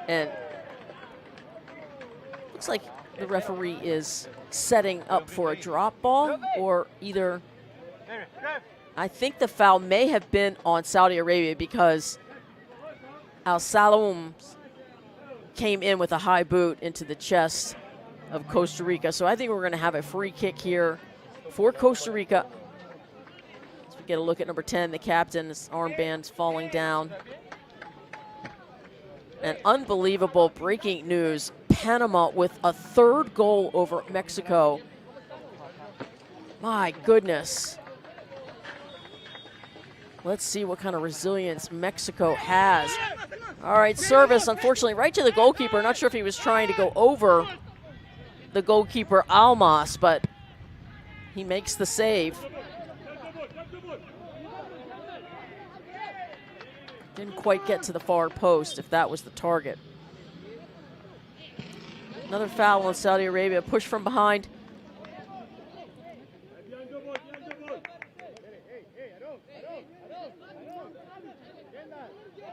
And looks like the referee is setting up for a drop ball, or either, I think the foul may have been on Saudi Arabia because Al-Salam came in with a high boot into the chest of Costa Rica. So I think we're going to have a free kick here for Costa Rica. As we get a look at number 10, the captain, his armband's falling down. And unbelievable breaking news, Panama with a third goal over Mexico. My goodness. Let's see what kind of resilience Mexico has. All right, service, unfortunately, right to the goalkeeper. Not sure if he was trying to go over the goalkeeper, Almas, but he makes the save. Didn't quite get to the far post, if that was the target. Another foul on Saudi Arabia, push from behind.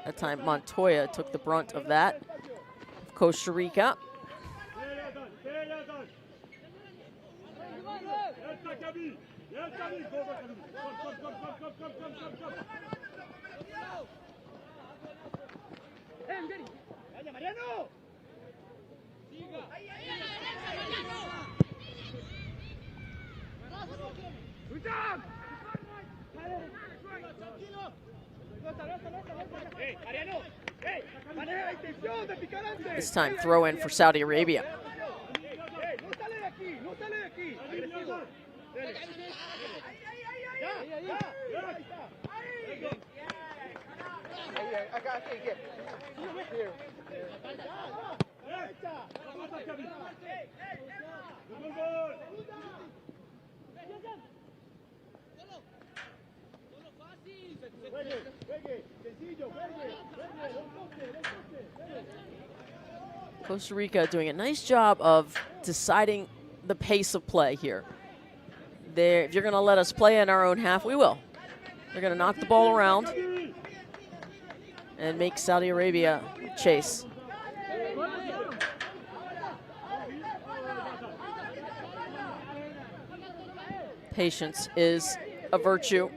That time Montoya took the brunt of that. Costa Rica. This time throw in for Saudi Arabia. Costa Rica doing a nice job of deciding the pace of play here. If you're going to let us play in our own half, we will. They're going to knock the ball around and make Saudi Arabia chase. Patience is a virtue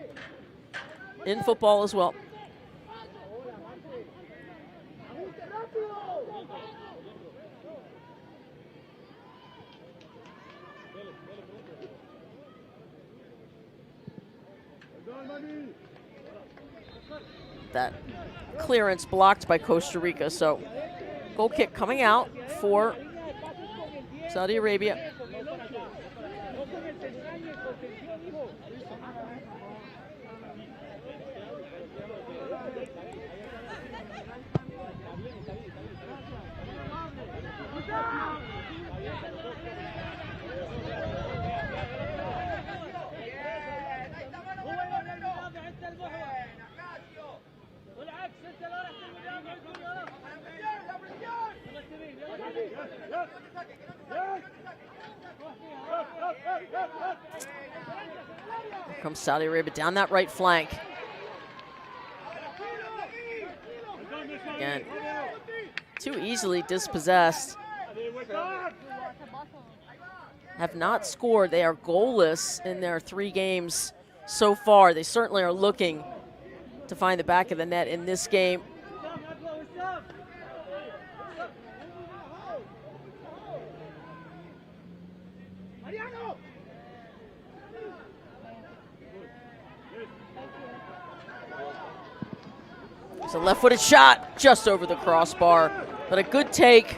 in football as well. That clearance blocked by Costa Rica, so goal kick coming out for Saudi Arabia. Here comes Saudi Arabia down that right flank. Again, too easily dispossessed. Have not scored. They are goalless in their 3 games so far. They certainly are looking to find the back of the net in this game. It's a left-footed shot just over the crossbar, but a good take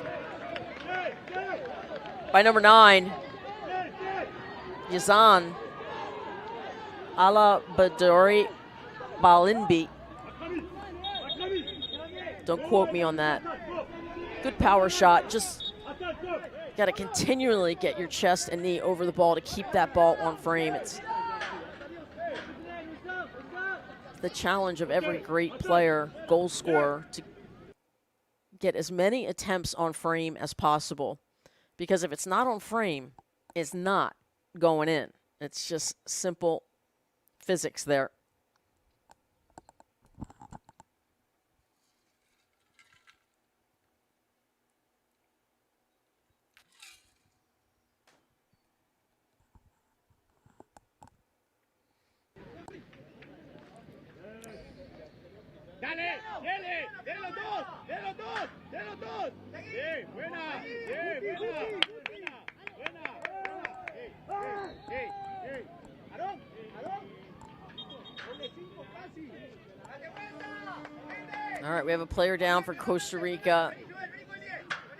by number 9, Yazan Alabadori Balinbi. Don't quote me on that. Good power shot. Just got to continually get your chest and knee over the ball to keep that ball on frame. It's the challenge of every great player, goal scorer, to get as many attempts on frame as possible. Because if it's not on frame, it's not going in. It's just simple physics there. Dale, dale, de los dos, de los dos, de los dos. Sí, buena, sí, buena, buena. Hey, hey, Aarón, Aarón. Ponle 5 casi. All right, we have a player down for Costa Rica.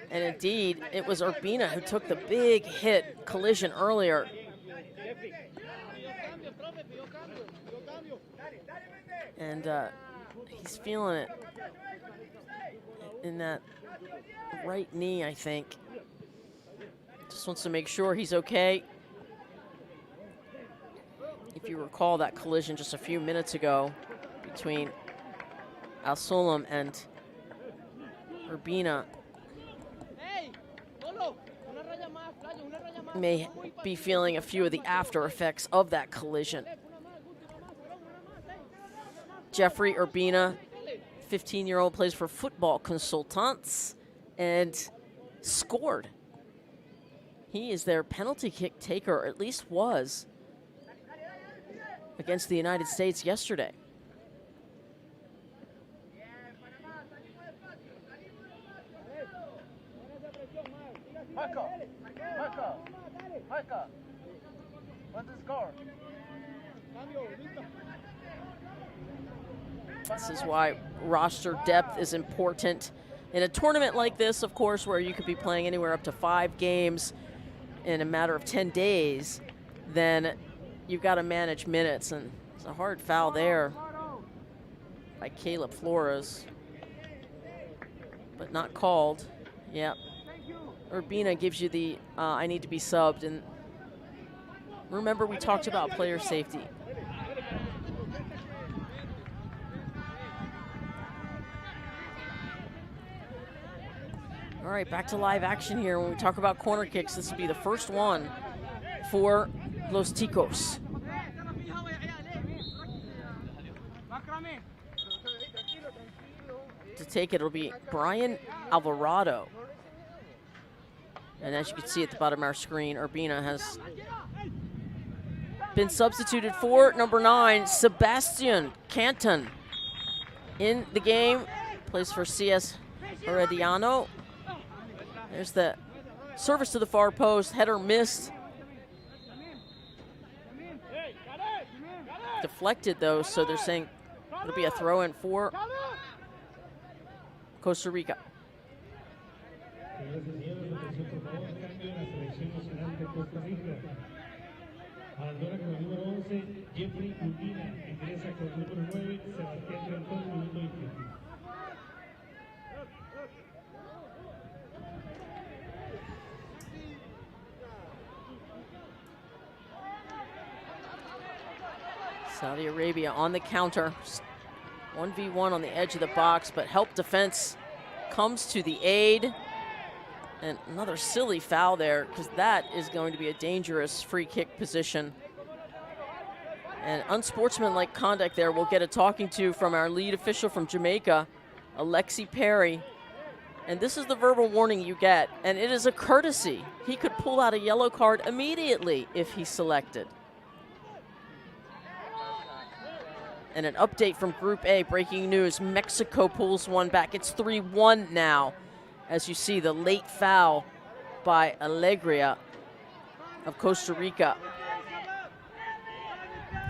And indeed, it was Urbina who took the big hit collision earlier. And he's feeling it in that right knee, I think. Just wants to make sure he's okay. If you recall that collision just a few minutes ago between Al-Sulam and Urbina, may be feeling a few of the after effects of that collision. Jeffrey Urbina, 15-year-old, plays for Football Consultants and scored. He is their penalty kick taker, or at least was, against the United States yesterday. What's the score? This is why roster depth is important. In a tournament like this, of course, where you could be playing anywhere up to 5 games in a matter of 10 days, then you've got to manage minutes. And it's a hard foul there by Caleb Flores, but not called. Yep. Urbina gives you the I need to be subbed. And remember, we talked about player safety. All right, back to live action here. When we talk about corner kicks, this will be the first one for Los Ticos. To take it, it'll be Brian Alvarado. And as you can see at the bottom of our screen, Urbina has been substituted for number 9, Sebastian Canton. In the game, plays for CS Herediano. There's the service to the far post, header missed. Deflected though, so they're saying it'll be a throw in for Costa Rica. Señoras y señores, atención por favor, cambio en la selección nacional de Costa Rica. Ahora con el número 11, Jeffrey Urbina, ingresa con el número 9, Sebastián Cantón, minuto 20. Saudi Arabia on the counter. 1v1 on the edge of the box, but help defense comes to the aid. And another silly foul there, because that is going to be a dangerous free kick position. And unsportsmanlike conduct there. We'll get a talking to from our lead official from Jamaica, Alexi Perry. And this is the verbal warning you get, and it is a courtesy. He could pull out a yellow card immediately if he selected. And an update from Group A, breaking news, Mexico pulls one back. It's 3-1 now, as you see the late foul by Alegria of Costa Rica.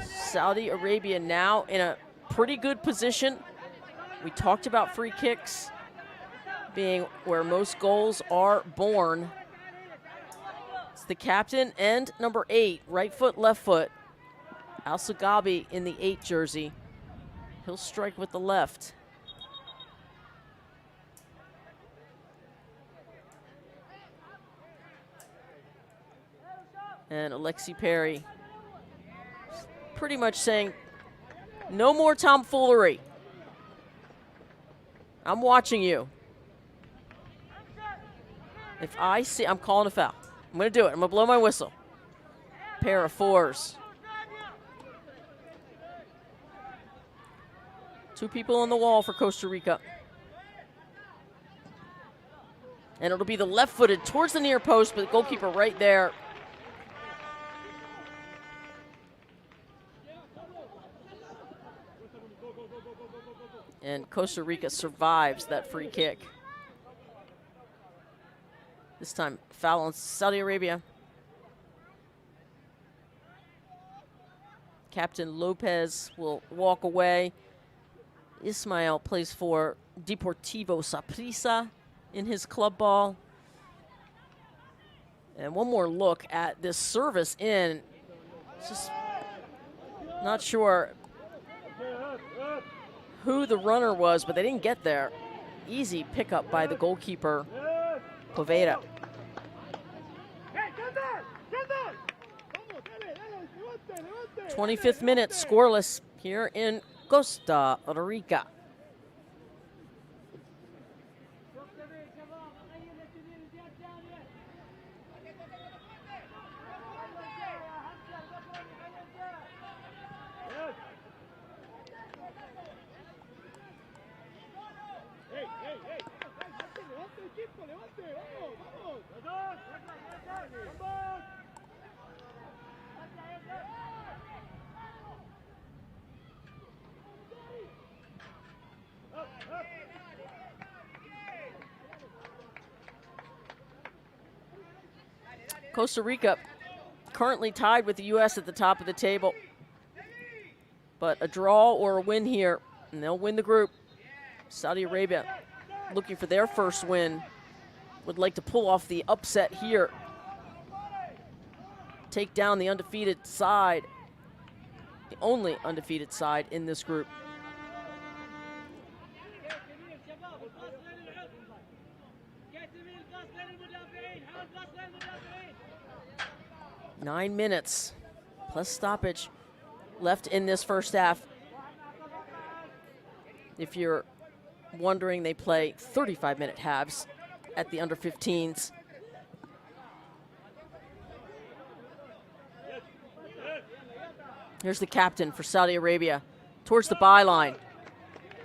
Saudi Arabia now in a pretty good position. We talked about free kicks being where most goals are born. It's the captain and number 8, right foot, left foot. Al-Sagabi in the 8 jersey. He'll strike with the left. And Alexi Perry pretty much saying, no more tomfoolery. I'm watching you. If I see, I'm calling a foul. I'm going to do it. I'm going to blow my whistle. Pair of 4s. 2 people on the wall for Costa Rica. And it'll be the left-footed towards the near post, but the goalkeeper right there. And Costa Rica survives that free kick. This time, foul on Saudi Arabia. Captain Lopez will walk away. Ismail plays for Deportivo Saprissa in his club ball. And one more look at this service in. Just not sure who the runner was, but they didn't get there. Easy pickup by the goalkeeper, Poveda. 25th minute, scoreless here in Costa Rica. Costa Rica currently tied with the U.S. at the top of the table. But a draw or a win here And they'll win the group. Saudi Arabia looking for their first win. Would like to pull off the upset here. Take down the undefeated side. The only undefeated side in this group. Nine minutes plus stoppage left in this first half. If you're wondering, they play 35-minute halves at the under-15s. Here's the captain for Saudi Arabia towards the byline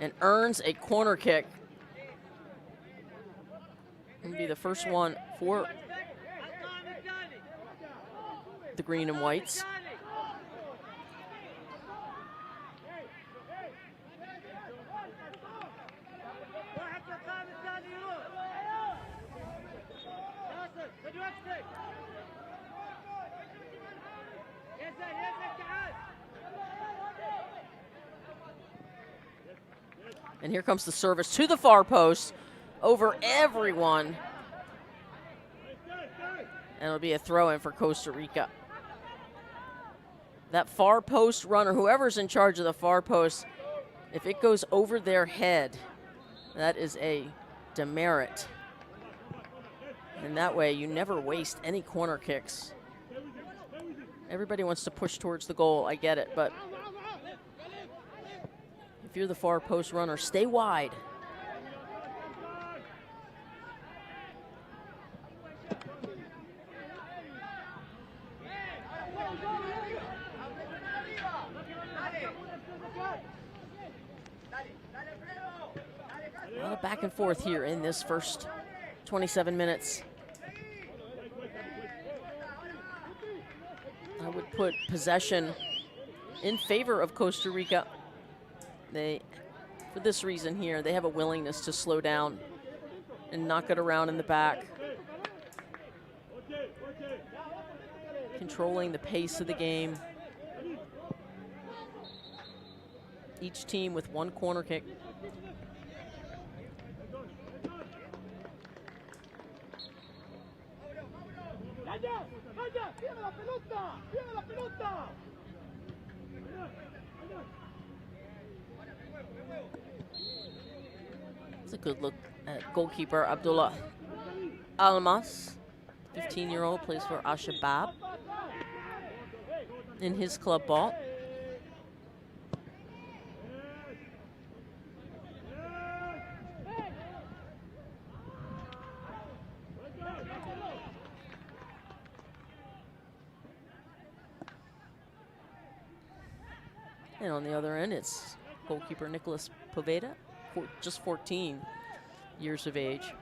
and earns a corner kick. It'll be the first one for the green and whites. And here comes the service to the far post over everyone. And it'll be a throw-in for Costa Rica. That far post runner, whoever's in charge of the far post, if it goes over their head, that is a demerit. And that way you never waste any corner kicks. Everybody wants to push towards the goal, I get it, but if you're the far post runner, stay wide. A lot of back and forth here in this first 27 minutes. I would put possession in favor of Costa Rica. They, for this reason here, they have a willingness to slow down and knock it around in the back. Controlling the pace of the game. Each team with one corner kick. It's a good look at goalkeeper Abdullah Almas, 15-year-old, plays for Al-Shabaab in his club ball. And on the other end, it's goalkeeper Nicolas Poveda, just 14 years of age.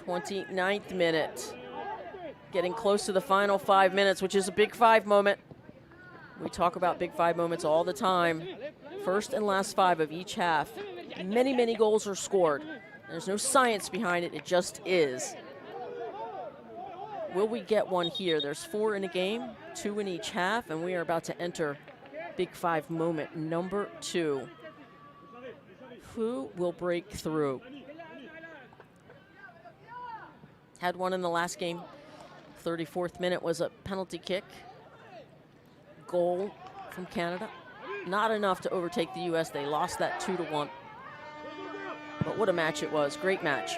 '29th minute. Getting close to the final 5 minutes, which is a big five moment. We talk about big five moments all the time. First and last five of each half. Many, many goals are scored. There's no science behind it, it just is. Will we get one here? There's 4 in a game, 2 in each half, and we are about to enter big five moment number 2. Who will break through? Had one in the last game. 34th minute was a penalty kick. Goal from Canada. Not enough to overtake the U.S. They lost that 2-1. But what a match it was. Great match.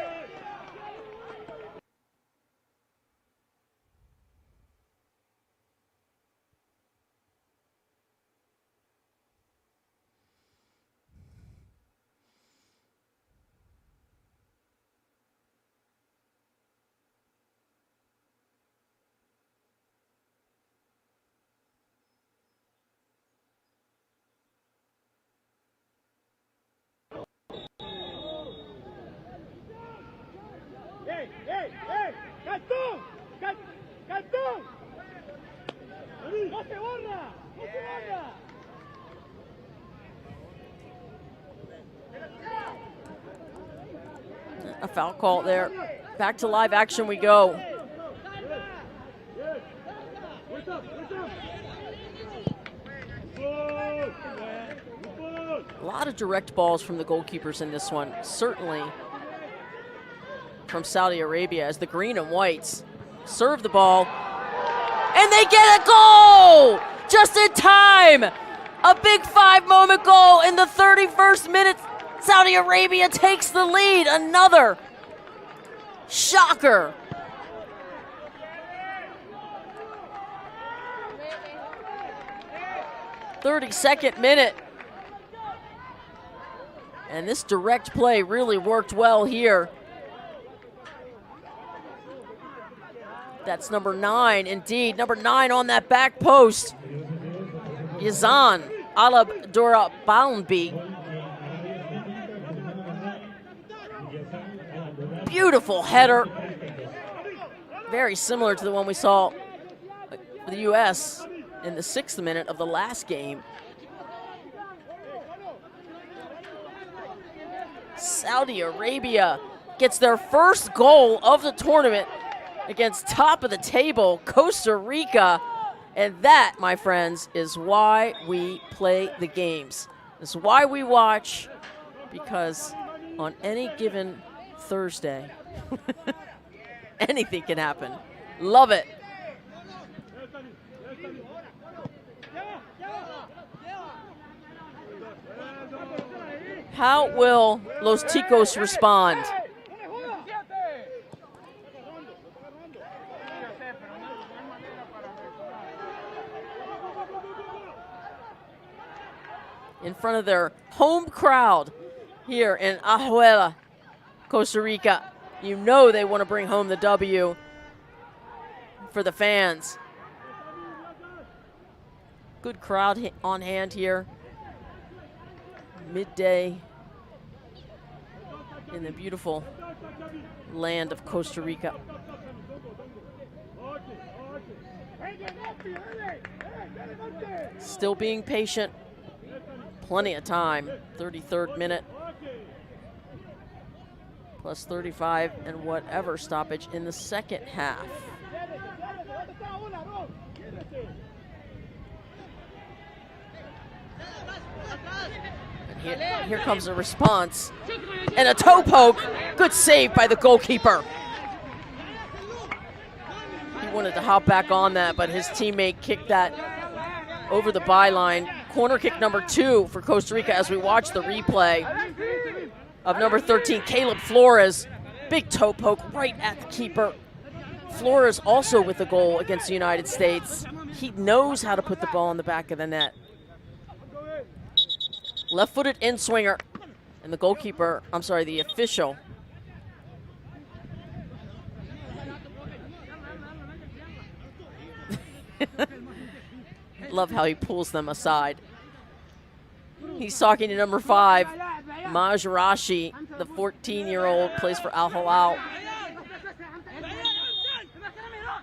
A foul call there. Back to live action we go. A lot of direct balls from the goalkeepers in this one, certainly from Saudi Arabia, as the green and whites serve the ball. And they get a goal! Just in time! A big 5-moment goal in the 31st minute. Saudi Arabia takes the lead. Another shocker. '32nd minute. And this direct play really worked well here. That's number 9, indeed. Number 9 on that back post. Yazan Alabdura Balnbi. Beautiful header. Very similar to the one we saw for the U.S. in the 6th minute of the last game. Saudi Arabia gets their first goal of the tournament against top of the table Costa Rica. And that, my friends, is why we play the games. This is why we watch, because on any given Thursday, anything can happen. Love it. How will Los Ticos respond? In front of their home crowd here in Alajuela, Costa Rica. You know they want to bring home the W for the fans. Good crowd on hand here. Midday in the beautiful land of Costa Rica. Still being patient. Plenty of time. 33rd minute. Plus 35 and whatever stoppage in the second half. And here comes a response. And a toe poke. Good save by the goalkeeper. He wanted to hop back on that, but his teammate kicked that over the byline. Corner kick number 2 for Costa Rica as we watch the replay of number 13, Caleb Flores. Big toe poke right at the keeper. Flores also with the goal against the United States. He knows how to put the ball in the back of the net. Left-footed in-swinger. And the goalkeeper, I'm sorry, the official. Love how he pulls them aside. He's talking to number 5, Majrashi, the 14-year-old, plays for Al Hilal.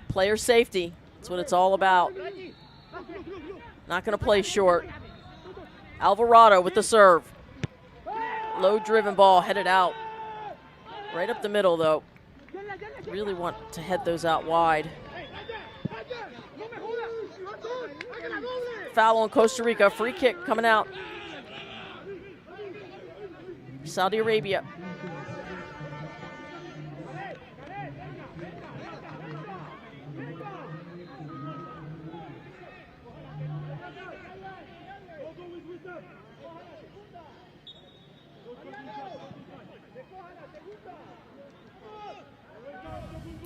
Player safety, that's what it's all about. Not gonna play short. Alvarado with the serve. Low driven ball headed out. Right up the middle though. Really want to head those out wide. Foul on Costa Rica, free kick coming out. Saudi Arabia.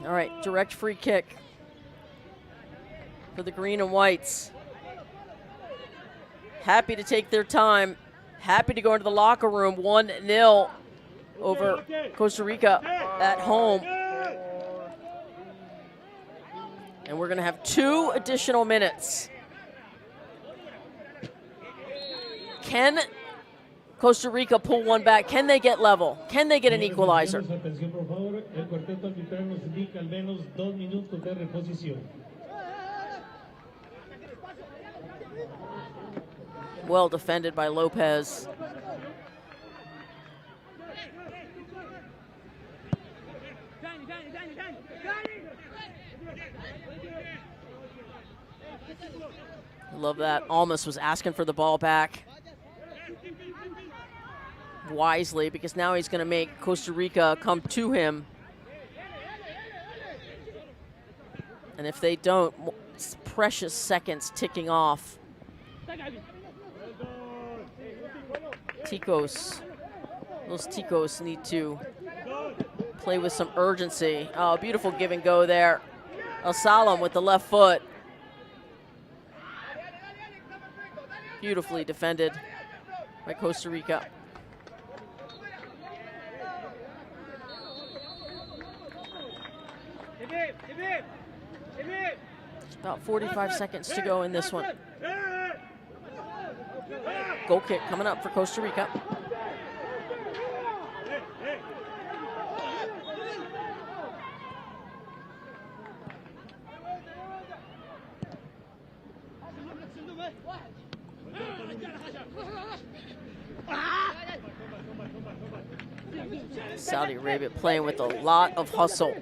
All right, direct free kick for the green and whites. Happy to take their time. Happy to go into the locker room. 1-0 over Costa Rica at home. And we're going to have 2 additional minutes. Can Costa Rica pull one back? Can they get level? Can they get an equalizer? Well defended by Lopez. I love that. Almas was asking for the ball back wisely because now he's going to make Costa Rica come to him. And if they don't, it's precious seconds ticking off. Ticos, those Ticos need to play with some urgency. Oh, beautiful give and go there. El Salam with the left foot. Beautifully defended by Costa Rica. About 45 seconds to go in this one. Goal kick coming up for Costa Rica. Saudi Arabia playing with a lot of hustle.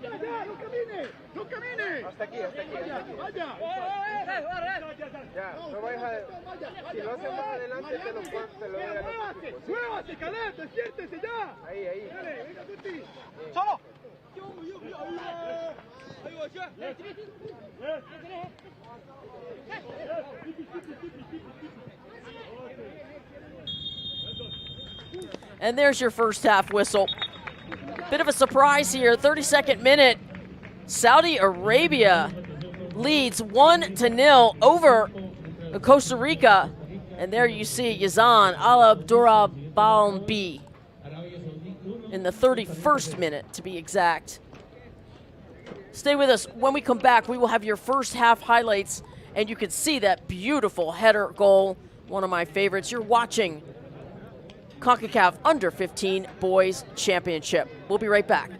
And there's your first half whistle. Bit of a surprise here, 32nd minute. Saudi Arabia leads 1-0 over Costa Rica. And there you see Yazan Al-Abdurabalbi in the 31st minute, to be exact. Stay with us. When we come back, we will have your first half highlights, and you can see that beautiful header goal, one of my favorites. You're watching Concacaf Under 15 Boys Championship. We'll be right back.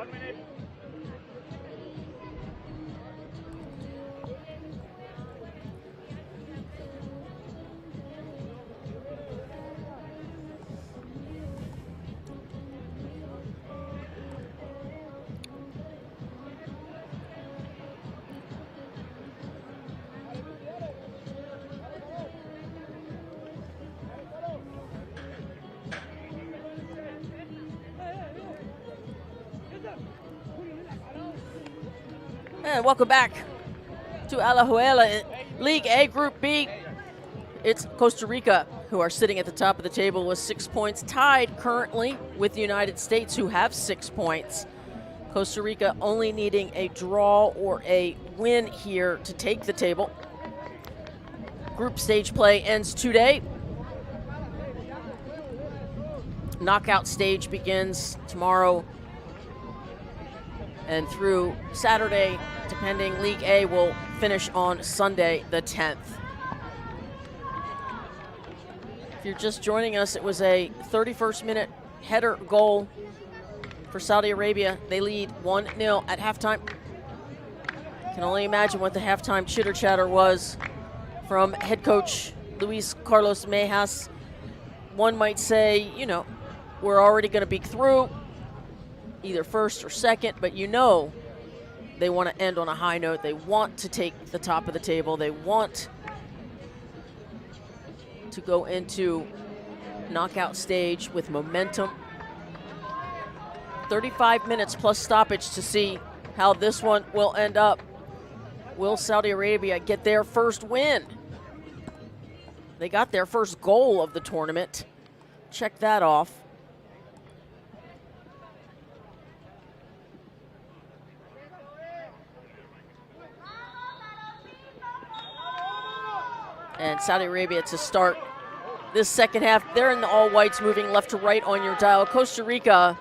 1 minute. And welcome back to Alajuela League A Group B. It's Costa Rica who are sitting at the top of the table with 6 points, tied currently with the United States, who have 6 points. Costa Rica only needing a draw or a win here to take the table. Group stage play ends today. Knockout stage begins tomorrow and through Saturday, depending. League A will finish on Sunday the 10th. If you're just joining us, it was a 31st minute header goal for Saudi Arabia. They lead 1-0 at halftime. Can only imagine what the halftime chitter chatter was from head coach Luis Carlos Mejas. One might say, you know, we're already going to be through, either first or second, but you know they want to end on a high note. They want to take the top of the table. They want to go into knockout stage with momentum. 35 minutes plus stoppage to see how this one will end up. Will Saudi Arabia get their first win? They got their first goal of the tournament. Check that off. And Saudi Arabia to start this second half. They're in the all whites, moving left to right on your dial. Costa Rica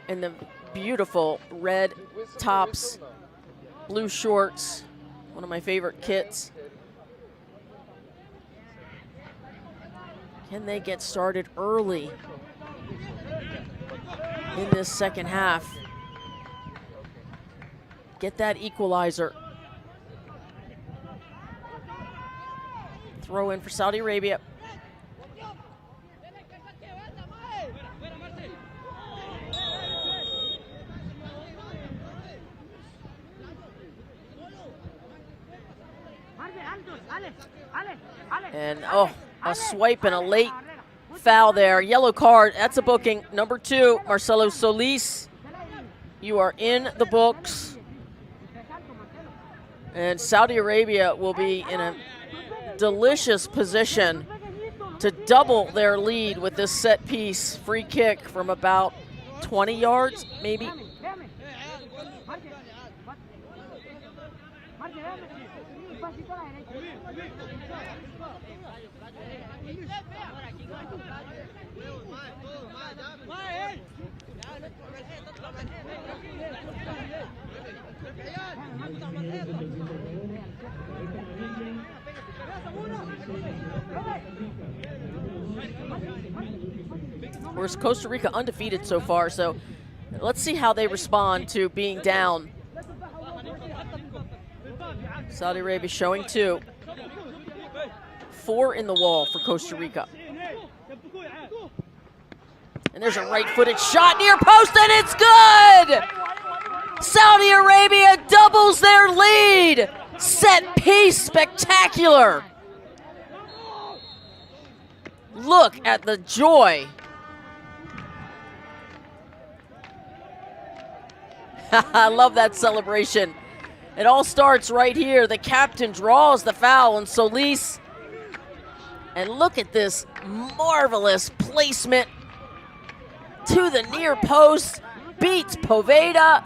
in the beautiful red tops, blue shorts, one of my favorite kits. Can they get started early in this second half? Get that equalizer. Throw in for Saudi Arabia. And a swipe and a late foul there. Yellow card, that's a booking. Number 2, Marcelo Solis. You are in the books. And Saudi Arabia will be in a delicious position to double their lead with this set piece free kick from about 20 yards, maybe. Whereas Costa Rica undefeated so far, so let's see how they respond to being down. Saudi Arabia showing 2. 4 in the wall for Costa Rica. And there's a right-footed shot near post, and it's good! Saudi Arabia doubles their lead. Set piece, spectacular. Look at the joy. I love that celebration. It all starts right here. The captain draws the foul on Solis. And look at this marvelous placement to the near post. Beats Poveda.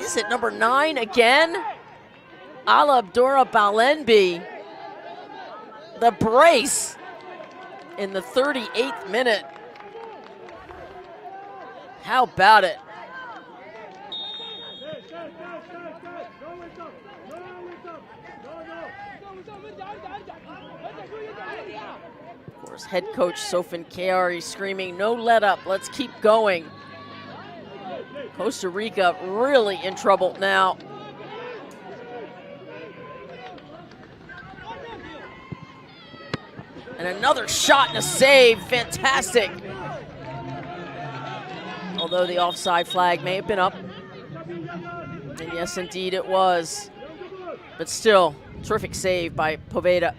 Is it number 9 again? Ala Abdurra Balenbi. The brace in the 38th minute. How about it? Of course, head coach Sofin Kayari screaming, no let up, let's keep going. Costa Rica really in trouble now. And another shot and a save, fantastic. Although the offside flag may have been up. And yes, indeed it was. But still, terrific save by Poveda.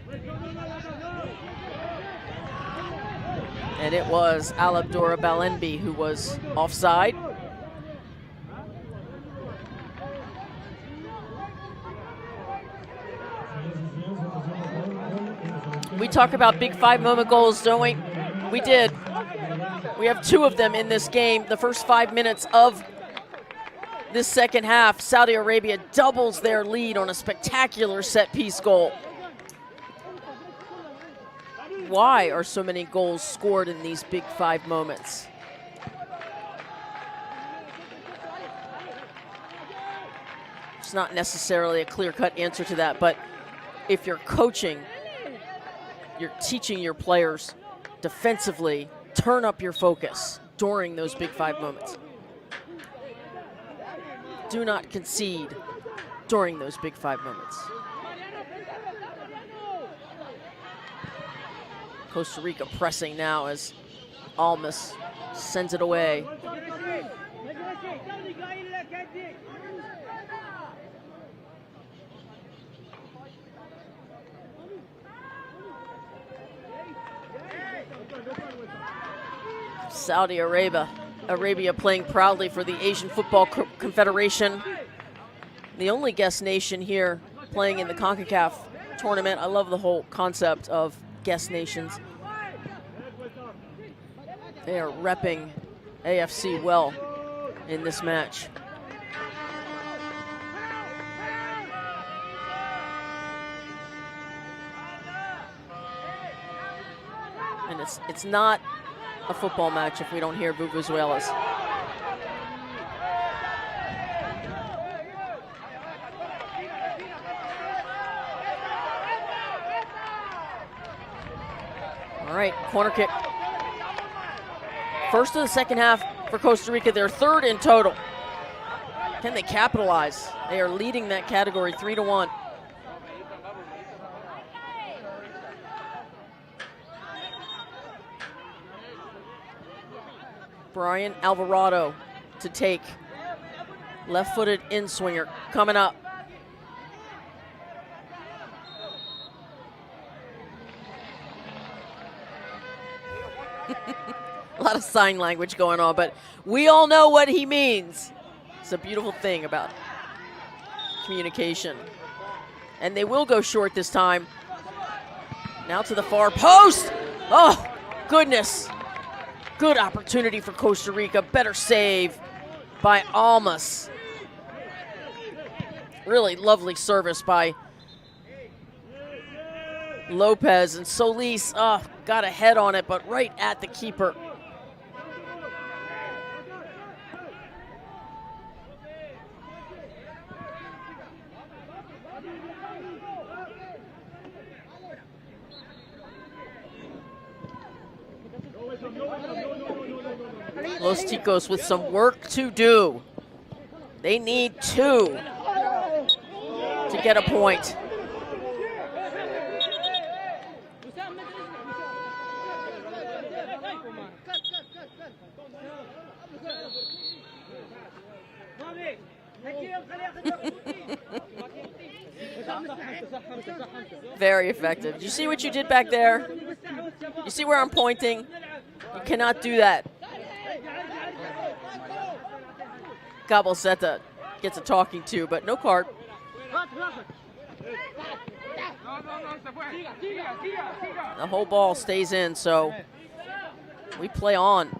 And it was Alabdora Balenbi who was offside. We talk about big 5 moment goals, don't we? We did. We have 2 of them in this game. The first 5 minutes of this second half, Saudi Arabia doubles their lead on a spectacular set piece goal. Why are so many goals scored in these big 5 moments? It's not necessarily a clear-cut answer to that, but if you're coaching, you're teaching your players defensively, turn up your focus during those big 5 moments. Do not concede during those big 5 moments. Costa Rica pressing now as Almas sends it away. Saudi Arabia playing proudly for the Asian Football Confederation. The only guest nation here playing in the Concacaf tournament. I love the whole concept of guest nations. They are repping AFC well in this match. And it's not a football match if we don't hear vuvuzelas. All right, corner kick. First of the second half for Costa Rica, their 3rd in total. Can they capitalize? They are leading that category 3-1. Brian Alvarado to take. Left-footed in-swinger coming up. A lot of sign language going on, but we all know what he means. It's a beautiful thing about communication. And they will go short this time. Now to the far post. Oh, goodness. Good opportunity for Costa Rica. Better save by Almas. Really lovely service by Lopez, and Solis got a head on it, but right at the keeper. Los Ticos with some work to do. They need 2 to get a point. Very effective. Did you see what you did back there? You see where I'm pointing? You cannot do that. Caboseta gets a talking to, but no card. The whole ball stays in, so we play on.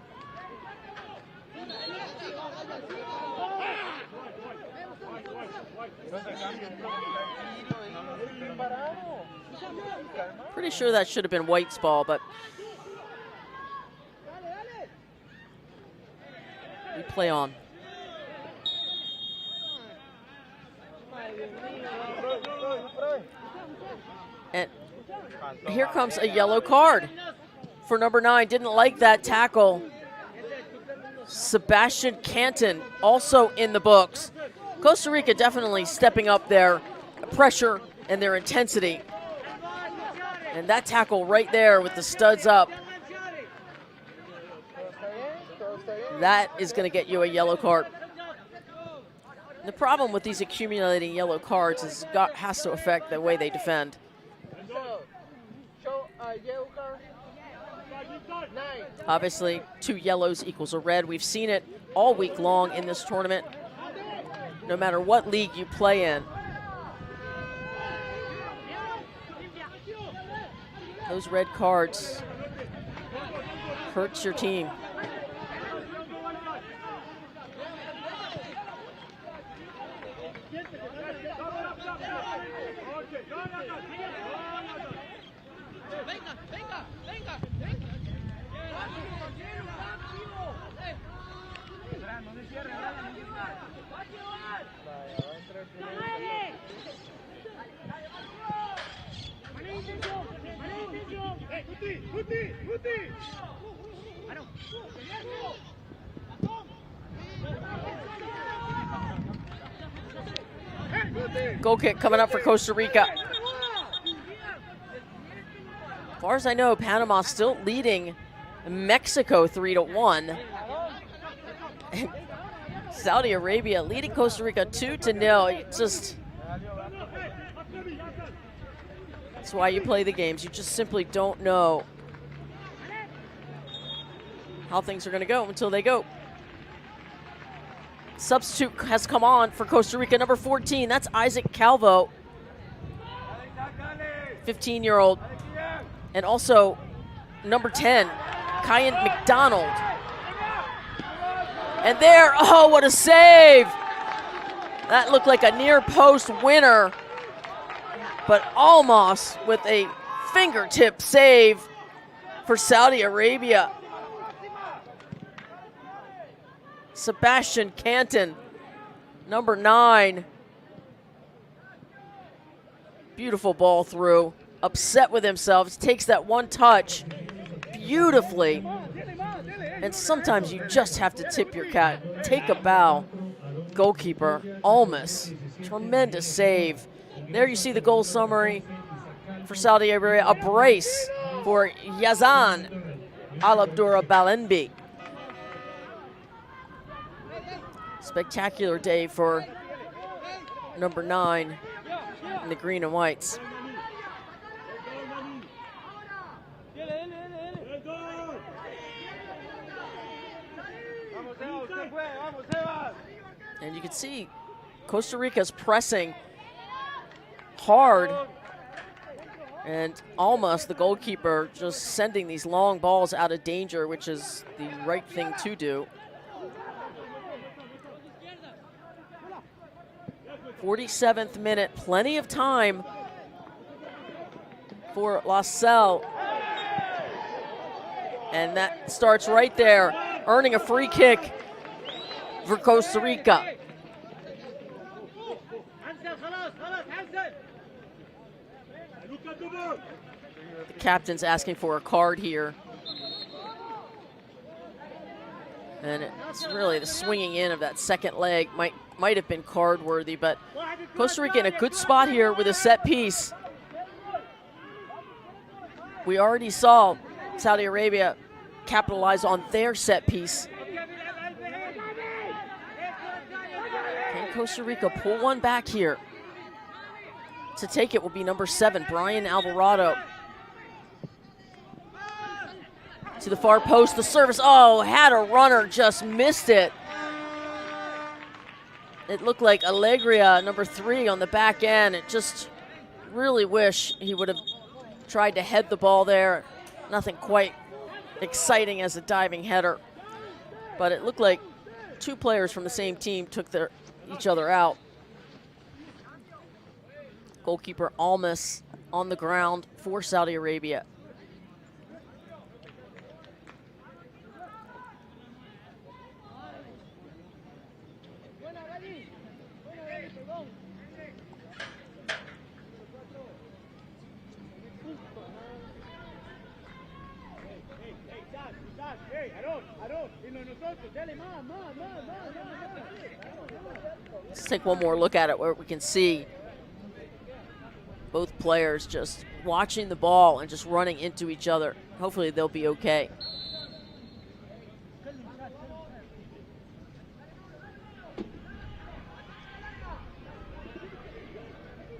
Pretty sure that should have been White's ball, but we play on. And here comes a yellow card for number 9. Didn't like that tackle Sebastian Canton also in the books. Costa Rica definitely stepping up their pressure and their intensity. And that tackle right there with the studs up, that is going to get you a yellow card. The problem with these accumulating yellow cards is it has to affect the way they defend. Obviously, 2 yellows equals a red. We've seen it all week long in this tournament, no matter what league you play in. Those red cards hurts your team. Goal kick coming up for Costa Rica. As far as I know, Panama still leading Mexico 3-1. And Saudi Arabia leading Costa Rica 2-0. That's why you play the games. You just simply don't know how things are going to go until they go. Substitute has come on for Costa Rica, number 14. That's Isaac Calvo, 15-year-old. And also number 10, Kyan McDonald. And there, oh, what a save. That looked like a near post winner, but almost with a fingertip save for Saudi Arabia. Sebastian Canton, number 9. Beautiful ball through. Upset with himself, takes that one touch beautifully. And sometimes you just have to tip your cap. Take a bow. Goalkeeper, Almas, tremendous save. There you see the goal summary for Saudi Arabia. A brace for Yazan Al-Abdurrah Balenbi. Spectacular day for number 9 in the green and whites. And you can see Costa Rica's pressing hard, and Almas, the goalkeeper, just sending these long balls out of danger, which is the right thing to do. 47th minute, plenty of time for La Salle. And that starts right there, earning a free kick for Costa Rica. The captain's asking for a card here. And it's really the swinging in of that second leg might have been card worthy, but Costa Rica in a good spot here with a set piece. We already saw Saudi Arabia capitalize on their set piece. Can Costa Rica pull one back here? To take it will be number 7, Brian Alvarado. To the far post, the service, oh, had a runner, just missed it. It looked like Alegria, number 3, on the back end. It just really wish he would have tried to head the ball there. Nothing quite exciting as a diving header. But it looked like 2 players from the same team took each other out. Goalkeeper Almas on the ground for Saudi Arabia. Hey, Aaron, no Let's take one more look at it where we can see both players just watching the ball and just running into each other. Hopefully they'll be okay.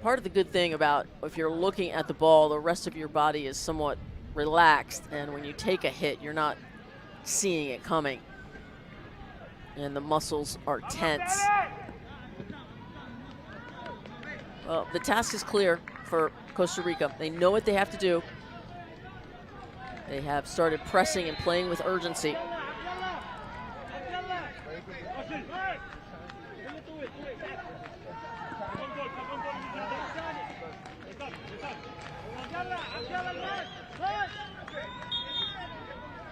Part of the good thing about if you're looking at the ball, the rest of your body is somewhat relaxed, and when you take a hit, you're not seeing it coming. And the muscles are tense. Well, the task is clear for Costa Rica. They know what they have to do. They have started pressing and playing with urgency.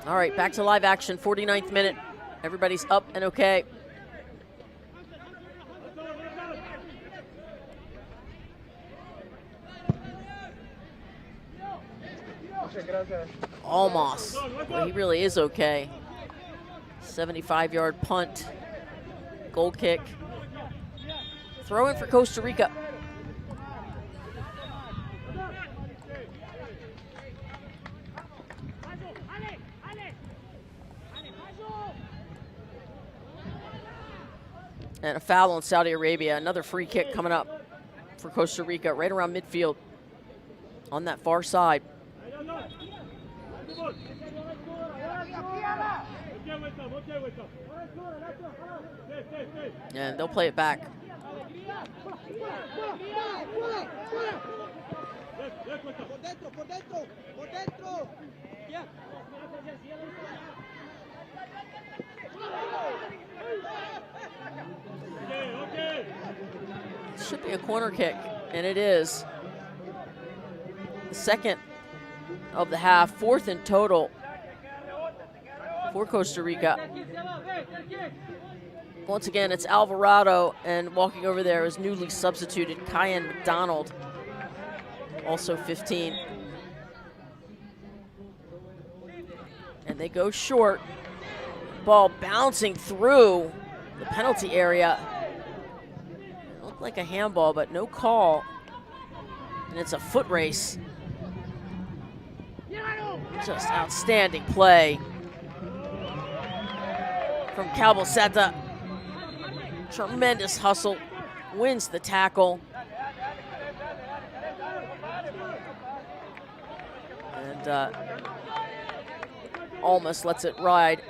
All right, back to live action, 49th minute. Everybody's up and okay. Almost. Well, he really is okay. 75-yard punt. Goal kick. Throw in for Costa Rica. And a foul on Saudi Arabia. Another free kick coming up for Costa Rica right around midfield on that far side. And they'll play it back. Should be a corner kick, and it is. The second of the half, fourth in total for Costa Rica. Once again, it's Alvarado, and walking over there is newly substituted Kyan McDonald, also 15. And they go short. Ball bouncing through the penalty area. It looked like a handball, but no call. And it's a foot race. Just outstanding play from Calbosetta. Tremendous hustle, wins the tackle. And almost lets it ride.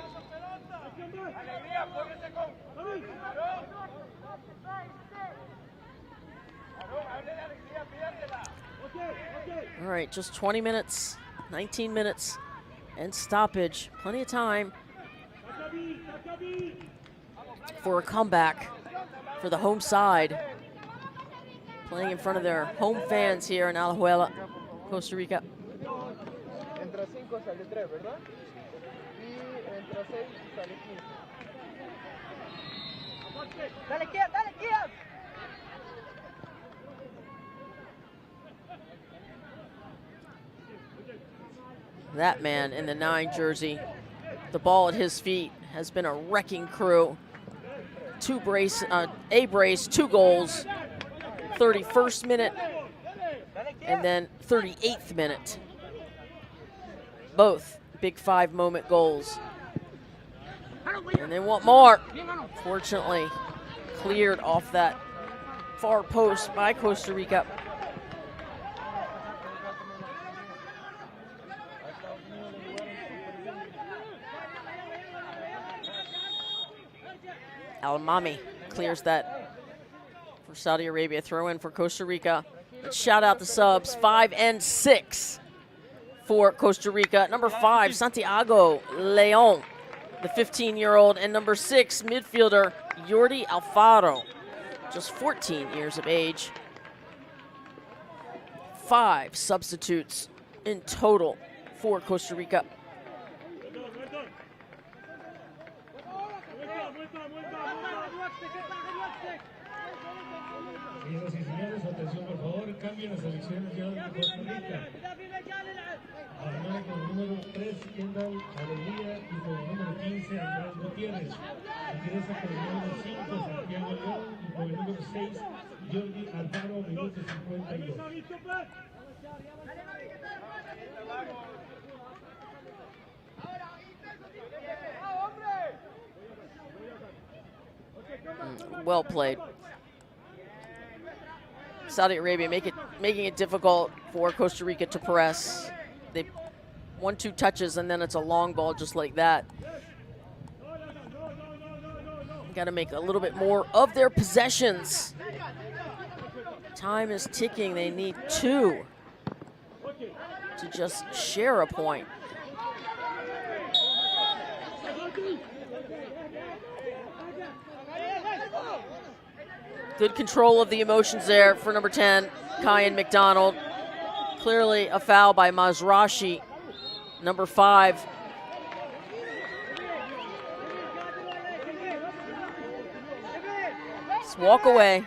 All right, just 20 minutes, 19 minutes, and stoppage. Plenty of time for a comeback for the home side. Playing in front of their home fans here in Alajuela, Costa Rica. That man in the 9 jersey, the ball at his feet, has been a wrecking crew. A brace, 2 goals, 31st minute, and then 38th minute. Both Big 5 moment goals. And they want more. Fortunately, cleared off that far post by Costa Rica. Al-Mami clears that for Saudi Arabia. Throw in for Costa Rica. Let's shout out the subs. 5 and 6 for Costa Rica. Number 5, Santiago Leon, the 15-year-old, and number 6, midfielder Jordi Alfaro, just 14 years of age. 5 substitutes in total for Costa Rica. Señoras y señores, su atención, por favor. Cambien la selección nacional de Costa Rica. Ahora con el número 3, Kendall Alegría, y con el número 15, Andrés Gutiérrez. Ingresa con el número 5, Santiago León, y con el número 6, Jordi Alfaro, minuto 52. Well played. Saudi Arabia making it difficult for Costa Rica to press. They 1-2 touches and then it's a long ball just like that. Got to make a little bit more of their possessions. Time is ticking. They need 2 to just share a point. Good control of the emotions there for number 10, Kyan McDonald. Clearly a foul by Mazrashi, number 5. Just walk away.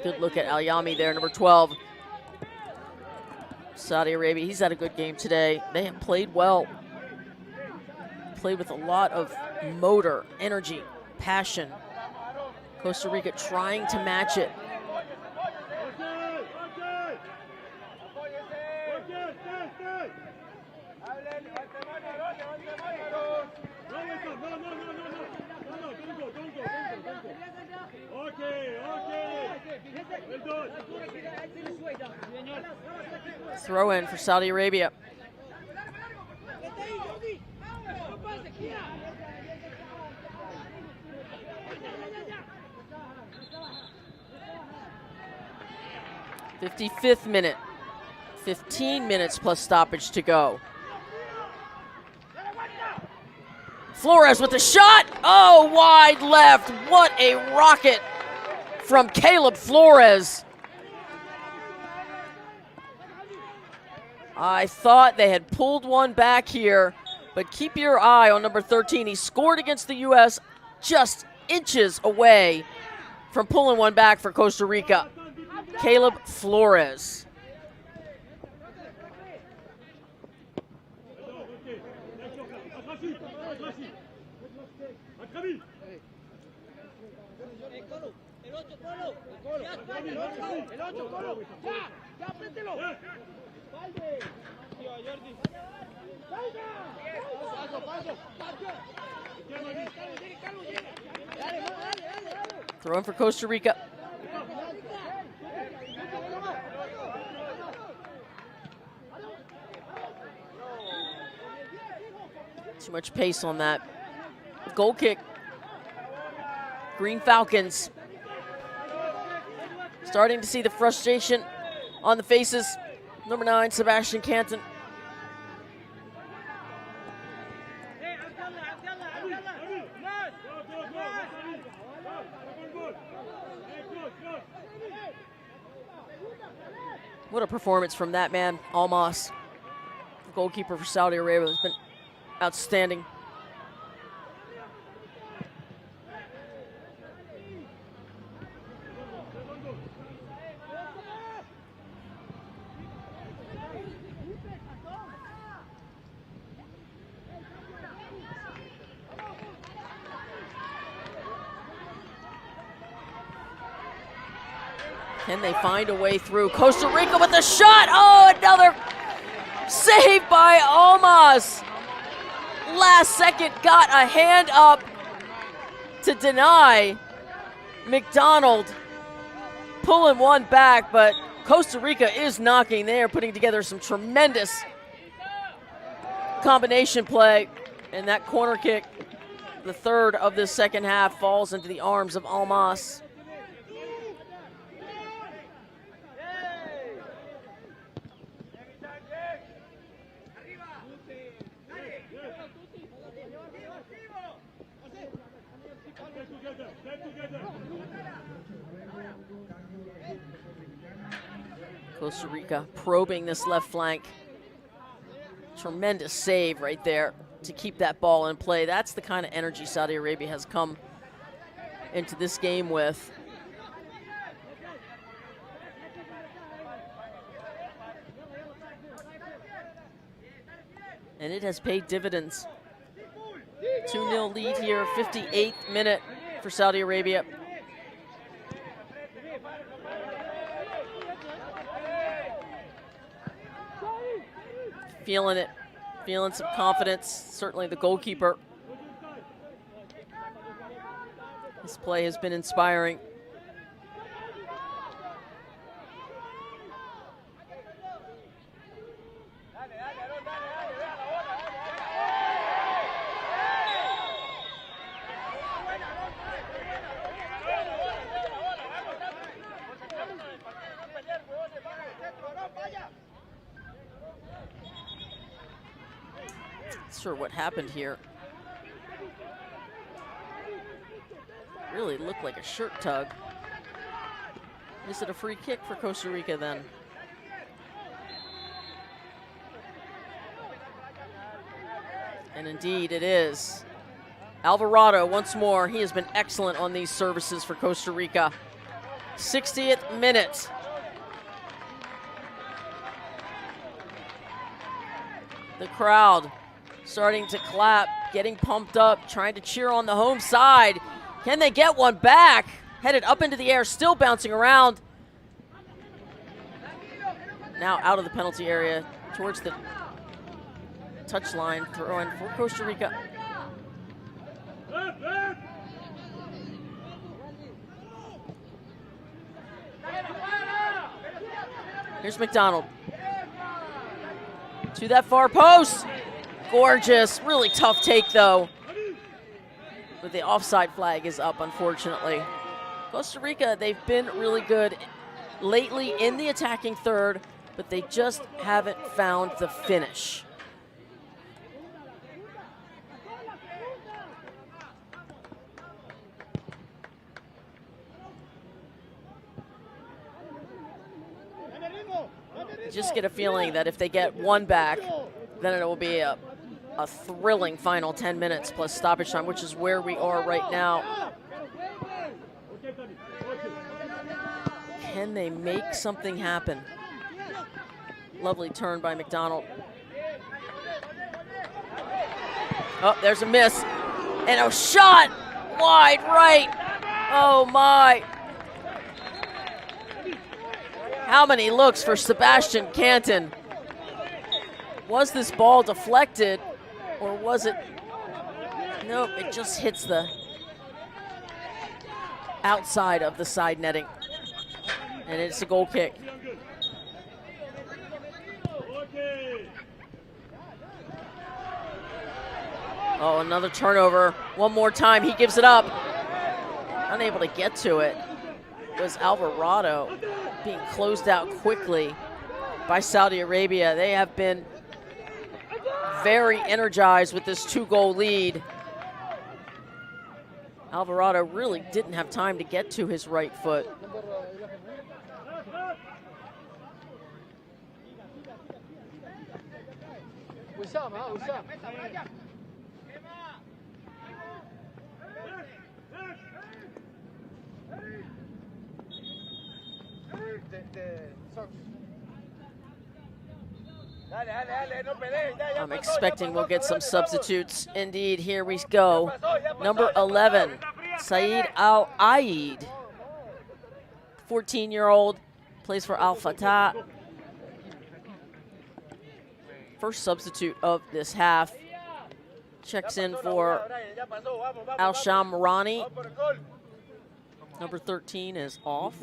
Good look at Al-Yami there, number 12. Saudi Arabia, he's had a good game today. They have played well. Played with a lot of motor, energy, passion. Costa Rica trying to match it. Throw in for Saudi Arabia. '55th minute. 15 minutes plus stoppage to go. Flores with the shot. Oh, wide left. What a rocket from Caleb Flores. I thought they had pulled one back here, but keep your eye on number 13. He scored against the U.S. just inches away from pulling one back for Costa Rica. Caleb Flores. Throw in for Costa Rica. Too much pace on that. Goal kick. Green Falcons. Starting to see the frustration on the faces. Number 9, Sebastian Canton. What a performance from that man, Almas. The goalkeeper for Saudi Arabia has been outstanding. Can they find a way through? Costa Rica with a shot. Oh, another save by Almas. Last second got a hand up to deny. McDonald pulling one back, but Costa Rica is knocking there, putting together some tremendous combination play. And that corner kick, the third of this second half, falls into the arms of Almas. Costa Rica probing this left flank. Tremendous save right there to keep that ball in play. That's the kind of energy Saudi Arabia has come into this game with. And it has paid dividends. 2-0 lead here, 58th minute for Saudi Arabia. Feeling it, feeling some confidence. Certainly the goalkeeper. His play has been inspiring. Not sure what happened here. Really looked like a shirt tug. Is it a free kick for Costa Rica then? And indeed it is. Alvarado once more. He has been excellent on these services for Costa Rica. 60th minute. The crowd starting to clap, getting pumped up, trying to cheer on the home side. Can they get one back? Headed up into the air, still bouncing around. Now out of the penalty area, towards the touchline, throw in for Costa Rica. Here's McDonald. To that far post. Gorgeous, really tough take though. But the offside flag is up, unfortunately. Costa Rica, they've been really good lately in the attacking third, but they just haven't found the finish. You just get a feeling that if they get one back, then it will be a thrilling final 10 minutes plus stoppage time, which is where we are right now. Can they make something happen? Lovely turn by McDonald. Oh, there's a miss. And a shot wide right. Oh my. How many looks for Sebastian Canton? Was this ball deflected? Or was it? Nope, it just hits the outside of the side netting. And it's a goal kick. Oh, another turnover. One more time, he gives it up. Unable to get to it was Alvarado, being closed out quickly by Saudi Arabia. They have been very energized with this 2-goal lead. Alvarado really didn't have time to get to his right foot. I'm expecting we'll get some substitutes. Indeed, here we go. Number 11, Saeed Al-Aid. 14-year-old, plays for Al-Fatah. First substitute of this half. Checks in for Al-Shamrani. Number 13 is off.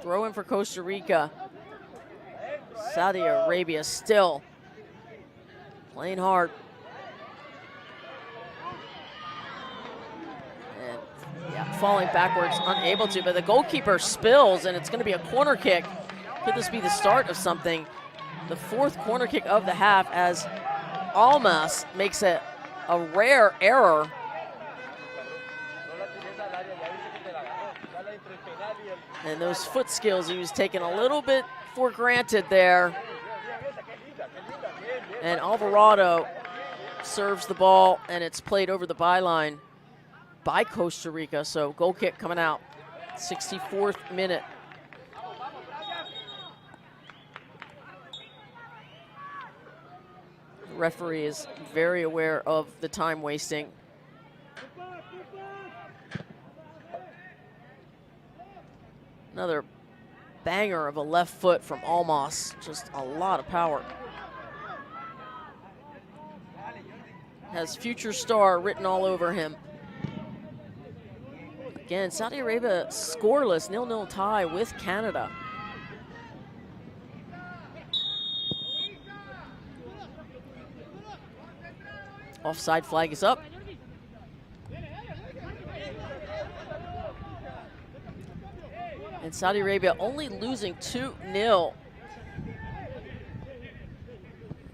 Throw in for Costa Rica. Saudi Arabia still playing hard. And yeah, falling backwards, unable to, but the goalkeeper spills, and it's going to be a corner kick. Could this be the start of something? The 4th corner kick of the half, as Almas makes a rare error. And those foot skills he was taking a little bit for granted there. And Alvarado serves the ball, and it's played over the byline by Costa Rica. So goal kick coming out, 64th minute. The referee is very aware of the time wasting. Another banger of a left foot from Almas, just a lot of power. Has future star written all over him. Again, Saudi Arabia scoreless, 0-0 tie with Canada. Offside flag is up. And Saudi Arabia only losing 2-0.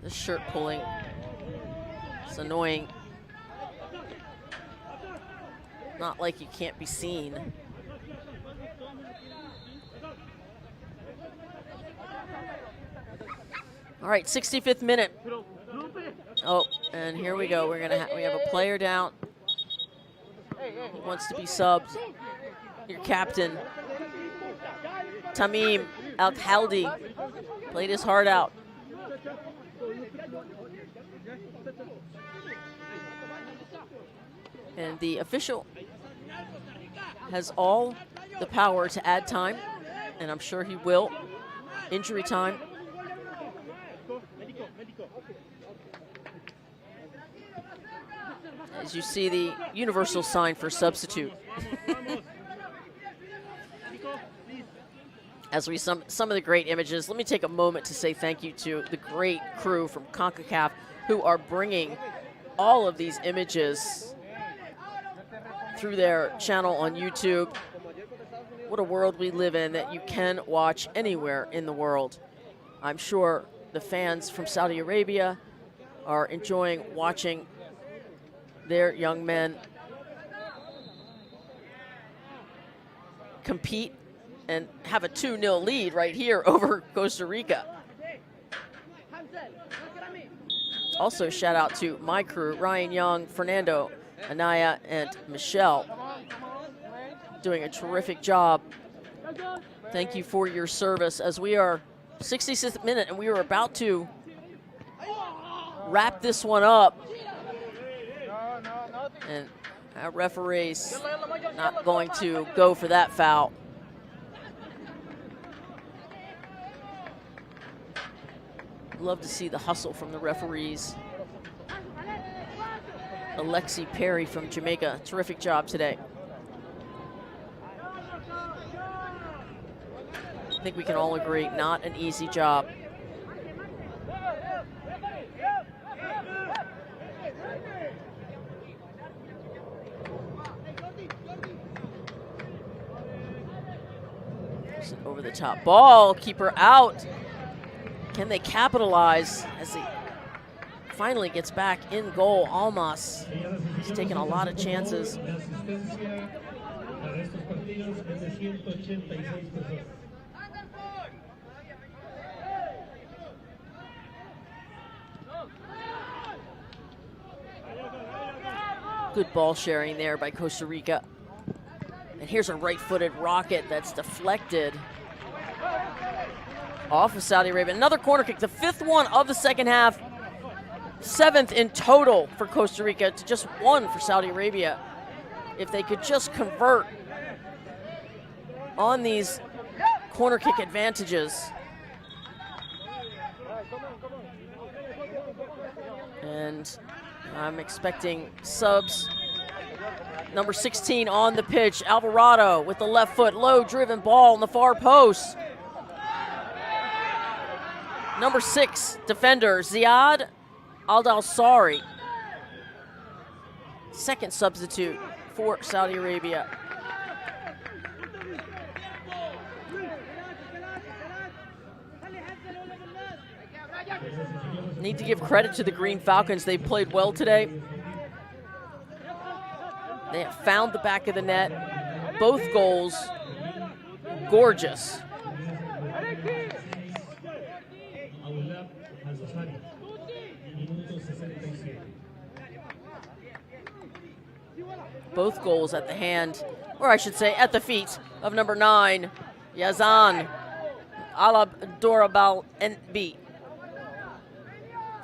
This shirt pulling. It's annoying. Not like you can't be seen. All right, 65th minute. Oh, and here we go. We have a player down. He wants to be subbed. Your captain, Tamim Al-Khaldi, played his heart out. And the official has all the power to add time, and I'm sure he will. Injury time. As you see the universal sign for substitute. As we some of the great images, let me take a moment to say thank you to the great crew from Concacaf who are bringing all of these images through their channel on YouTube. What a world we live in that you can watch anywhere in the world. I'm sure the fans from Saudi Arabia are enjoying watching their young men compete and have a 2-0 lead right here over Costa Rica. Also, shout out to my crew, Ryan Young, Fernando, Anaya, and Michelle, doing a terrific job. Thank you for your service as we are 66th minute and we are about to wrap this one up. And our referee's not going to go for that foul. Love to see the hustle from the referees. Alexi Perry from Jamaica, terrific job today. I think we can all agree, not an easy job. Over the top ball, keeper out. Can they capitalize as he finally gets back in goal? Almas, he's taking a lot of chances. Good ball sharing there by Costa Rica. And here's a right-footed rocket that's deflected off of Saudi Arabia. Another corner kick, the 5th one of the second half. 7th in total for Costa Rica to just 1 for Saudi Arabia. If they could just convert on these corner kick advantages. And I'm expecting subs. Number 16 on the pitch, Alvarado with the left foot, low driven ball in the far post. Number 6 defender, Ziad Al-Dawsari. Second substitute for Saudi Arabia. Need to give credit to the Green Falcons. They played well today. They have found the back of the net. Both goals, gorgeous. Both goals at the hand, or I should say at the feet of number 9, Yazan Al-Dorabal NB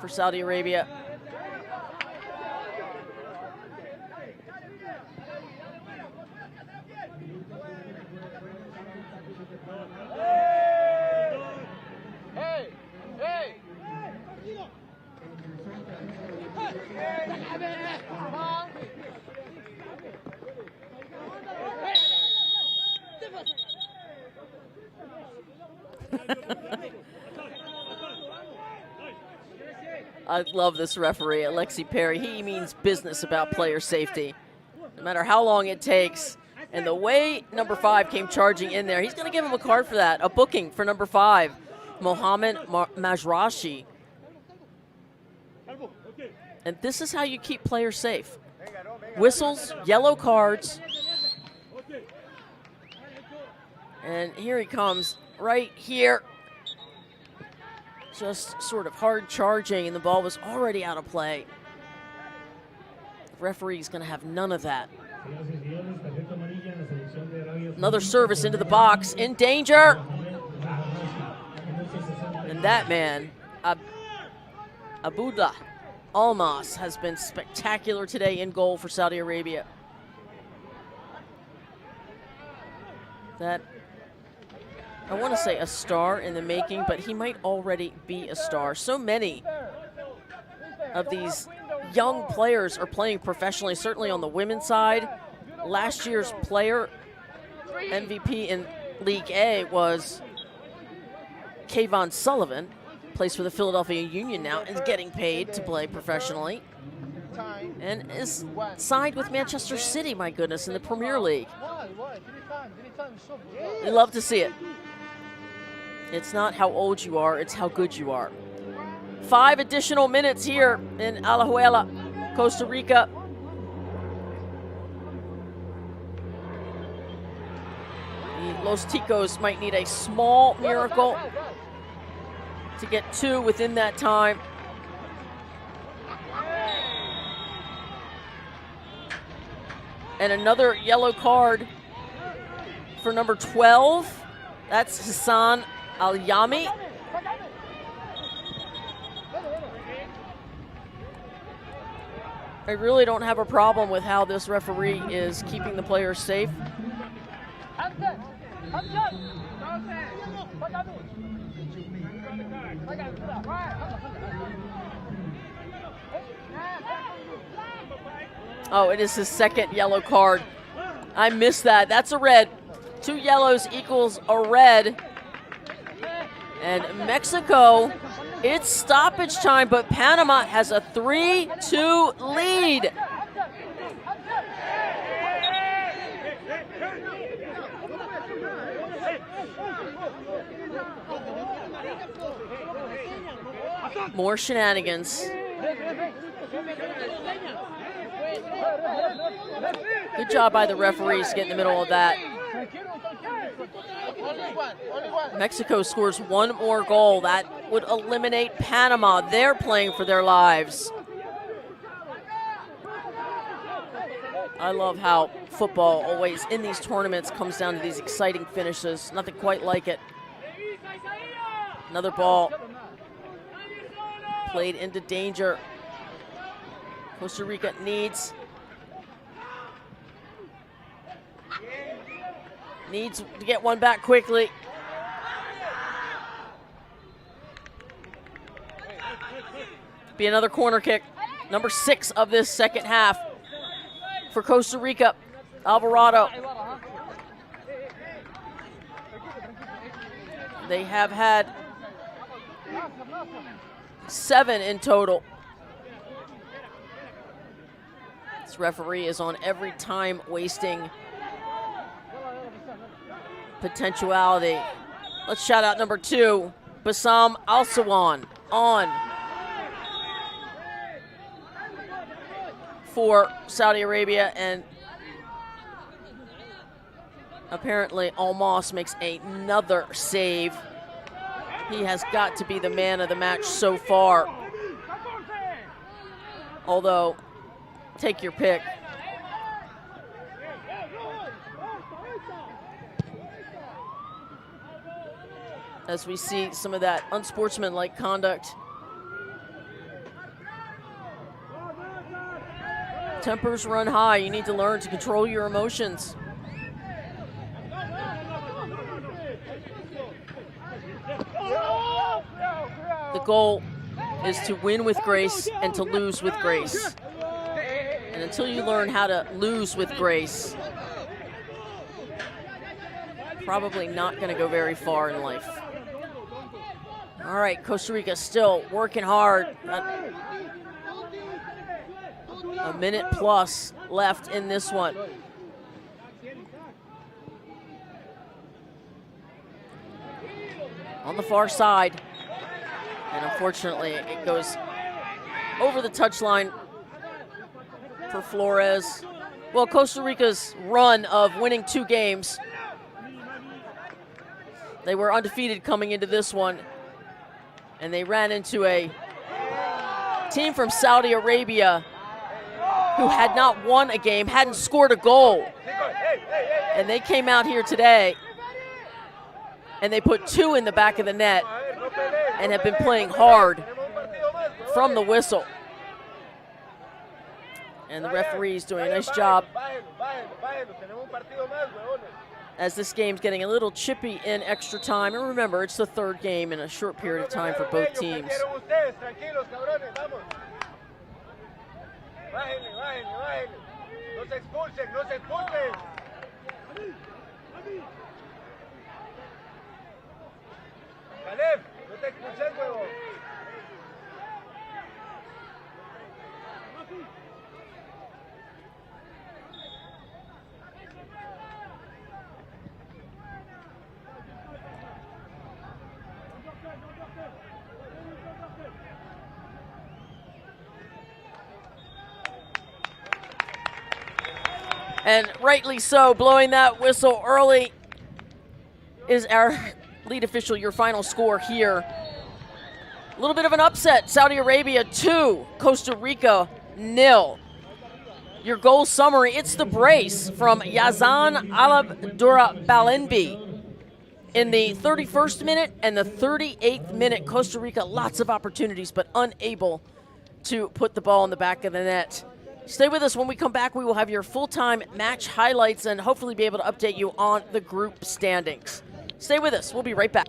for Saudi Arabia. I love this referee, Alexi Perry. He means business about player safety. No matter how long it takes. And the way number 5 came charging in there, he's going to give him a card for that, a booking for number 5, Mohamed Majrashi. And this is how you keep players safe. Whistles, yellow cards. And here he comes, right here. Just sort of hard charging, and the ball was already out of play. The referee's going to have none of that. Another service into the box, in danger. And that man, Abuda Almas, has been spectacular today in goal for Saudi Arabia. That, I want to say a star in the making, but he might already be a star. So many of these young players are playing professionally, certainly on the women's side. Last year's player MVP in League A was Kayvon Sullivan, plays for the Philadelphia Union now, and is getting paid to play professionally. And is signed with Manchester City, my goodness, in the Premier League. We love to see it. It's not how old you are, it's how good you are. 5 additional minutes here in Alajuela, Costa Rica. The Los Ticos might need a small miracle to get 2 within that time. And another yellow card for number 12. That's Hassan Al-Yami. I really don't have a problem with how this referee is keeping the players safe. Oh, it is his second yellow card. I missed that. That's a red. 2 yellows equals a red. And Mexico, it's stoppage time, but Panama has a 3-2 lead. More shenanigans. Good job by the referees to get in the middle of that. Mexico scores 1 more goal. That would eliminate Panama. They're playing for their lives. I love how football always in these tournaments comes down to these exciting finishes. Nothing quite like it. Another ball played into danger. Costa Rica needs to get one back quickly. Be another corner kick. Number 6 of this second half for Costa Rica. Alvarado. They have had 7 in total. This referee is on every time wasting potentiality. Let's shout out number 2, Bassam Al-Sawan on. for Saudi Arabia, and apparently Almas makes another save. He has got to be the man of the match so far. Although, take your pick. As we see some of that unsportsmanlike conduct. Tempers run high. You need to learn to control your emotions. The goal is to win with grace and to lose with grace. And until you learn how to lose with grace, probably not going to go very far in life. All right, Costa Rica still working hard. A minute plus left in this one. On the far side. And unfortunately, it goes over the touchline for Flores. Well, Costa Rica's run of winning 2 games, they were undefeated coming into this one, and they ran into a team from Saudi Arabia who had not won a game, hadn't scored a goal. And they came out here today, and they put 2 in the back of the net and have been playing hard from the whistle. And the referee's doing a nice job as this game's getting a little chippy in extra time. And remember, it's the 3rd game in a short period of time for both teams. And rightly so, blowing that whistle early is our lead official. Your final score here. A little bit of an upset. Saudi Arabia 2, Costa Rica 0. Your goal summary, it's the brace from Yazan Alabdura-Balenbi in the 31st minute and the 38th minute. Costa Rica, lots of opportunities, but unable to put the ball in the back of the net. Stay with us. When we come back, we will have your full-time match highlights and hopefully be able to update you on the group standings. Stay with us. We'll be right back.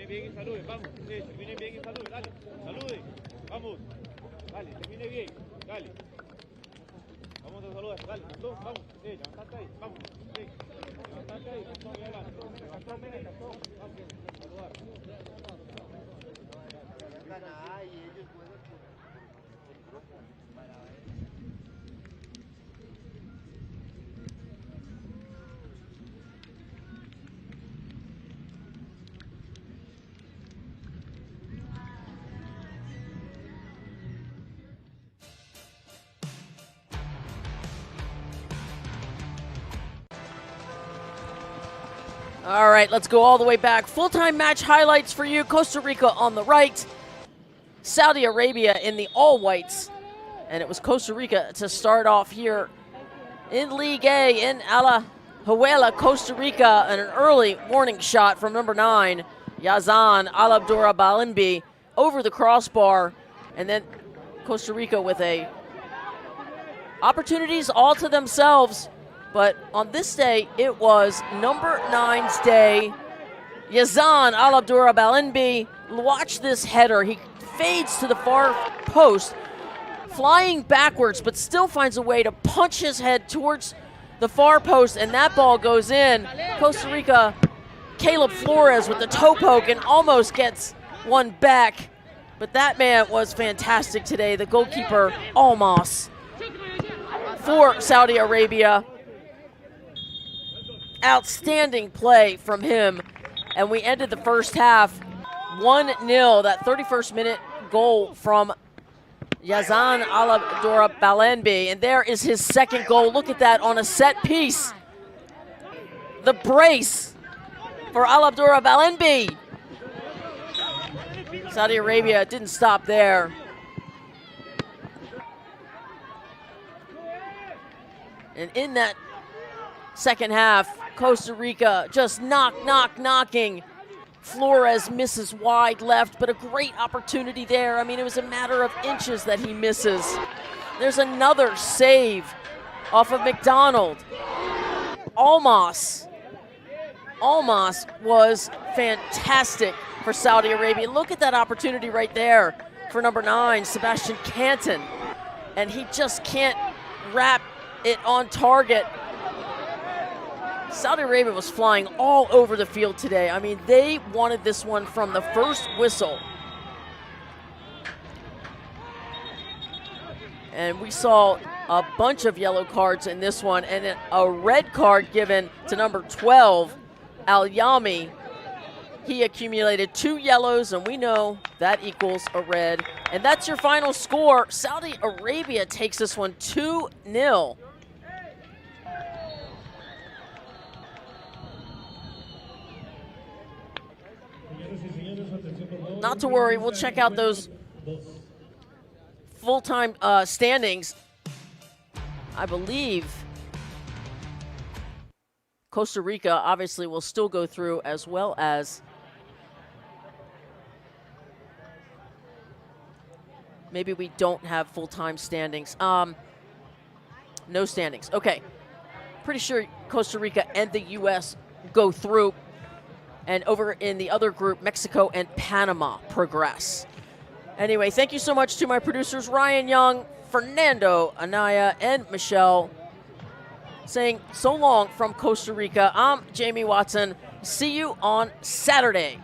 Bien y salude, vamos, termine bien y salude, dale, salude, vamos, dale, termine bien, dale, vamos a saludar, dale, vamos, levantate ahí, vamos, levantate ahí, vamos, adelante, vamos, saludar. All right, let's go all the way back. Full-time match highlights for you. Costa Rica on the right, Saudi Arabia in the all-whites. And it was Costa Rica to start off here in League A in Alajuela, Costa Rica, and an early warning shot from number 9, Yazan Alabdura-Balenbi, over the crossbar. And then Costa Rica with opportunities all to themselves. But on this day, it was number 9's day. Yazan Alabdura-Balenbi, watch this header. He fades to the far post, flying backwards, but still finds a way to punch his head towards the far post, and that ball goes in. Costa Rica, Caleb Flores with the toe poke and almost gets one back. But that man was fantastic today, the goalkeeper, Almas, for Saudi Arabia. Outstanding play from him. And we ended the first half 1-0, that 31st minute goal from Yazan Alabdora Balenbi. And there is his second goal. Look at that on a set piece. The brace for Alabdora Balenbi. Saudi Arabia didn't stop there. And in that second half, Costa Rica just knocking. Flores misses wide left, but a great opportunity there. I mean, it was a matter of inches that he misses. There's another save off of McDonald. Almas was fantastic for Saudi Arabia. Look at that opportunity right there for number 9, Sebastian Canton. And he just can't wrap it on target. Saudi Arabia was flying all over the field today. I mean, they wanted this one from the first whistle. And we saw a bunch of yellow cards in this one, and a red card given to number 12, Al-Yami. He accumulated 2 yellows, and we know that equals a red. And that's your final score. Saudi Arabia takes this one 2-0. Not to worry, we'll check out those full-time standings. I believe Costa Rica obviously will still go through, as well as maybe we don't have full-time standings. No standings. Okay. Pretty sure Costa Rica and the U.S. go through. And over in the other group, Mexico and Panama progress. Anyway, thank you so much to my producers, Ryan Young, Fernando Anaya, and Michelle, saying so long from Costa Rica. I'm Jamie Watson. See you on Saturday.